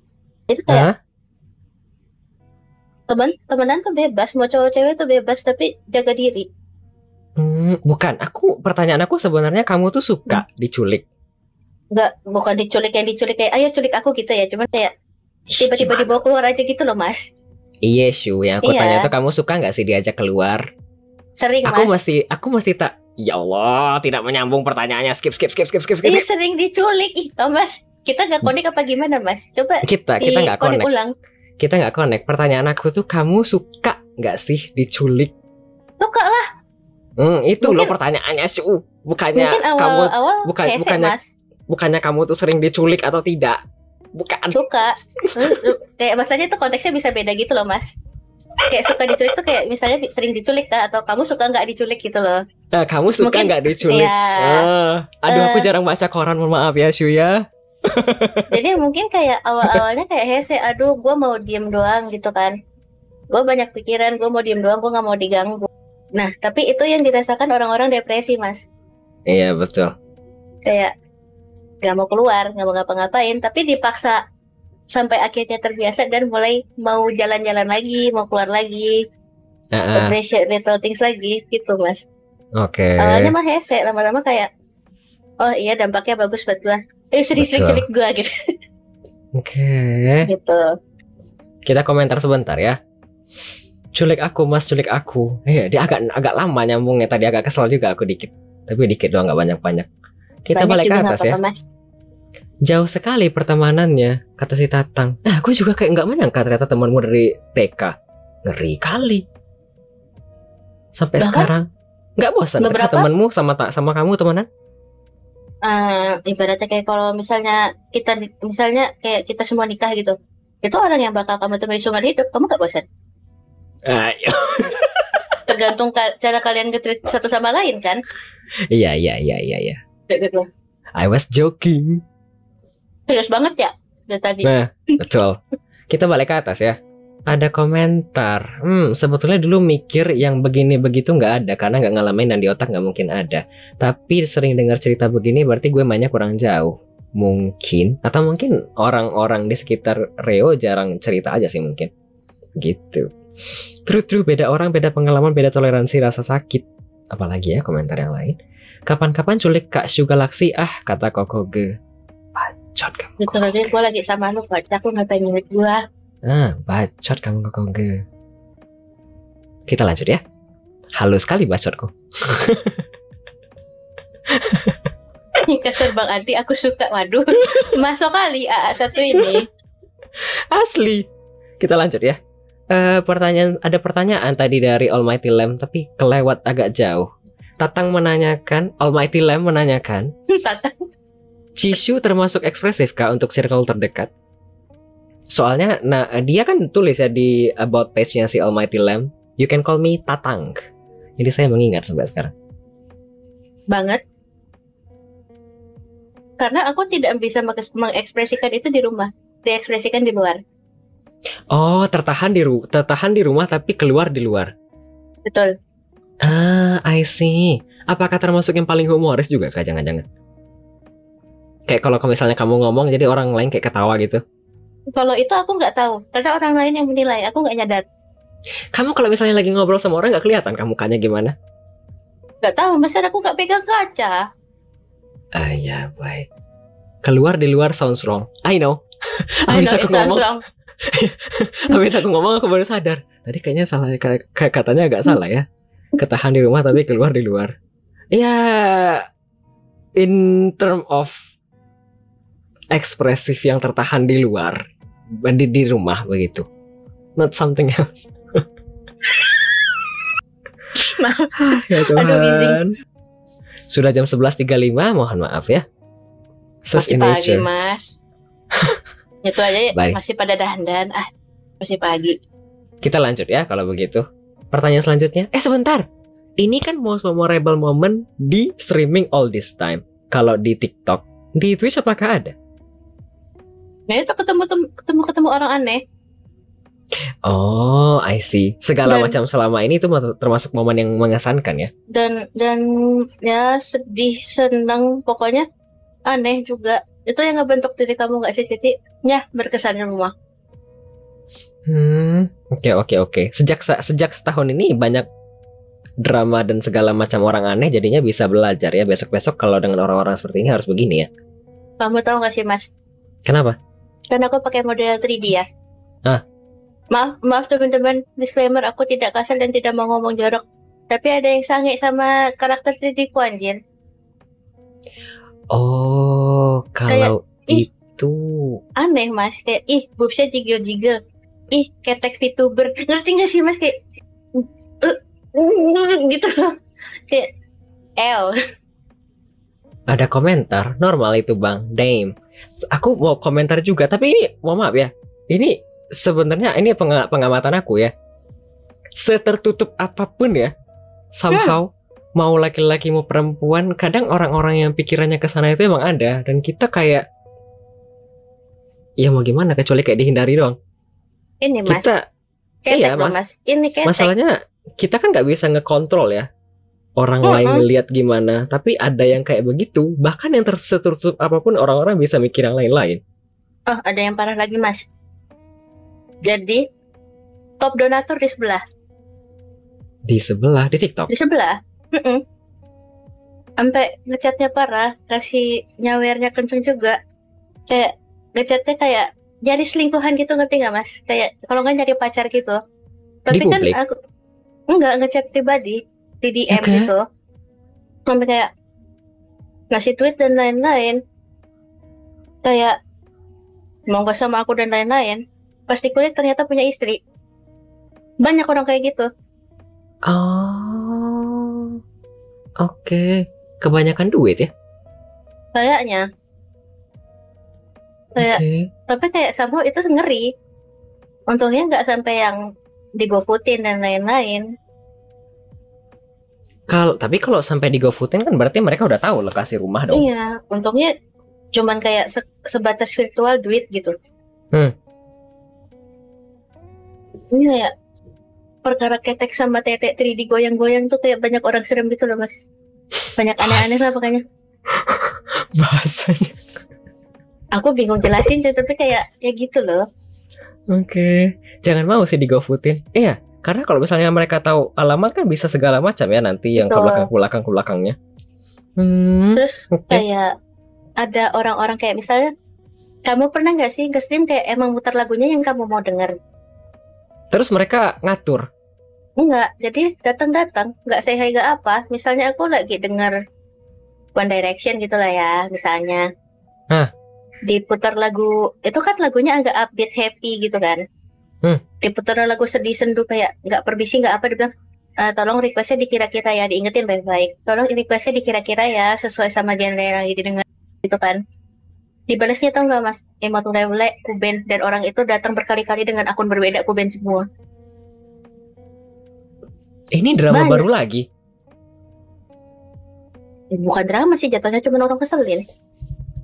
Jadi kayak temenan tuh bebas, mau cowok cewek tuh bebas, tapi jaga diri. Bukan, pertanyaan aku sebenarnya kamu tuh suka diculik? Enggak, bukan diculik yang diculik kayak ayo culik aku gitu ya, cuman kayak tiba-tiba dibawa keluar aja gitu loh Mas. Iya Shu, yang aku tanya tuh kamu suka nggak sih diajak keluar? Sering Aku Mas. masih tak. Ya Allah, tidak menyambung pertanyaannya. Skip. Iya sering diculik, Mas. Kita nggak connect apa gimana Mas? Coba kita nggak connect. Ulang. Kita nggak connect. Pertanyaan aku tuh kamu suka nggak sih diculik? Suka lah. Itu loh pertanyaannya Shu. Bukannya bukannya kamu tuh sering diculik atau tidak? Bukan. Suka. Kayak maksudnya tuh konteksnya bisa beda gitu loh Mas. Kayak suka diculik tuh kayak misalnya sering diculik kah, atau kamu suka nggak diculik gitu loh. Nah, kamu suka nggak diculik? Ya, aku jarang baca koran, mohon maaf ya Shu ya. Jadi mungkin kayak awal-awalnya kayak hese, aduh gue mau diem doang gitu kan. Gue banyak pikiran, gue mau diem doang, gue nggak mau diganggu. Nah tapi itu yang dirasakan orang-orang depresi Mas. Iya betul. Kayak gak mau keluar, gak mau ngapa-ngapain, tapi dipaksa sampai akhirnya terbiasa dan mulai mau jalan-jalan lagi, mau keluar lagi, appreciate little things lagi gitu Mas. Oke. Awalnya mah hese, lama-lama kayak oh iya dampaknya bagus buat gua. Sering-sering culik gua gitu. Oke. Gitu. Kita komentar sebentar ya. Culik aku Mas, culik aku. Dia agak lama nyambungnya tadi, agak kesel juga aku dikit. Tapi dikit doang, gak banyak-banyak. Kita balik ke atas ya. Mas. Jauh sekali pertemanannya, kata si Tatang. Aku juga kayak nggak menyangka ternyata temanmu dari TK. Ngeri kali. Sampai sekarang nggak bosan temanmu sama kamu temenan? Ibaratnya kayak kalau misalnya kayak kita semua nikah gitu, itu orang yang bakal kamu temui seumur hidup, kamu nggak bosan? Tergantung cara kalian nge-treat satu sama lain kan? Iya. Gitu. I was joking. Serius banget ya dari tadi. Nah, betul. Kita balik ke atas ya. Ada komentar. Sebetulnya dulu mikir yang begini begitu nggak ada karena nggak ngalamin dan di otak nggak mungkin ada. Tapi sering dengar cerita begini berarti gue mainnya kurang jauh. Mungkin atau mungkin orang-orang di sekitar Reo jarang cerita aja sih mungkin. Gitu. True beda orang, beda pengalaman, beda toleransi rasa sakit. Apalagi ya komentar yang lain. Kapan-kapan culik Kak Shu Galaxy kata Kokoge. Bacot kamu. Literally gue lagi sama lu baca, aku ngapain nyulik gue. Bacot kamu kongge. Kita lanjut ya. Halus sekali bacotku. Kasar Bang Adi, aku suka. Waduh, masuk kali satu ini. Asli. Kita lanjut ya. Ada pertanyaan tadi dari Almighty Lamb tapi kelewat agak jauh. Almighty Lamb menanyakan, Tatang. Chishu termasuk ekspresif kah untuk circle terdekat? Soalnya, dia kan tulis ya di about page-nya si Almighty Lamb, you can call me Tatang. Jadi saya mengingat sampai sekarang. Banget. Karena aku tidak bisa mengekspresikan itu di rumah, diekspresikan di luar. Oh, tertahan di rumah tapi keluar di luar. Betul. I see. Apakah termasuk yang paling humoris juga kah? Jangan-jangan. Kayak kalau misalnya kamu ngomong jadi orang lain kayak ketawa gitu. Kalau itu aku nggak tahu, karena orang lain yang menilai, aku nggak nyadar. Kamu kalau misalnya lagi ngobrol sama orang nggak kelihatan kamu mukanya gimana? Nggak tahu, masa aku nggak pegang kaca. Ya baik. Keluar di luar sounds wrong. I know. Habis aku ngomong aku baru sadar. Tadi kayaknya salah, katanya agak salah ya. Ketahan di rumah tapi keluar di luar. Ya, in term of ekspresif yang tertahan di luar, di rumah begitu. Not something else. Ya Tuhan. Sudah jam 11.35, mohon maaf ya. Masih pagi, Mas. Itu aja ya, Baik. masih pada dandan. Masih pagi. Kita lanjut ya kalau begitu. Pertanyaan selanjutnya. Sebentar. Ini kan most memorable moment di streaming all this time. Kalau di TikTok, di Twitch apakah ada? Nah itu ketemu orang aneh. Oh, I see. Segala macam selama ini itu termasuk momen yang mengesankan ya. Dan ya sedih, senang, pokoknya aneh juga. Itu yang ngebentuk diri kamu nggak sih? Jadi ya berkesan di rumah. Oke. Sejak setahun ini banyak drama dan segala macam orang aneh, jadinya bisa belajar ya. Besok-besok kalau dengan orang-orang seperti ini harus begini ya. Kamu tahu nggak sih, Mas? Kenapa? Karena aku pakai model 3D ya. Maaf teman-teman, disclaimer, aku tidak kasar dan tidak mau ngomong jorok. Tapi ada yang sange sama karakter 3D ku anjir. Oh, kalau kayak, itu aneh Mas, kayak boobsnya jiggle-jiggle. Ketek VTuber. Ngerti gak sih Mas, kayak gitu loh. Kayak ada komentar, normal itu Bang. Damn. Aku mau komentar juga, tapi ini mohon maaf ya. Ini sebenarnya ini pengamatan aku ya. Setertutup apapun ya, somehow mau laki-laki mau perempuan, kadang orang-orang yang pikirannya ke sana itu emang ada, dan kita kayak ya mau gimana, kecuali kayak dihindari doang. Ini Mas. Iya Mas. Ini ketek. Masalahnya kita kan nggak bisa ngekontrol ya orang lain ngelihat gimana, tapi ada yang kayak begitu, bahkan yang tertutup apapun orang-orang bisa mikir yang lain-lain. Oh, ada yang parah lagi Mas. Jadi top donatur di sebelah. Di sebelah, di TikTok. Di sebelah. Sampai ngechatnya parah, kasih nyawernya kenceng juga. Kayak ngechatnya kayak nyari selingkuhan gitu, ngerti nggak Mas? Kayak kalau nggak nyari pacar gitu. Tapi kan publik? aku enggak ngechat pribadi di DM gitu. Sampai kayak ngasih tweet dan lain-lain. Kayak mau nggak sama aku dan lain-lain. Pas dikulik ternyata punya istri. Banyak orang kayak gitu. Oh, oke. Kebanyakan duit ya? Kayaknya. Tapi kayak somehow itu ngeri. Untungnya nggak sampai yang digofoodin dan lain-lain. Tapi kalau sampai digofoodin kan berarti mereka udah tahu lokasi rumah dong. Iya, untungnya cuman kayak sebatas virtual duit gitu. Iya ya. Perkara ketek sama tete 3D goyang-goyang tuh kayak banyak orang serem gitu loh Mas. Banyak aneh-aneh lah pokoknya. Bahasanya. Aku bingung jelasin tapi kayak ya gitu loh. Oke. Jangan mau sih digofoodin. Iya, karena kalau misalnya mereka tahu alamat kan bisa segala macam ya nanti yang ke belakangnya. Terus kayak ada orang-orang kayak misalnya Kamu pernah nggak sih nge-stream kayak emang muter lagunya yang kamu mau denger? Terus mereka ngatur. Enggak, jadi datang-datang, nggak say hi nggak apa. Misalnya aku lagi denger One Direction gitu lah ya, misalnya. Hah? Diputar lagu, itu kan lagunya agak upbeat happy gitu kan. Diputar lagu sedih sendu kayak nggak permisi nggak apa, dia bilang, tolong requestnya dikira-kira ya, diingetin baik-baik. Tolong requestnya dikira-kira ya, sesuai sama genre yang lagi didengar gitu kan. Dibalasnya tau nggak mas, emot mulai Kuben, dan orang itu datang berkali-kali dengan akun berbeda Kuben semua. Ini drama Banyak. baru lagi. Bukan drama sih, jatuhnya cuma orang keselin.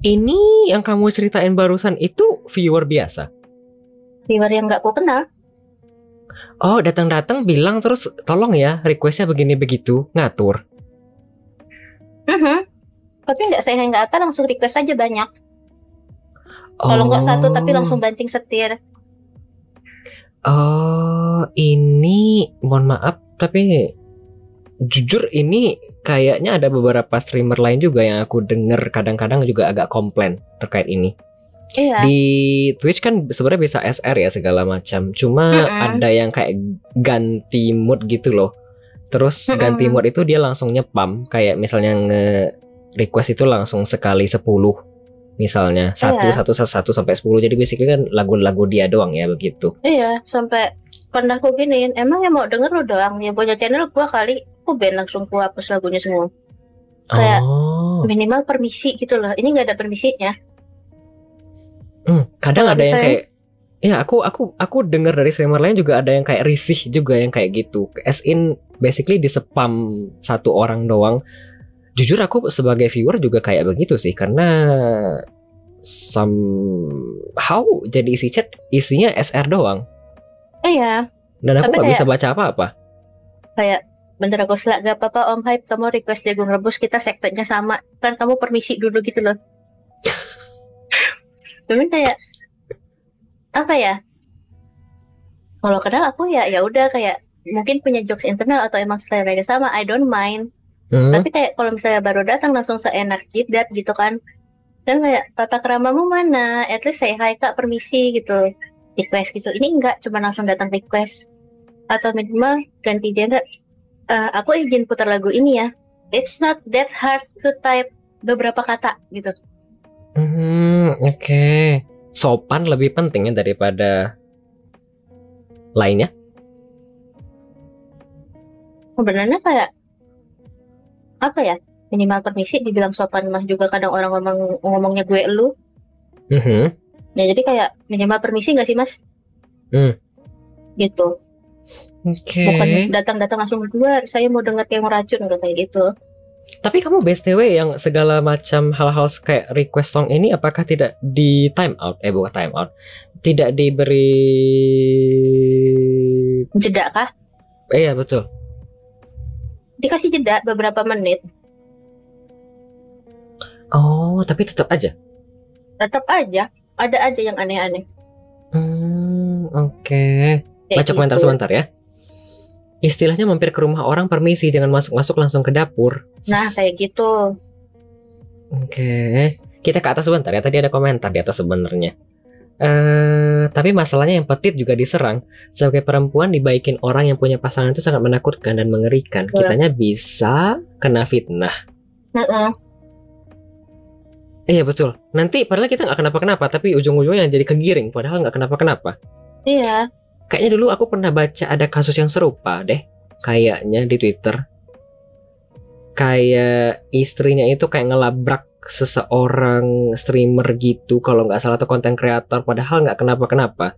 Ini yang kamu ceritain barusan itu viewer biasa? Viewer yang nggak ku kenal. Oh, datang-datang bilang terus tolong ya requestnya begini begitu, ngatur. Tapi nggak saya nggak apa, langsung request aja banyak. Kalau nggak satu tapi langsung banting setir. Oh, ini mohon maaf tapi jujur ini kayaknya ada beberapa streamer lain juga yang aku denger kadang-kadang juga agak komplain terkait ini. Iya. Di Twitch kan sebenarnya bisa SR ya segala macam. Cuma ada yang kayak ganti mood gitu loh. Terus ganti mood itu dia langsung nyepam, kayak misalnya nge-request itu langsung sekali 10. Misalnya satu sampai 10. Jadi basically kan lagu-lagu dia doang ya begitu. Iya, sampai pernah aku giniin, emang yang mau denger lo doang, yang punya channel gua kali, aku ban langsung ku hapus lagunya semua. Kayak minimal permisi gitu loh. Ini nggak ada permisinya. Kadang Kalau ada yang misalnya, kayak ya aku dengar dari streamer lain juga ada yang kayak risih juga yang kayak gitu. As in basically di spam satu orang doang. Jujur aku sebagai viewer juga kayak begitu sih, karena somehow jadi isi chat isinya SR doang. iya. Dan aku Tapi nggak kayak- bisa baca apa-apa. Kayak bentar aku selak, gak apa-apa Om Hype, kamu request jagung rebus, kita sektenya sama. Kan kamu permisi dulu gitu loh. Cuman kayak apa ya? Kalau kenal aku ya udah kayak mungkin punya jokes internal atau emang selera sama, I don't mind. Tapi kayak kalau misalnya baru datang langsung seenak jidat gitu kan kayak tata keramamu mana, at least say hi kak, permisi gitu, request gitu. Ini enggak, cuma langsung datang request atau minimal ganti genre. Aku izin putar lagu ini ya, it's not that hard to type beberapa kata gitu. Oke. Sopan lebih pentingnya daripada lainnya. Sebenarnya kayak apa ya, minimal permisi, dibilang sopan mah juga kadang orang ngomongnya gue elu. Ya jadi kayak minimal permisi nggak sih mas? Gitu. Oke. Bukan datang-datang langsung keluar, saya mau dengar kayak ngeracun, nggak kayak gitu. Tapi kamu BTW yang segala macam hal-hal kayak request song ini apakah tidak di time out? Bukan time out. Tidak diberi Jeda kah? Iya betul. Dikasih jeda beberapa menit. Oh, tapi tetap aja. Tetap aja ada aja yang aneh-aneh. Oke. Kayak Baca komentar gitu. sebentar ya. Istilahnya mampir ke rumah orang permisi, jangan masuk-masuk langsung ke dapur. Nah kayak gitu. Oke. Kita ke atas sebentar ya. Tadi ada komentar di atas sebenarnya. Tapi masalahnya yang Petit juga diserang. Sebagai perempuan dibaikin orang yang punya pasangan itu sangat menakutkan dan mengerikan. Kitanya bisa kena fitnah. Iya betul. Nanti padahal kita nggak kenapa-kenapa, tapi ujung-ujungnya jadi kegiring. Padahal nggak kenapa-kenapa. Iya. Kayaknya dulu aku pernah baca ada kasus yang serupa deh. Kayaknya di Twitter. Kayak istrinya itu kayak ngelabrak seseorang streamer gitu, kalau nggak salah, atau konten kreator, padahal nggak kenapa-kenapa.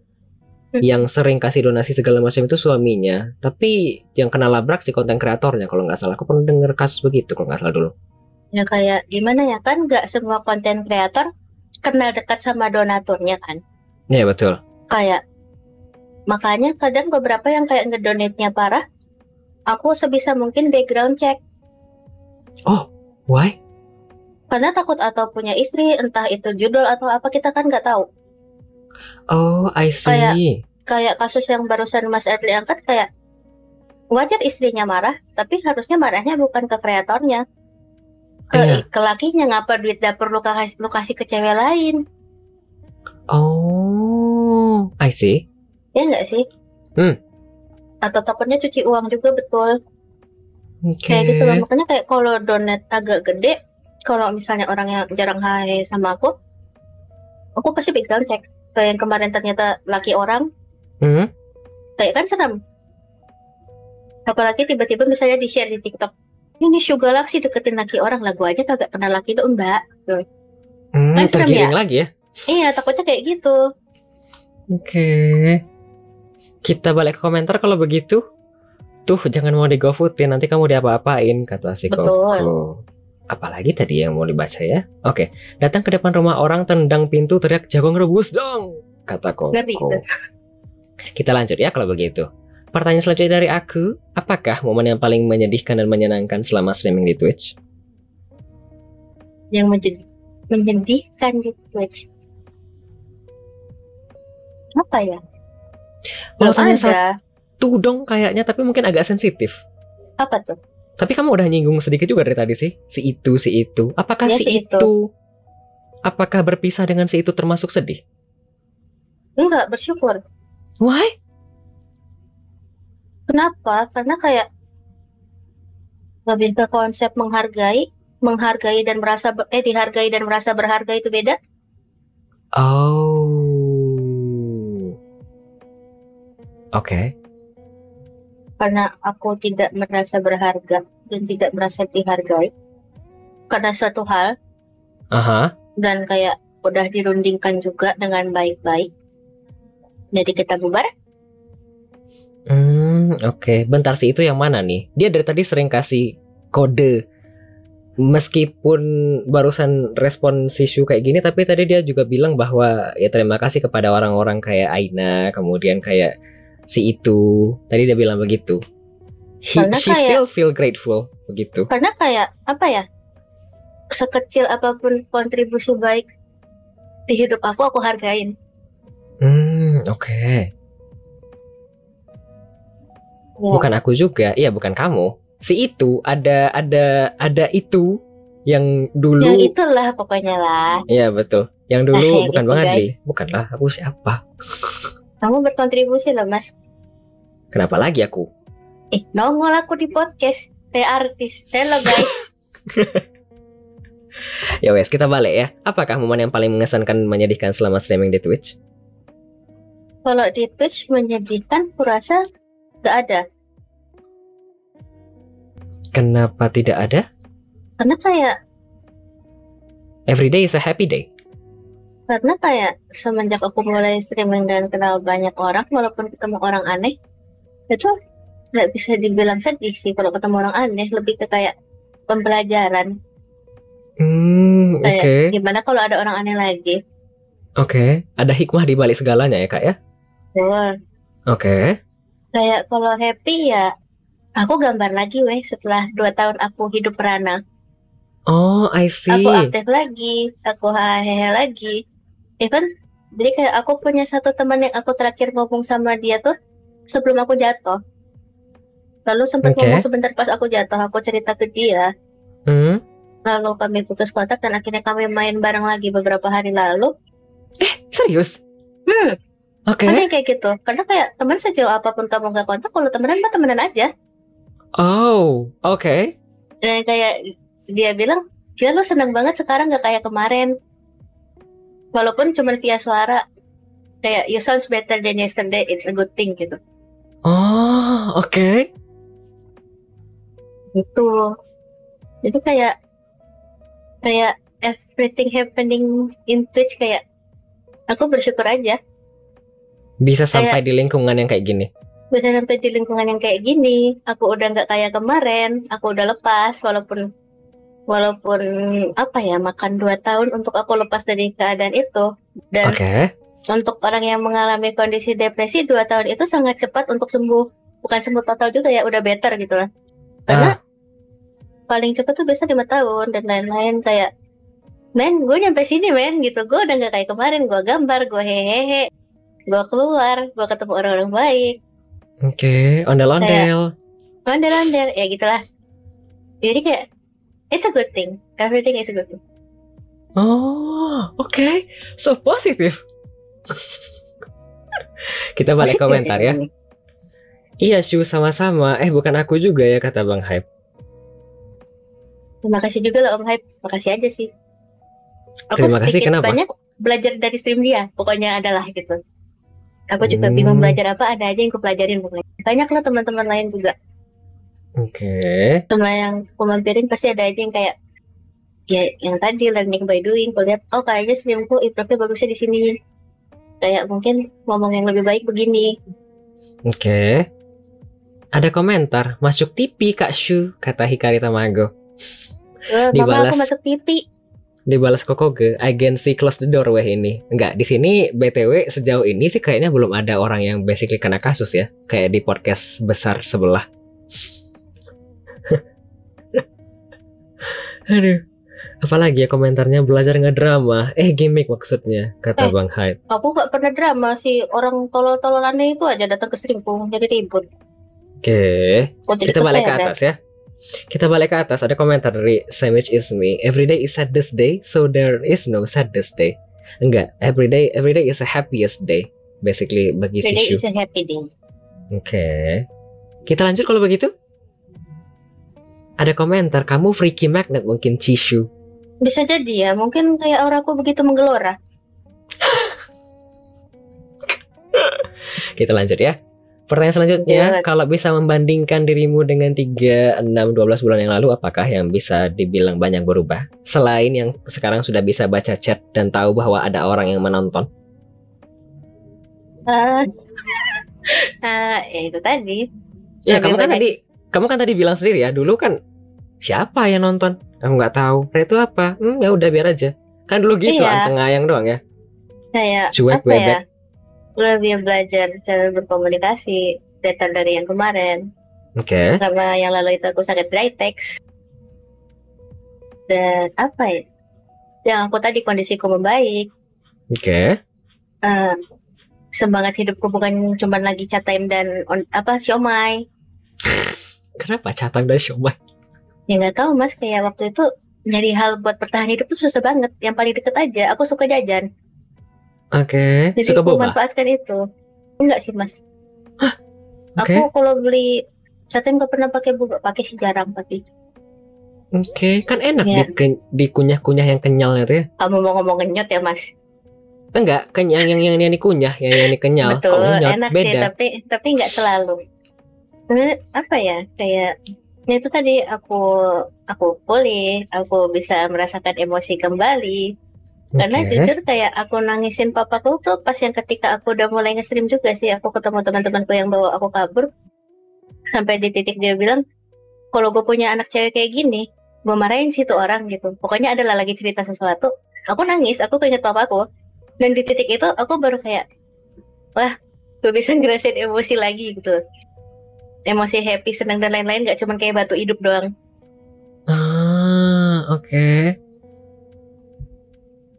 Yang sering kasih donasi segala macam itu suaminya, tapi yang kena labrak si konten kreatornya kalau nggak salah. Aku pernah denger kasus begitu kalau nggak salah dulu. Ya kayak gimana ya, kan nggak semua konten kreator kenal dekat sama donaturnya kan. Iya betul. Kayak makanya kadang beberapa yang kayak ngedonate-nya parah, aku sebisa mungkin background check. Oh, why? Karena takut atau punya istri, entah itu judul atau apa, kita kan nggak tahu. Oh, I see. Kayak kasus yang barusan Mas Adli angkat, kayak wajar istrinya marah, tapi harusnya marahnya bukan ke kreatornya, ke lakinya. Ngapa duit dapur lu kasih ke cewek lain? Oh, I see. Ya nggak sih? Atau takutnya cuci uang juga, betul. Oke. Kayak gitu loh. Makanya kayak kalau donat agak gede, kalau misalnya orang yang jarang hai sama aku pasti background check. Kayak yang kemarin ternyata laki orang, kayak kan serem. Apalagi tiba-tiba misalnya di-share di TikTok, ini Sugar Galaxy deketin laki orang, lah gua aja kagak pernah laki lo mbak. Tuh. Kan serem Tergiring ya? lagi ya? Iya, takutnya kayak gitu. Oke. Kita balik ke komentar kalau begitu. Tuh, jangan mau di-GoFoodin, nanti kamu diapa-apain, kata si Betul. Koko. Apalagi tadi yang mau dibaca ya? Oke, datang ke depan rumah orang, tendang pintu, teriak, jagung rebus dong, kata Koko. Ngeri. Kita lanjut ya kalau begitu. Pertanyaan selanjutnya dari aku, apakah momen yang paling menyedihkan dan menyenangkan selama streaming di Twitch? Yang menyedihkan di Twitch. Apa ya? Mau Belum tanya ada. satu dong kayaknya, tapi mungkin agak sensitif. Apa tuh? Tapi kamu udah nyinggung sedikit juga dari tadi sih. Si itu. Apakah Ya, si si itu? Apakah berpisah dengan si itu termasuk sedih? Enggak, bersyukur. Why? Kenapa? Karena kayak lebih ke konsep menghargai dan merasa dihargai dan merasa berharga itu beda. Oh. Oke. Karena aku tidak merasa berharga dan tidak merasa dihargai karena suatu hal. Aha. Dan kayak udah dirundingkan juga dengan baik-baik. Jadi kita bubar. Oke. Bentar, si itu yang mana nih? Dia dari tadi sering kasih kode. Meskipun barusan respon si Shu kayak gini, tapi tadi dia juga bilang bahwa ya terima kasih kepada orang-orang kayak Aina, kemudian kayak si itu. Tadi dia bilang begitu. She still feel grateful begitu. Karena kayak apa ya? Sekecil apapun kontribusi baik di hidup aku hargain. Oke. Ya. Bukan aku juga, iya bukan kamu. Si itu ada itu yang dulu. Yang itulah pokoknya lah. Iya betul. Yang dulu bukan gitu, Bang Adli. guys. Bukanlah, aku siapa? Kamu berkontribusi loh, Mas. Kenapa lagi aku? Nongol aku di podcast kayak artis. Hello guys. Ya wes, kita balik ya. Apakah momen yang paling mengesankan menyedihkan selama streaming di Twitch? Kalau di Twitch menyedihkan, kurasa gak ada. Kenapa tidak ada? Karena kayak Every day is a happy day. Karena kayak semenjak aku mulai streaming dan kenal banyak orang, walaupun ketemu orang aneh, itu nggak bisa dibilang sedih sih kalau ketemu orang aneh. Lebih ke kayak pembelajaran. Oke. Gimana kalau ada orang aneh lagi? Oke. Ada hikmah di balik segalanya ya kak ya? Oke. Kayak kalau happy ya, aku gambar lagi weh setelah 2 tahun aku hidup merana. Oh, I see. Aku aktif lagi, aku hehehe lagi. Even, jadi kayak aku punya satu teman yang aku terakhir ngomong sama dia tuh sebelum aku jatuh. Lalu sempat ngomong sebentar pas aku jatuh, aku cerita ke dia. Lalu kami putus kontak dan akhirnya kami main bareng lagi beberapa hari lalu. Serius? Oke. Kayak gitu. Karena kayak teman sejauh apapun kamu gak kontak, kalau temenan mah temenan aja. Oh, oke. Dan kayak dia bilang, gila lu seneng banget sekarang gak kayak kemarin. Walaupun cuma via suara. Kayak you sounds better than yesterday, it's a good thing gitu. Oh, oke. Gitu. Jadi kayak everything happening in Twitch kayak aku bersyukur aja. Bisa sampai di lingkungan yang kayak gini. Bisa sampai di lingkungan yang kayak gini. Aku udah gak kayak kemarin. Aku udah lepas walaupun apa ya, makan 2 tahun untuk aku lepas dari keadaan itu. Dan untuk orang yang mengalami kondisi depresi 2 tahun itu sangat cepat untuk sembuh. Bukan sembuh total juga ya, udah better gitu lah. Karena paling cepat tuh biasa 5 tahun dan lain-lain. Kayak men, gue nyampe sini men gitu. Gue udah gak kayak kemarin. Gue gambar, gue hehehe, gue keluar, gue ketemu orang-orang baik. Oke, ondel-ondel. Ondel-ondel, ya gitulah. Jadi kayak it's a good thing. Everything is a good thing. Oh, oke. So positif. Kita balik Asik komentar sih ya. ini. Iya Shu, sama-sama. Bukan aku juga ya, kata Bang Hype. Terima kasih juga loh Om Hype. Makasih aja sih. Aku Terima kasih, sedikit kenapa? banyak belajar dari stream dia. Pokoknya adalah gitu. Aku juga bingung belajar apa, ada aja yang aku pelajarin pokoknya. Banyak lah teman-teman lain juga. Oke. Cuma yang aku mampirin pasti ada aja yang kayak ya yang tadi learning by doing. Aku lihat oh kayaknya streamku improve-nya bagusnya di sini. Kayak mungkin ngomong yang lebih baik begini. Oke. Ada komentar, masuk TV Kak Shu, kata Hikari Tamago. Mama Dibalas. aku masuk TV. Dibalas Kokoge, agency close the door ini. Enggak, di sini BTW sejauh ini sih kayaknya belum ada orang yang basically kena kasus ya, kayak di podcast besar sebelah. Aduh. Apalagi ya komentarnya, belajar ngedrama. Gimmick maksudnya, kata Bang Hype. Aku gak pernah drama sih. Orang tolol-tololannya itu aja datang ke streamku jadi ribut. Oke. Kok jadi Kita balik ke keseret? atas ya. Kita balik ke atas. Ada komentar dari Sandwich is me. Every day is saddest day, so there is no saddest day. Enggak, every day is a happiest day. Basically bagi si Jadi Shu. it's a happy day. Oke. Kita lanjut kalau begitu. Ada komentar, kamu freaky magnet mungkin Cishu. Bisa jadi ya, mungkin kayak auraku begitu menggelora. Kita lanjut ya. Pertanyaan selanjutnya, Lanjut. kalau bisa membandingkan dirimu dengan 3, 6, 12 bulan yang lalu, apakah yang bisa dibilang banyak berubah? Selain yang sekarang sudah bisa baca chat dan tahu bahwa ada orang yang menonton. Ya itu tadi. Ya, Lebih kamu kan tadi bilang sendiri ya, dulu kan siapa yang nonton? Kamu nggak tahu. Nah, itu apa? Ya udah biar aja. Kan dulu gitu, Iya. anteng ngayang doang ya. Kayak Cuek apa ya? bebek. Lebih belajar cara berkomunikasi better dari yang kemarin. Oke. Karena yang lalu itu aku sangat dry text. Dan apa ya? Yang aku tadi kondisiku membaik. Oke. Semangat hidupku bukan cuma lagi chat time dan siomay. Kenapa catang dari siomay? Ya nggak tahu mas, kayak waktu itu nyari hal buat bertahan hidup tuh susah banget. Yang paling deket aja, aku suka jajan. Oke. Jadi Suka aku boba? manfaatkan itu. Enggak sih mas. Oke. Aku kalau beli chat time nggak pernah pakai boba, pakai sih jarang tapi. Oke. Kan enak Ya. dikunyah-kunyah yang kenyalnya tuh ya. Kamu mau ngomong ngenyot ya mas? Enggak, kenyang yang dikunyah, yang dikenyal. Betul, Kok ngenyot? enak Beda. sih tapi nggak selalu. Apa ya, kayak ya itu tadi aku pulih, aku bisa merasakan emosi kembali. Karena Oke. jujur kayak aku nangisin papaku tuh pas yang ketika aku udah mulai nge-stream juga sih, aku ketemu teman-temanku yang bawa aku kabur. Sampai di titik dia bilang, kalau gue punya anak cewek kayak gini, gue marahin sih tuh orang gitu. Pokoknya adalah lagi cerita sesuatu, aku nangis, aku keinget papaku. Dan di titik itu aku baru kayak, wah, gue bisa ngerasain emosi lagi gitu. Emosi happy, senang dan lain-lain, gak cuma kayak batu hidup doang. Oke.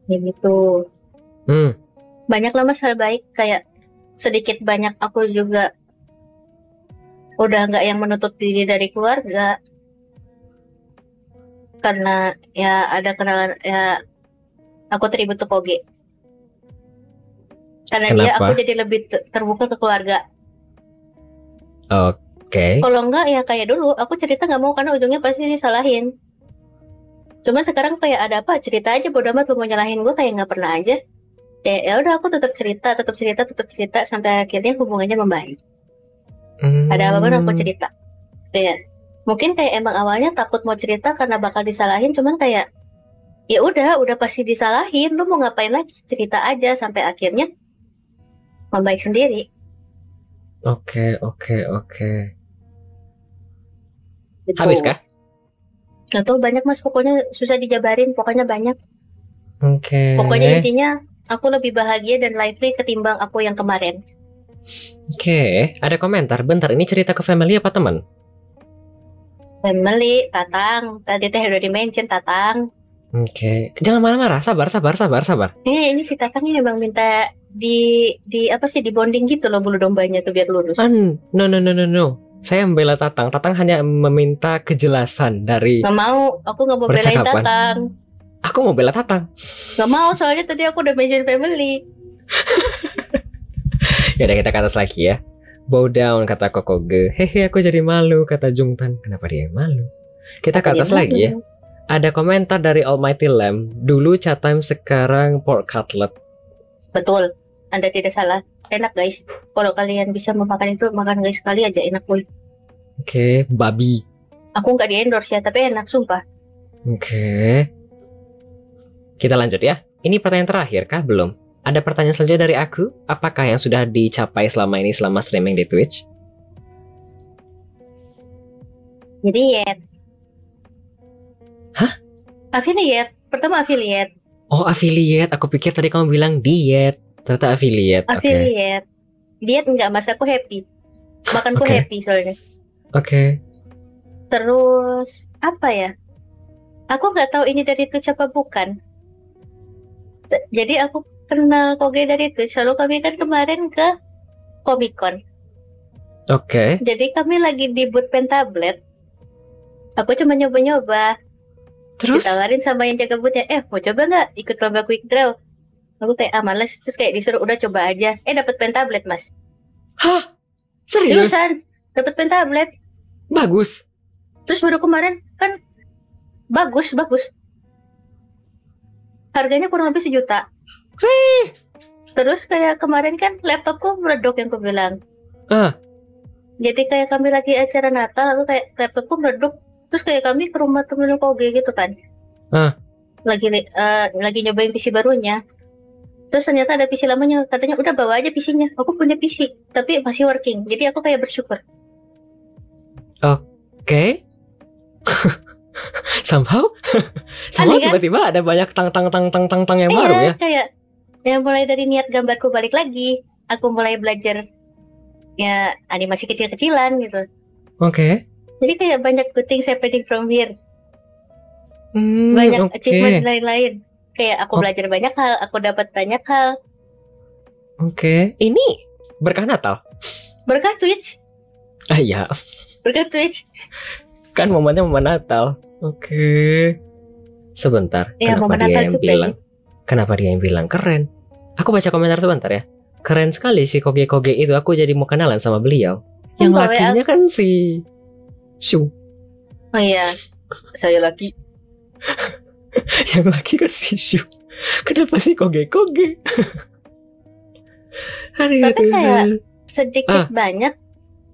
Ya gitu. Hmm. Banyak lah mas hal baik, kayak sedikit banyak aku juga udah nggak yang menutup diri dari keluarga. Karena ya ada kenalan, ya aku terima tuh Poge. Karena dia Kenapa? aku jadi lebih terbuka ke keluarga. Oke. Kalau enggak ya kayak dulu, aku cerita nggak mau karena ujungnya pasti disalahin. Cuman sekarang kayak ada apa cerita aja, bodo amat, lu mau nyalahin gue kayak nggak pernah aja. Ya udah aku tetap cerita sampai akhirnya hubungannya membaik. Ada apa-apa aku cerita. Kayak mungkin kayak emang awalnya takut mau cerita karena bakal disalahin, cuman kayak ya udah pasti disalahin, lu mau ngapain lagi, cerita aja sampai akhirnya membaik sendiri. Oke. Gitu. Habis kah? Gak tau, banyak mas, pokoknya susah dijabarin, pokoknya banyak. Oke. Pokoknya intinya aku lebih bahagia dan lively ketimbang aku yang kemarin. Oke. Ada komentar. Bentar, ini cerita ke family apa teman? Family, Tatang, tadi teh udah di-mention Tatang. Oke. Jangan marah-marah. Sabar. Ini si Tatangnya emang minta di apa sih, di bonding gitu loh bulu dombanya tuh biar lurus. No. Saya membela Tatang. Tatang hanya meminta kejelasan dari. Gak mau, aku gak mau belain Percakapan. Tatang. Aku mau bela Tatang. Gak mau, soalnya tadi aku udah mention family. Yaudah kita ke atas lagi ya. Bow down kata Kokoge. Hehe aku jadi malu kata Jungtan. Kenapa dia yang malu? Kita ke atas lagi ya. Ada komentar dari Almighty Lamb. Dulu chat time sekarang pork cutlet. Betul, Anda tidak salah. Enak guys. Kalau kalian bisa memakan itu, makan guys sekali aja enak boy. Oke, babi. Aku nggak di endorse ya, tapi enak sumpah. Oke. Kita lanjut ya. Ini pertanyaan terakhir kah? Belum. Ada pertanyaan selanjutnya dari aku. Apakah yang sudah dicapai selama ini selama streaming di Twitch? Jadi yet. Hah? Affiliate. Pertama affiliate. Oh affiliate. Aku pikir tadi kamu bilang diet. Ternyata affiliate. Affiliate. Diet enggak mas, aku happy. Makanku Oke. happy soalnya. Oke. Terus apa ya? Aku nggak tahu ini dari Twitch apa bukan. Jadi aku kenal Koge dari Twitch. Lalu kami kan kemarin ke Comic Con. Oke. Jadi kami lagi di booth Pentablet. Aku cuma nyoba-nyoba. Terus? Ditawarin sama yang jaga boothnya, mau coba nggak ikut lomba quick draw? Aku kayak males, terus kayak disuruh udah coba aja. Dapat Pentablet mas. Hah? Serius? Seriusan, dapat Pentablet. Bagus. Terus baru kemarin kan bagus. Harganya kurang lebih 1 juta. Hei. Terus kayak kemarin kan laptopku meleduk yang aku bilang. Ah. Jadi kayak kami lagi acara Natal, aku kayak laptopku meleduk. Terus kayak kami ke rumah temen Koge gitu kan. Lagi nyobain PC barunya. Terus ternyata ada PC lamanya, katanya udah bawa aja PC-nya. Aku punya PC, tapi masih working. Jadi aku kayak bersyukur. Oke. Somehow Aneh, kan? tiba-tiba ada banyak tang yang baru ya. Kayak ya mulai dari niat gambarku balik lagi. Aku mulai belajar ya animasi kecil-kecilan gitu. Oke. Jadi kayak banyak good things happening from here. Hmm, Banyak oke. achievement lain-lain. Kayak aku belajar banyak hal, aku dapat banyak hal. Oke. Ini berkah Natal. Berkah Twitch. Ah iya. Berkah Twitch. Kan momennya momen Natal. Oke. Sebentar. Ya, momen Natal juga sih. Kenapa dia yang bilang keren? Aku baca komentar sebentar ya. Keren sekali si Koge itu. Aku jadi mau kenalan sama beliau. Yang lakinya kan si Shu. Oh iya. Saya laki. Yang laki kan si Shu. Kenapa sih Koge? Tapi kayak sedikit banyak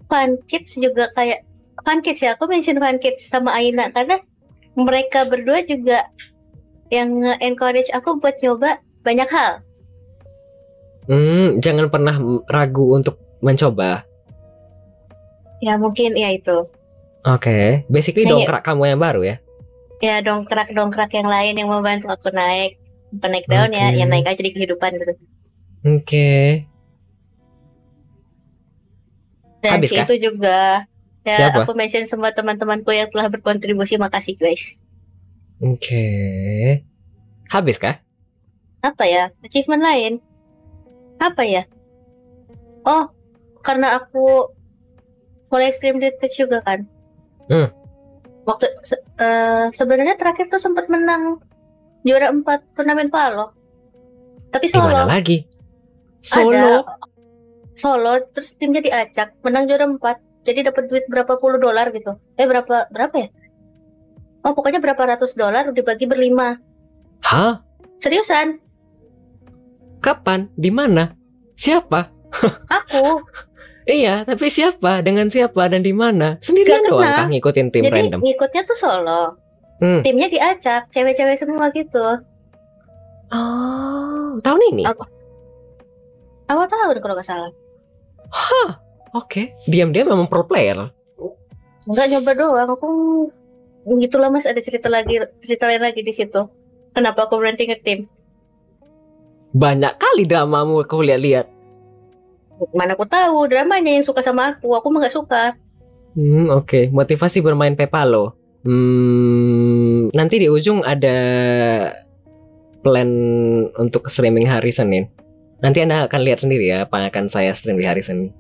Fun Kids juga kayak Fun Kids ya. Aku mention Fun Kids sama Aina karena mereka berdua juga yang encourage aku buat nyoba banyak hal. Jangan pernah ragu untuk mencoba. Ya mungkin ya itu. Oke. Basically dongkrak kamu yang baru ya. Ya dongkrak yang lain yang membantu aku naik. Bukan naik down ya, yang naik aja di kehidupan gitu. Oke. Dan Habis kah? itu juga ya. Siapa? Aku mention semua teman-temanku yang telah berkontribusi. Makasih guys. Oke. Habis kah? Apa ya? Achievement lain? Apa ya? Oh, karena aku mulai stream di Twitch juga kan. Waktu sebenarnya terakhir tuh sempat menang juara 4 turnamen Palo. Tapi solo. Gimana lagi? Solo. Solo, terus timnya diacak, menang juara 4. Jadi dapat duit berapa puluh dolar gitu. Berapa ya? Oh, pokoknya berapa ratus dolar dibagi berlima. Hah? Seriusan? Kapan? Di mana? Siapa? Aku. Iya, tapi siapa? Dengan siapa dan di mana? Sendirian doang kah ngikutin tim Jadi, random? ngikutnya tuh solo. Timnya diacak, cewek-cewek semua gitu. Oh, tahun ini? Awal tahun kalau nggak salah. Hah, oke. Diam-diam memang pro player. Enggak, nyoba doang. Aku gitulah mas, ada cerita lain lagi di situ. Kenapa aku berhenti ngetim? Banyak kali dramamu aku lihat-lihat. Mana aku tahu dramanya yang suka sama aku mah nggak suka. Oke. Motivasi bermain Pepalo. Nanti di ujung ada plan untuk streaming hari Senin. Nanti Anda akan lihat sendiri ya apa yang akan saya stream di hari Senin.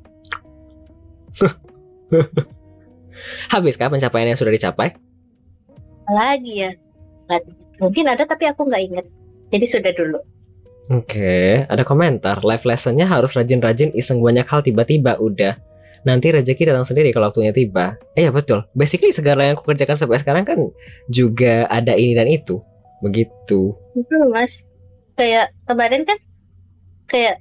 Habiskah pencapaian yang sudah dicapai? Lagi ya. Mungkin ada tapi aku nggak inget. Jadi sudah dulu. Oke, ada komentar. Life lessonnya harus rajin-rajin, iseng banyak hal tiba-tiba udah. Nanti rezeki datang sendiri kalau waktunya tiba. Ya betul. Basically segala yang aku kerjakan sampai sekarang kan juga ada ini dan itu. Begitu. Betul Mas. Kayak kemarin kan kayak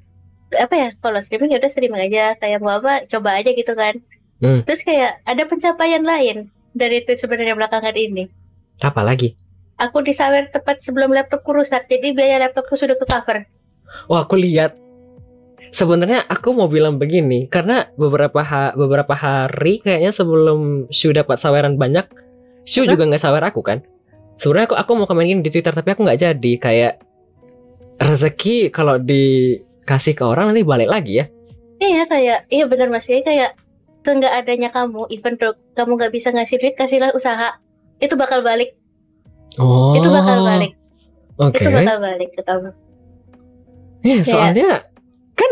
apa ya, kalau streaming ya udah streaming aja, kayak mau apa coba aja gitu kan. Terus kayak ada pencapaian lain dari itu sebenarnya belakangan ini. Apa lagi? Aku disawer tepat sebelum laptopku rusak, jadi biaya laptopku sudah ke cover. Oh, aku lihat. Sebenarnya aku mau bilang begini, karena beberapa hari kayaknya sebelum Shu dapat saweran banyak, Shu juga nggak sawer aku kan. Sebenarnya aku mau komen di Twitter, tapi aku nggak jadi. Kayak rezeki kalau dikasih ke orang nanti balik lagi ya. Iya kayak, iya benar Mas, kayak seenggak adanya kamu, even though kamu nggak bisa ngasih duit, kasihlah usaha, itu bakal balik. Oh, itu bakal balik. Oke. Itu bakal balik ke kamu. Ya, soalnya kan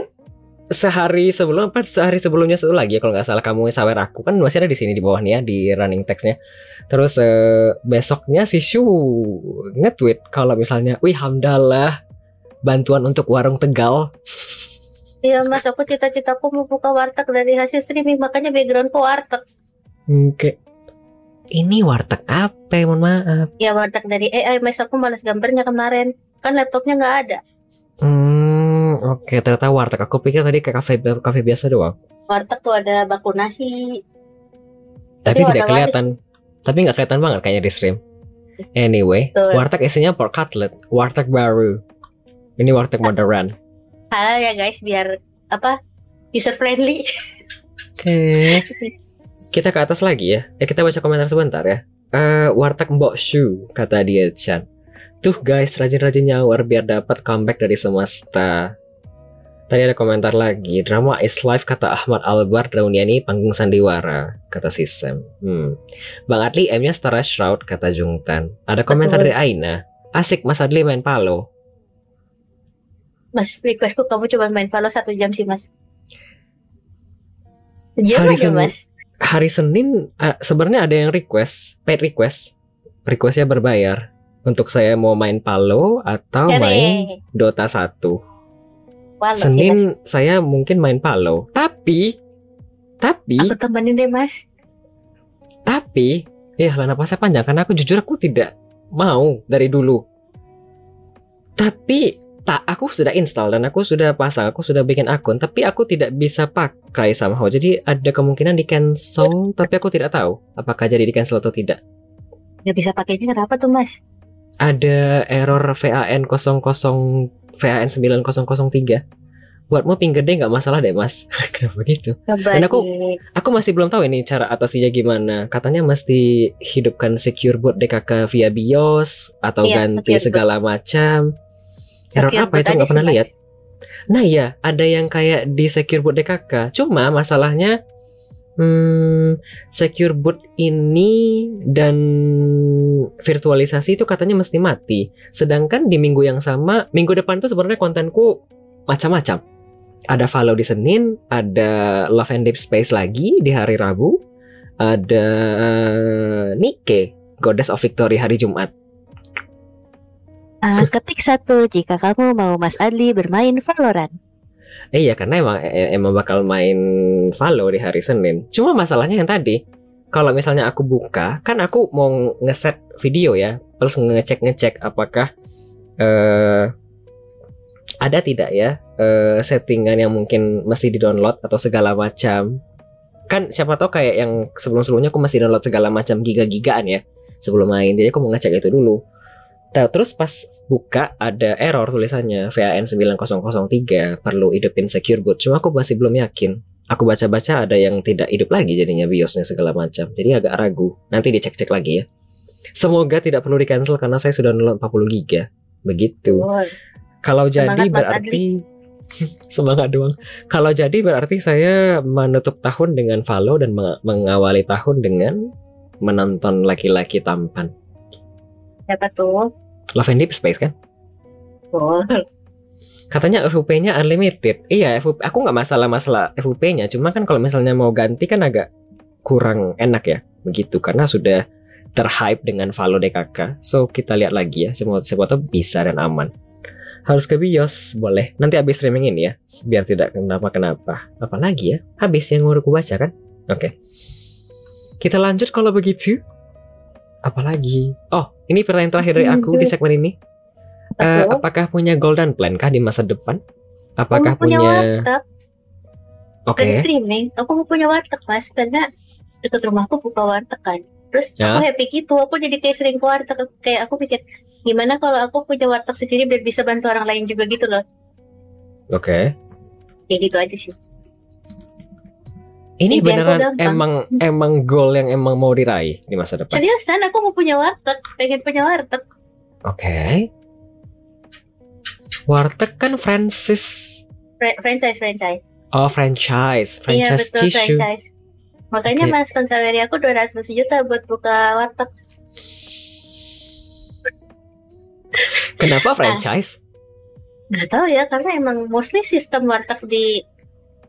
sehari sebelumnya satu lagi ya, kalau nggak salah kamu sawer aku kan masih ada di sini di bawah nih ya, di running text-nya. Terus besoknya si Shu nge-tweet kalau misalnya, wih hamdalah bantuan untuk warung Tegal. Iya Mas, aku cita-citaku mau buka warteg dari hasil streaming, makanya backgroundku warteg. Oke. Ini warteg apa? Mohon maaf. Ya warteg dari AI, Mas, aku malas gambarnya kemarin. Kan laptopnya nggak ada. Oke, ternyata warteg. Aku pikir tadi kayak kafe biasa doang. Warteg tuh ada baku nasi. Tapi tidak kelihatan. Tapi nggak kelihatan banget kayaknya di stream. Anyway, warteg isinya pork cutlet. Warteg baru. Ini warteg modern. Halal ya guys, biar apa? User friendly. Oke. Kita ke atas lagi ya. Kita baca komentar sebentar ya. Warteg Mbok Shu, kata dia Chan. Tuh guys, rajin-rajin nyawer biar dapat comeback dari semesta. Tadi ada komentar lagi. Drama is life, kata Ahmad Albar Dauniani, panggung sandiwara, kata si Sam. Bang Adli M-nya setara Shroud, kata Jungtan. Ada komentar dari Aina. Asik Mas Adli main Palo. Mas, requestku kamu coba main Valo 1 jam sih Mas. Jam aja Mas. Hari Senin sebenarnya ada yang paid request. Requestnya berbayar. Untuk saya mau main Palo atau main Dota 1. Senin saya mungkin main Palo. Tapi aku temenin deh Mas. Tapi ya lah napasnya panjang karena aku jujur aku tidak mau dari dulu. Tapi aku sudah install dan aku sudah pasang, aku sudah bikin akun, tapi aku tidak bisa pakai somehow. Jadi ada kemungkinan di cancel, tapi aku tidak tahu apakah jadi di cancel atau tidak. Gak bisa pakainya kenapa tuh Mas? Ada error VAN 9003. Buatmu ping gede nggak masalah deh Mas. Kenapa gitu? Dan aku masih belum tahu ini cara atasinya gimana. Katanya mesti hidupkan secure boot DKK via BIOS atau ganti segala macam. Error apa itu nggak pernah lihat. Nah ya, ada yang kayak di secure boot DKK. Cuma masalahnya secure boot ini dan virtualisasi itu katanya mesti mati. Sedangkan di minggu yang sama, minggu depan tuh sebenarnya kontenku macam-macam. Ada Follow di Senin, ada Love and Deep Space lagi di hari Rabu, ada Nike, Goddess of Victory hari Jumat. Ketik 1 jika kamu mau Mas Adli bermain Valorant. Iya, karena emang bakal main Valo di hari Senin. Cuma masalahnya yang tadi, kalau misalnya aku buka, kan aku mau ngeset video ya, terus ngecek apakah ada tidak ya settingan yang mungkin mesti di-download atau segala macam. Kan siapa tahu kayak yang sebelum-sebelumnya aku masih download segala macam giga-gigaan ya sebelum main. Jadi aku mau ngecek itu dulu. Terus pas buka ada error tulisannya VAN 9003 perlu hidupin secure boot. Cuma aku masih belum yakin. Aku baca-baca ada yang tidak hidup lagi jadinya BIOSnya segala macam. Jadi agak ragu. Nanti dicek-cek lagi ya. Semoga tidak perlu di-cancel karena saya sudah download 40 GB. Begitu. Kalau jadi berarti semangat doang. Kalau jadi berarti saya menutup tahun dengan Valo dan mengawali tahun dengan menonton laki-laki tampan. Siapa tuh? Love and Deep Space kan? Katanya FVP-nya unlimited. Iya, aku nggak masalah FVP-nya. Cuma kan kalau misalnya mau ganti kan agak kurang enak ya. Begitu, karena sudah terhype dengan Valo DKK. So kita lihat lagi ya. Siapa tahu bisa dan aman. Harus ke bios, boleh. Nanti habis streaming ini ya, biar tidak kenapa-kenapa. Apalagi ya, habis yang udah aku baca kan? Oke. Kita lanjut kalau begitu. Apalagi? Oh, ini pertanyaan terakhir dari aku di segmen ini. Apakah punya golden plan kah di masa depan? Apakah Aku punya punya? warteg Oke. dan streaming. Aku mau punya warteg mas, karena dekat rumahku buka warteg kan. Terus Ya. aku happy gitu, aku jadi kayak sering ke warteg. Kayak aku pikir, gimana kalau aku punya warteg sendiri biar bisa bantu orang lain juga gitu loh. Oke. Ya gitu aja sih. Ini Impianku beneran gampang. emang goal yang emang mau diraih di masa depan. Seriusan, aku mau punya warteg, pengen punya warteg. Oke. Warteg kan Francis. Franchise. Oh, franchise Iya betul, tisu. franchise. Makanya Oke. Mas Ton Saweri aku 200 juta buat buka warteg. Kenapa franchise? Nggak tahu ya, karena emang mostly sistem warteg di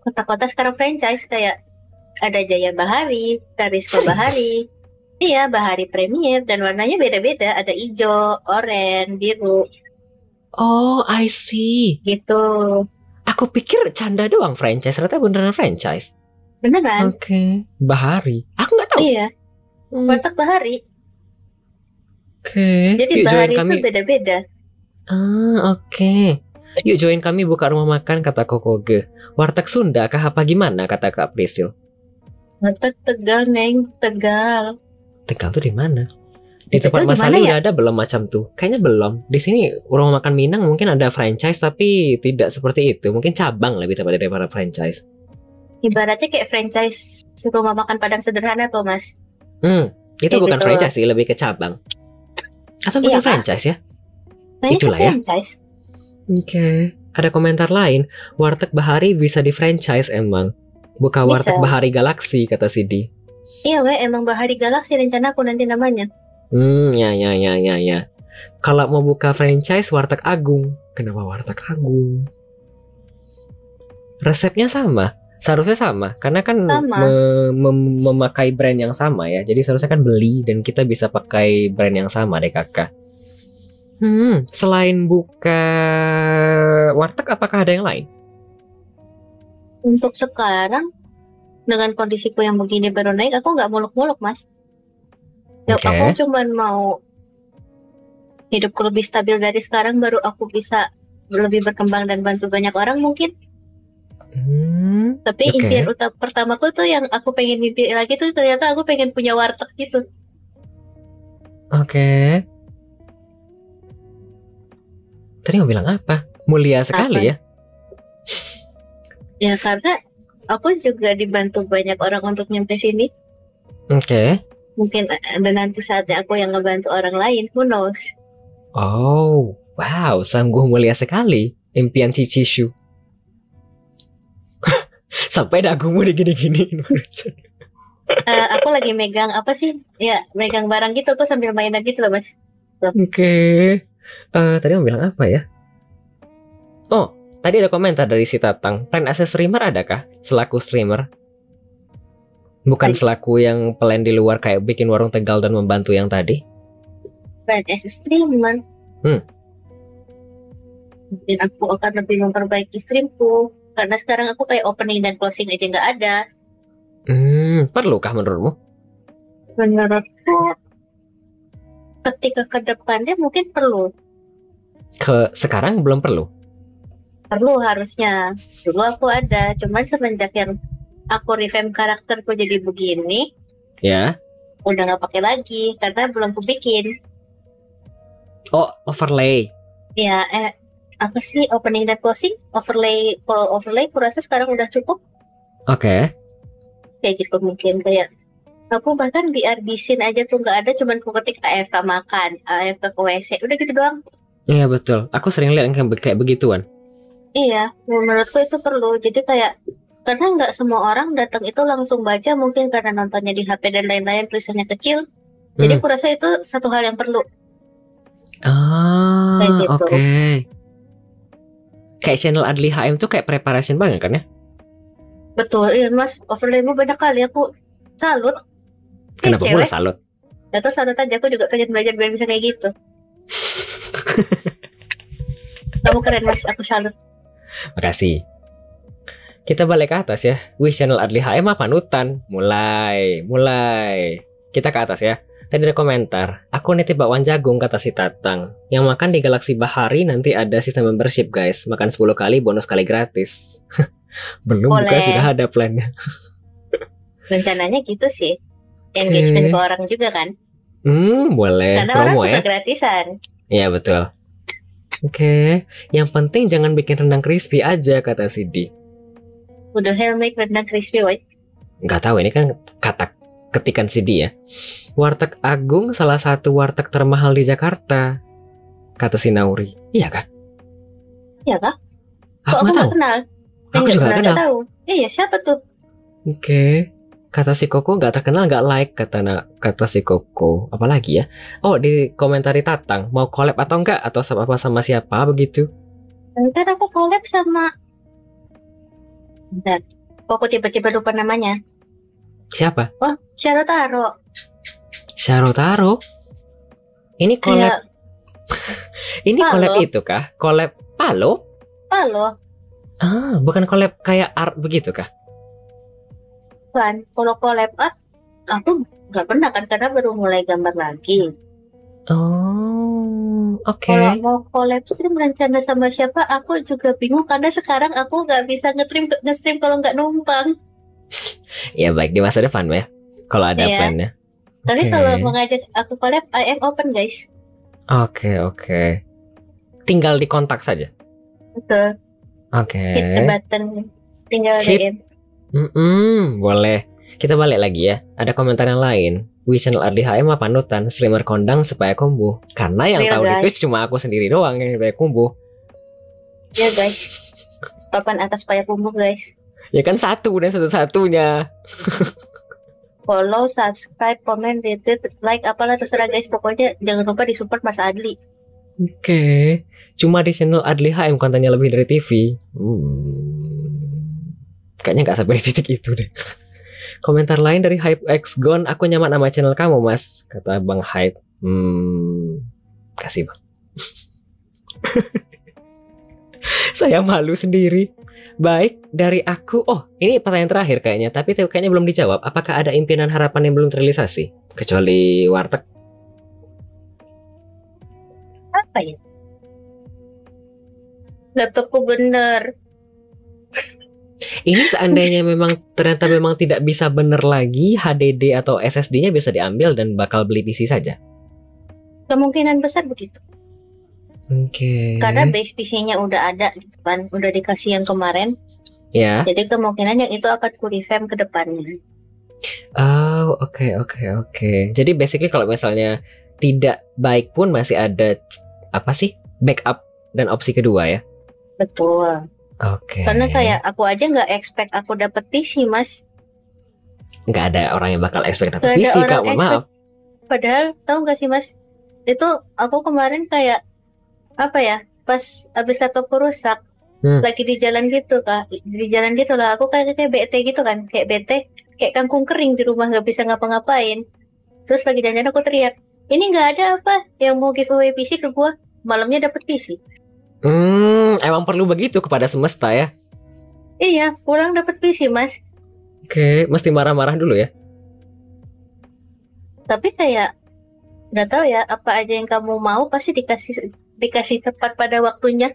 kota-kota sekarang franchise. Kayak ada Jaya Bahari, Karisma Serius? Bahari. Iya, Bahari Premier, dan warnanya beda-beda. Ada hijau, oranye, biru, Oh, I see. gitu. Aku pikir canda doang franchise, ternyata beneran franchise. Beneran? Oke. Bahari. Aku nggak tahu. Iya, Hmm, warteg Bahari. Oke. Jadi Yuk join Bahari itu kami. beda-beda. Oke. Yuk join kami buka rumah makan, kata Kokoge. Warteg Sunda kah apa gimana, kata Kak Priscil. Warteg Tegal, Neng. Tegal. Tegal tuh di mana? Di Di tempat Tegal Mas di mana Ali ya? udah ada belum macam tuh? Kayaknya belum. Di sini rumah makan Minang mungkin ada franchise tapi tidak seperti itu. Mungkin cabang lebih tepatnya daripada franchise. Ibaratnya kayak franchise rumah makan Padang sederhana tuh, Mas. Itu Kayak bukan gitu. franchise sih, lebih ke cabang. Atau mungkin Iya, Kak. franchise ya? Kayaknya Itulah sih ya. franchise. Oke. Ada komentar lain. Warteg Bahari bisa di franchise emang. Buka Warteg Bisa. Bahari Galaksi, kata Sidi. Iya, weh, emang Bahari Galaksi rencana aku nanti namanya. Ya. Kalau mau buka franchise Warteg Agung. Kenapa Warteg Agung? Resepnya sama. Seharusnya sama. Karena kan Sama. memakai brand yang sama ya. Jadi seharusnya kan beli dan kita bisa pakai brand yang sama deh kakak. Selain buka warteg apakah ada yang lain? Untuk sekarang, dengan kondisiku yang begini baru naik, aku nggak muluk-muluk, Mas. Ya, Oke. aku cuman mau hidupku lebih stabil dari sekarang, baru aku bisa lebih berkembang dan bantu banyak orang mungkin. Tapi Oke. impian pertamaku tuh yang aku pengen mimpi lagi tuh ternyata aku pengen punya warteg gitu. Oke. Tadi mau bilang apa? Mulia sekali Apa? ya. Ya karena aku juga dibantu banyak orang untuk nyampe sini. Oke. Mungkin ada nanti saatnya aku yang ngebantu orang lain, who knows. Oh, wow, sungguh mulia sekali impian Cici Shu. Sampai dagumu digini-giniin. Aku lagi megang apa sih? Ya megang barang gitu, aku sambil mainan gitu loh, Mas. Oke. Tadi mau bilang apa ya? Oh, tadi ada komentar dari si Tatang. Plan as a streamer adakah? Selaku streamer? Bukan selaku yang plan di luar kayak bikin warung Tegal dan membantu yang tadi? Brand as a streamer. Mungkin aku akan lebih memperbaiki streamku. Karena sekarang aku kayak opening dan closing aja nggak ada. Perlukah menurutmu? Menurutku ketika ke depannya mungkin perlu. Sekarang belum perlu? Perlu harusnya. Dulu aku ada, cuman semenjak yang aku revamp karakterku jadi begini, Ya. udah nggak pakai lagi karena belum aku bikin. Oh, overlay. Ya, apa sih opening dan closing? Overlay, kalau overlay kurasa sekarang udah cukup. Oke. Kayak gitu mungkin kayak aku bahkan BRB scene aja tuh nggak ada, cuman ku ketik AFK makan, AFK ke WC, udah gitu doang. Iya betul. Aku sering lihat yang kayak begituan. Iya, menurutku itu perlu. Jadi kayak karena nggak semua orang datang itu langsung baca, mungkin karena nontonnya di HP dan lain-lain tulisannya kecil. Jadi aku rasa itu satu hal yang perlu. Ah, Kayak gitu. oke. Kayak channel Adli HM tuh kayak preparation banget kan ya? Betul, iya Mas. Overlaymu banyak kali, aku salut. Kenapa Cewek. pula salut? Salut aja, aku juga pengen belajar biar bisa kayak gitu. Kamu keren Mas, aku salut. Makasih. Kita balik ke atas ya. Wih, channel Adli HM mah panutan. Mulai. Kita ke atas ya. Tadi ada komentar. Aku nitip bakwan jagung kata si Tatang. Yang makan di Galaksi Bahari nanti ada sistem membership guys. Makan 10 kali bonus kali gratis. Belum Boleh. buka sudah ada plannya. Rencananya gitu sih. Engagement ke orang juga kan. Boleh. Karena orang Promo suka ya. gratisan. Iya betul. Oke. Yang penting jangan bikin rendang crispy aja kata Sidi. Udah hell make rendang crispy white. Nggak tahu ini kan kata ketikan Sidi ya. Warteg Agung salah satu warteg termahal di Jakarta kata si Nauri. Iya kah? Iya kah? Aku Kok nggak tahu. kenal? Aku juga nggak kenal. tahu. Iya siapa tuh? Oke. Kata si Koko nggak terkenal nggak like kata si Koko. Apalagi ya? Oh di komentari Tatang mau collab atau enggak atau sama siapa begitu? Ntar aku collab sama. Bentar. Kok aku tiba-tiba lupa namanya? Siapa? Oh, Syarotaro. Syarotaro. Ini collab. Kayak Ini collab Palo. itu kah? Collab Palo? Palo. Ah, bukan collab kayak art begitu kah? Kan, kalau collab art, aku nggak pernah kan karena baru mulai gambar lagi. Oh, oke. Kalau mau collab stream rencana sama siapa, aku juga bingung karena sekarang aku nggak bisa nge-stream kalau nggak numpang. Ya baik di masa depan ya. Kalau ada Iya. plannya. Tapi Oke. kalau mau ngajak aku collab, I am open guys. Oke. Tinggal di kontak saja. Betul. Oke. Hit the button, tinggal Hit. DM. Boleh. Kita balik lagi ya. Ada komentar yang lain. Wih, channel RDHM mah panutan streamer kondang supaya kumbuh. Karena yang Real, tahu di guys. Twitch cuma aku sendiri doang yang supaya kumbuh. Ya guys, papan atas payah kumbuh guys. Ya kan satu dan satu-satunya. Follow, subscribe, komen, retweet, like, apalah terserah guys. Pokoknya jangan lupa disupport Mas Adli. Oke. Cuma di channel Adli HM kontennya lebih dari TV. Kayaknya nggak sampai di titik itu deh. Komentar lain dari Hype X Gone, aku nyaman sama channel kamu mas, kata Bang Hype. Kasih bang. Saya malu sendiri. Baik, dari aku. Oh, ini pertanyaan terakhir kayaknya, tapi kayaknya belum dijawab. Apakah ada impian dan harapan yang belum terrealisasi? Kecuali warteg. Apa ya? Laptopku bener. Ini seandainya ternyata memang tidak bisa bener lagi, HDD atau SSD-nya bisa diambil dan bakal beli PC saja. Kemungkinan besar begitu. Oke. Karena base PC-nya udah ada gitu kan, udah dikasih yang kemarin. Ya. Jadi kemungkinan yang itu akan ku revamp ke depannya. Oh, oke. Jadi basically kalau misalnya tidak baik pun masih ada backup dan opsi kedua ya. Betul. Oke. Karena kayak aku aja nggak expect aku dapat PC mas. Nggak ada orang yang bakal expect Nggak dapat ada PC orang kak, mohon expect. maaf. Padahal tahu nggak sih mas? Itu aku kemarin kayak apa ya? Pas abis laptopku rusak, lagi di jalan gitu kak. Di jalan gitu lah. Aku kayak bete gitu kan, kayak bete, kayak kangkung kering di rumah nggak bisa ngapa-ngapain. Terus lagi jalan aku teriak, ini nggak ada apa yang mau giveaway PC ke gua? Malamnya dapat PC. Emang perlu begitu kepada semesta ya. Iya, pulang dapat PC mas. Oke, mesti marah-marah dulu ya. Tapi kayak nggak tahu ya, apa aja yang kamu mau pasti dikasih tepat pada waktunya.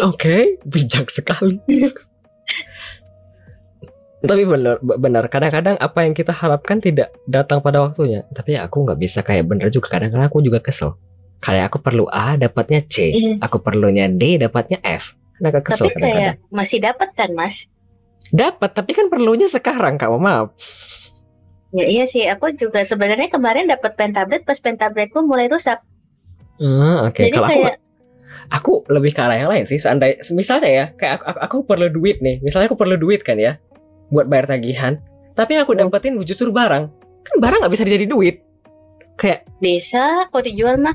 Oke, bijak sekali. Tapi benar kadang-kadang apa yang kita harapkan tidak datang pada waktunya. Tapi ya aku nggak bisa kayak bener juga, kadang-kadang aku juga kesel. Kayak aku perlu A dapatnya C, aku perlunya D dapatnya F. Karena agak kesel Tapi kadang-kadang. kayak masih dapat kan mas? Dapat, tapi kan perlunya sekarang kak, maaf. Ya iya sih, aku juga sebenarnya kemarin dapat pen tablet pas pen tabletku mulai rusak. Oke. Jadi Kalau kayak aku lebih ke arah yang lain sih. Seandainya, misalnya ya, kayak aku perlu duit nih. Misalnya aku perlu duit kan ya, buat bayar tagihan. Tapi yang aku dapetin justru barang. Kan barang nggak bisa jadi duit. Kayak bisa kok dijual mah.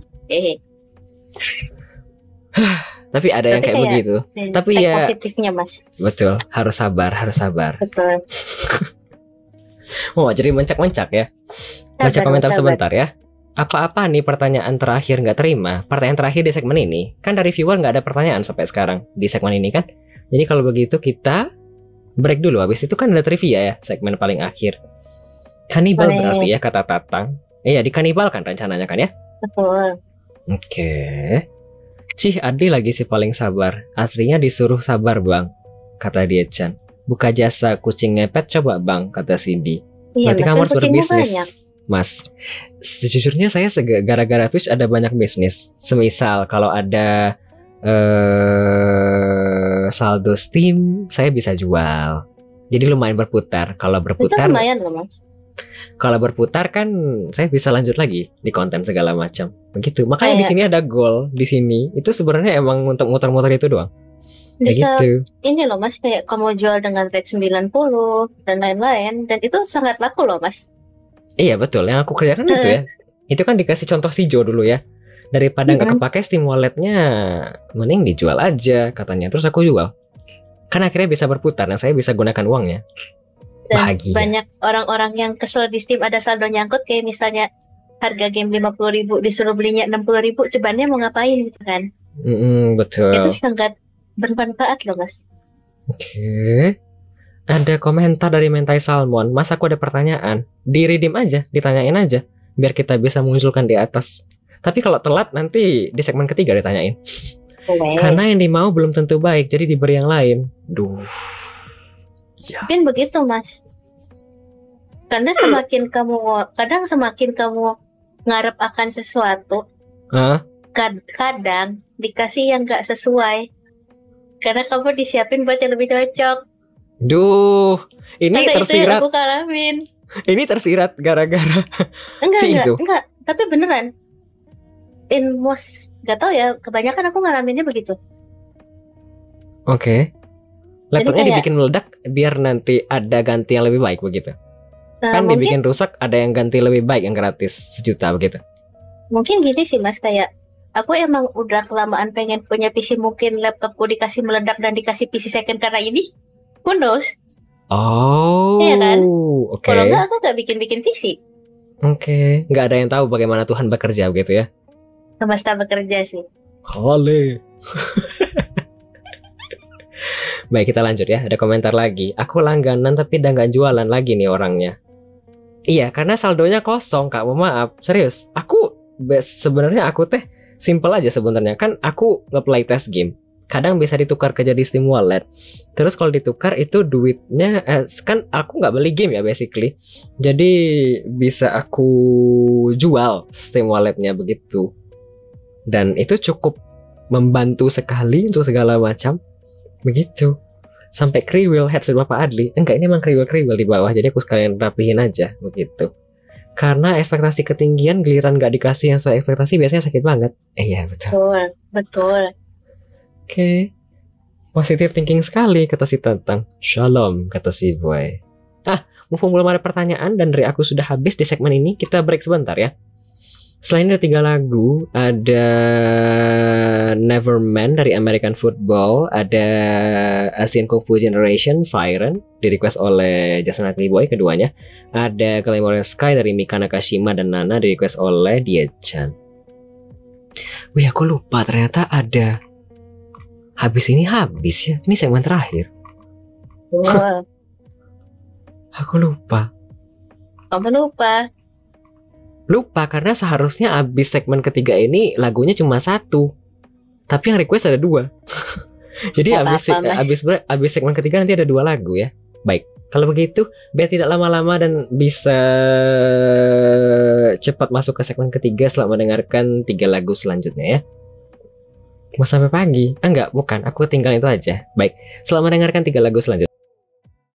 tapi ada yang kayak begitu. Tapi ya positifnya mas. betul, harus sabar. Betul. Oh, jadi mencak-mencak ya. Baca Sabar, komentar sabar. sebentar ya. apa-apa nih pertanyaan terakhir nggak terima. Pertanyaan terakhir di segmen ini. Kan dari viewer nggak ada pertanyaan sampai sekarang di segmen ini kan. Jadi kalau begitu kita break dulu. Habis itu kan ada trivia ya, segmen paling akhir. Kanibal Boleh. berarti ya kata Tatang. Iya, dikanibalkan rencananya kan ya. Betul. Oke. Cih, Adi lagi si paling sabar. Aslinya disuruh sabar bang, kata dia Chan. Buka jasa kucing ngepet coba bang, kata Cindy. Iya, Berarti Mas, kamu kan harus kucingmu berbisnis, banyak. Mas. Sejujurnya saya gara-gara Twitch ada banyak bisnis. Semisal kalau ada saldo Steam, saya bisa jual. Jadi lumayan berputar. Kalau Itu berputar, lumayan loh, Mas. kalau berputar kan saya bisa lanjut lagi di konten segala macam. Begitu. Makanya di Kayak- sini ada goal di sini. Itu sebenarnya emang untuk muter-muter itu doang. Kayak Bisa gitu. ini loh, Mas, kayak kamu jual dengan rate 90 dan lain-lain, dan itu sangat laku loh, Mas. Iya betul. Yang aku kerjakan itu ya. Itu kan dikasih contoh si Jo dulu ya. Daripada nggak kepake Steam Walletnya, mending dijual aja katanya. Terus aku jual. Kan akhirnya bisa berputar dan saya bisa gunakan uangnya. Dan Bahagia. banyak orang-orang yang kesel di Steam ada saldo nyangkut, kayak misalnya harga game 50.000 disuruh belinya 60.000, cebannya mau ngapain gitu kan. Betul. Itu sangat bermanfaat loh, Mas. Oke. Ada komentar dari Mentai Salmon. Mas aku ada pertanyaan. Di-redeem aja, ditanyain aja. Biar kita bisa munculkan di atas. Tapi kalau telat nanti di segmen ketiga ditanyain. Boleh. Karena yang dimau belum tentu baik, jadi diberi yang lain. Duh. Ya. Mungkin begitu, Mas. Karena kadang semakin kamu ngarep akan sesuatu, Hah? kadang dikasih yang gak sesuai. Karena kamu disiapin buat yang lebih cocok. Duh. Ini Karena itu yang tersirat. aku kalamin. Ini tersirat gara-gara Enggak, Si itu. enggak. Tapi beneran. Gak tau ya, kebanyakan aku ngalaminnya begitu. Oke. Laptopnya kayak- dibikin meledak biar nanti ada ganti yang lebih baik begitu. Kan Mungkin dibikin rusak ada yang ganti lebih baik yang gratis 1 juta begitu. mungkin gini sih, Mas, kayak aku emang udah kelamaan pengen punya PC, mungkin laptopku dikasih meledak dan dikasih PC second karena ini. Who knows? Oh. Iya kan? Oke. Kalau enggak aku gak bikin PC. Oke. Nggak ada yang tahu bagaimana Tuhan bekerja begitu ya. Semesta bekerja sih. Hale. Baik, kita lanjut ya. Ada komentar lagi. Aku langganan tapi udah nggak jualan lagi nih orangnya. Iya, karena saldonya kosong, Kak. Mohon maaf. Serius. Sebenarnya aku teh simple aja sebenarnya. Kan aku nge-play test game. Kadang bisa ditukar ke jadi Steam Wallet. Terus kalau ditukar itu duitnya kan aku nggak beli game ya basically. Jadi bisa aku jual Steam Walletnya begitu. Dan itu cukup membantu sekali untuk segala macam. Begitu. Sampai kriwil headset Bapak Adli. Enggak, ini emang kriwil-kriwil di bawah. Jadi aku sekalian rapihin aja. Begitu. Karena ekspektasi ketinggian, giliran gak dikasih yang sesuai ekspektasi biasanya sakit banget. Iya betul. Betul, betul. Oke. Positive thinking sekali kata si Tantang. Shalom kata si Boy. Mumpung belum ada pertanyaan dan dari aku sudah habis di segmen ini, kita break sebentar ya. Selain ada 3 lagu, ada Neverman dari American Football, ada Asian Kung Fu Generation, Siren, di request oleh Jason Ugly Boy keduanya. Ada Glamorous Sky dari Mika Nakashima dan Nana, di request oleh Dia-chan. Wih, aku lupa ternyata ada. Habis ya. Ini segmen terakhir. Betul. Aku lupa. Kamu lupa. Lupa karena seharusnya abis segmen ketiga ini lagunya cuma 1. Tapi yang request ada 2. Jadi Gak apa-apa, Mas. abis segmen ketiga nanti ada 2 lagu ya. Baik, kalau begitu biar tidak lama-lama dan bisa cepat masuk ke segmen ketiga setelah mendengarkan 3 lagu selanjutnya ya. Mau sampai pagi? Enggak, bukan. Aku tinggal itu aja. Baik, setelah mendengarkan 3 lagu selanjutnya.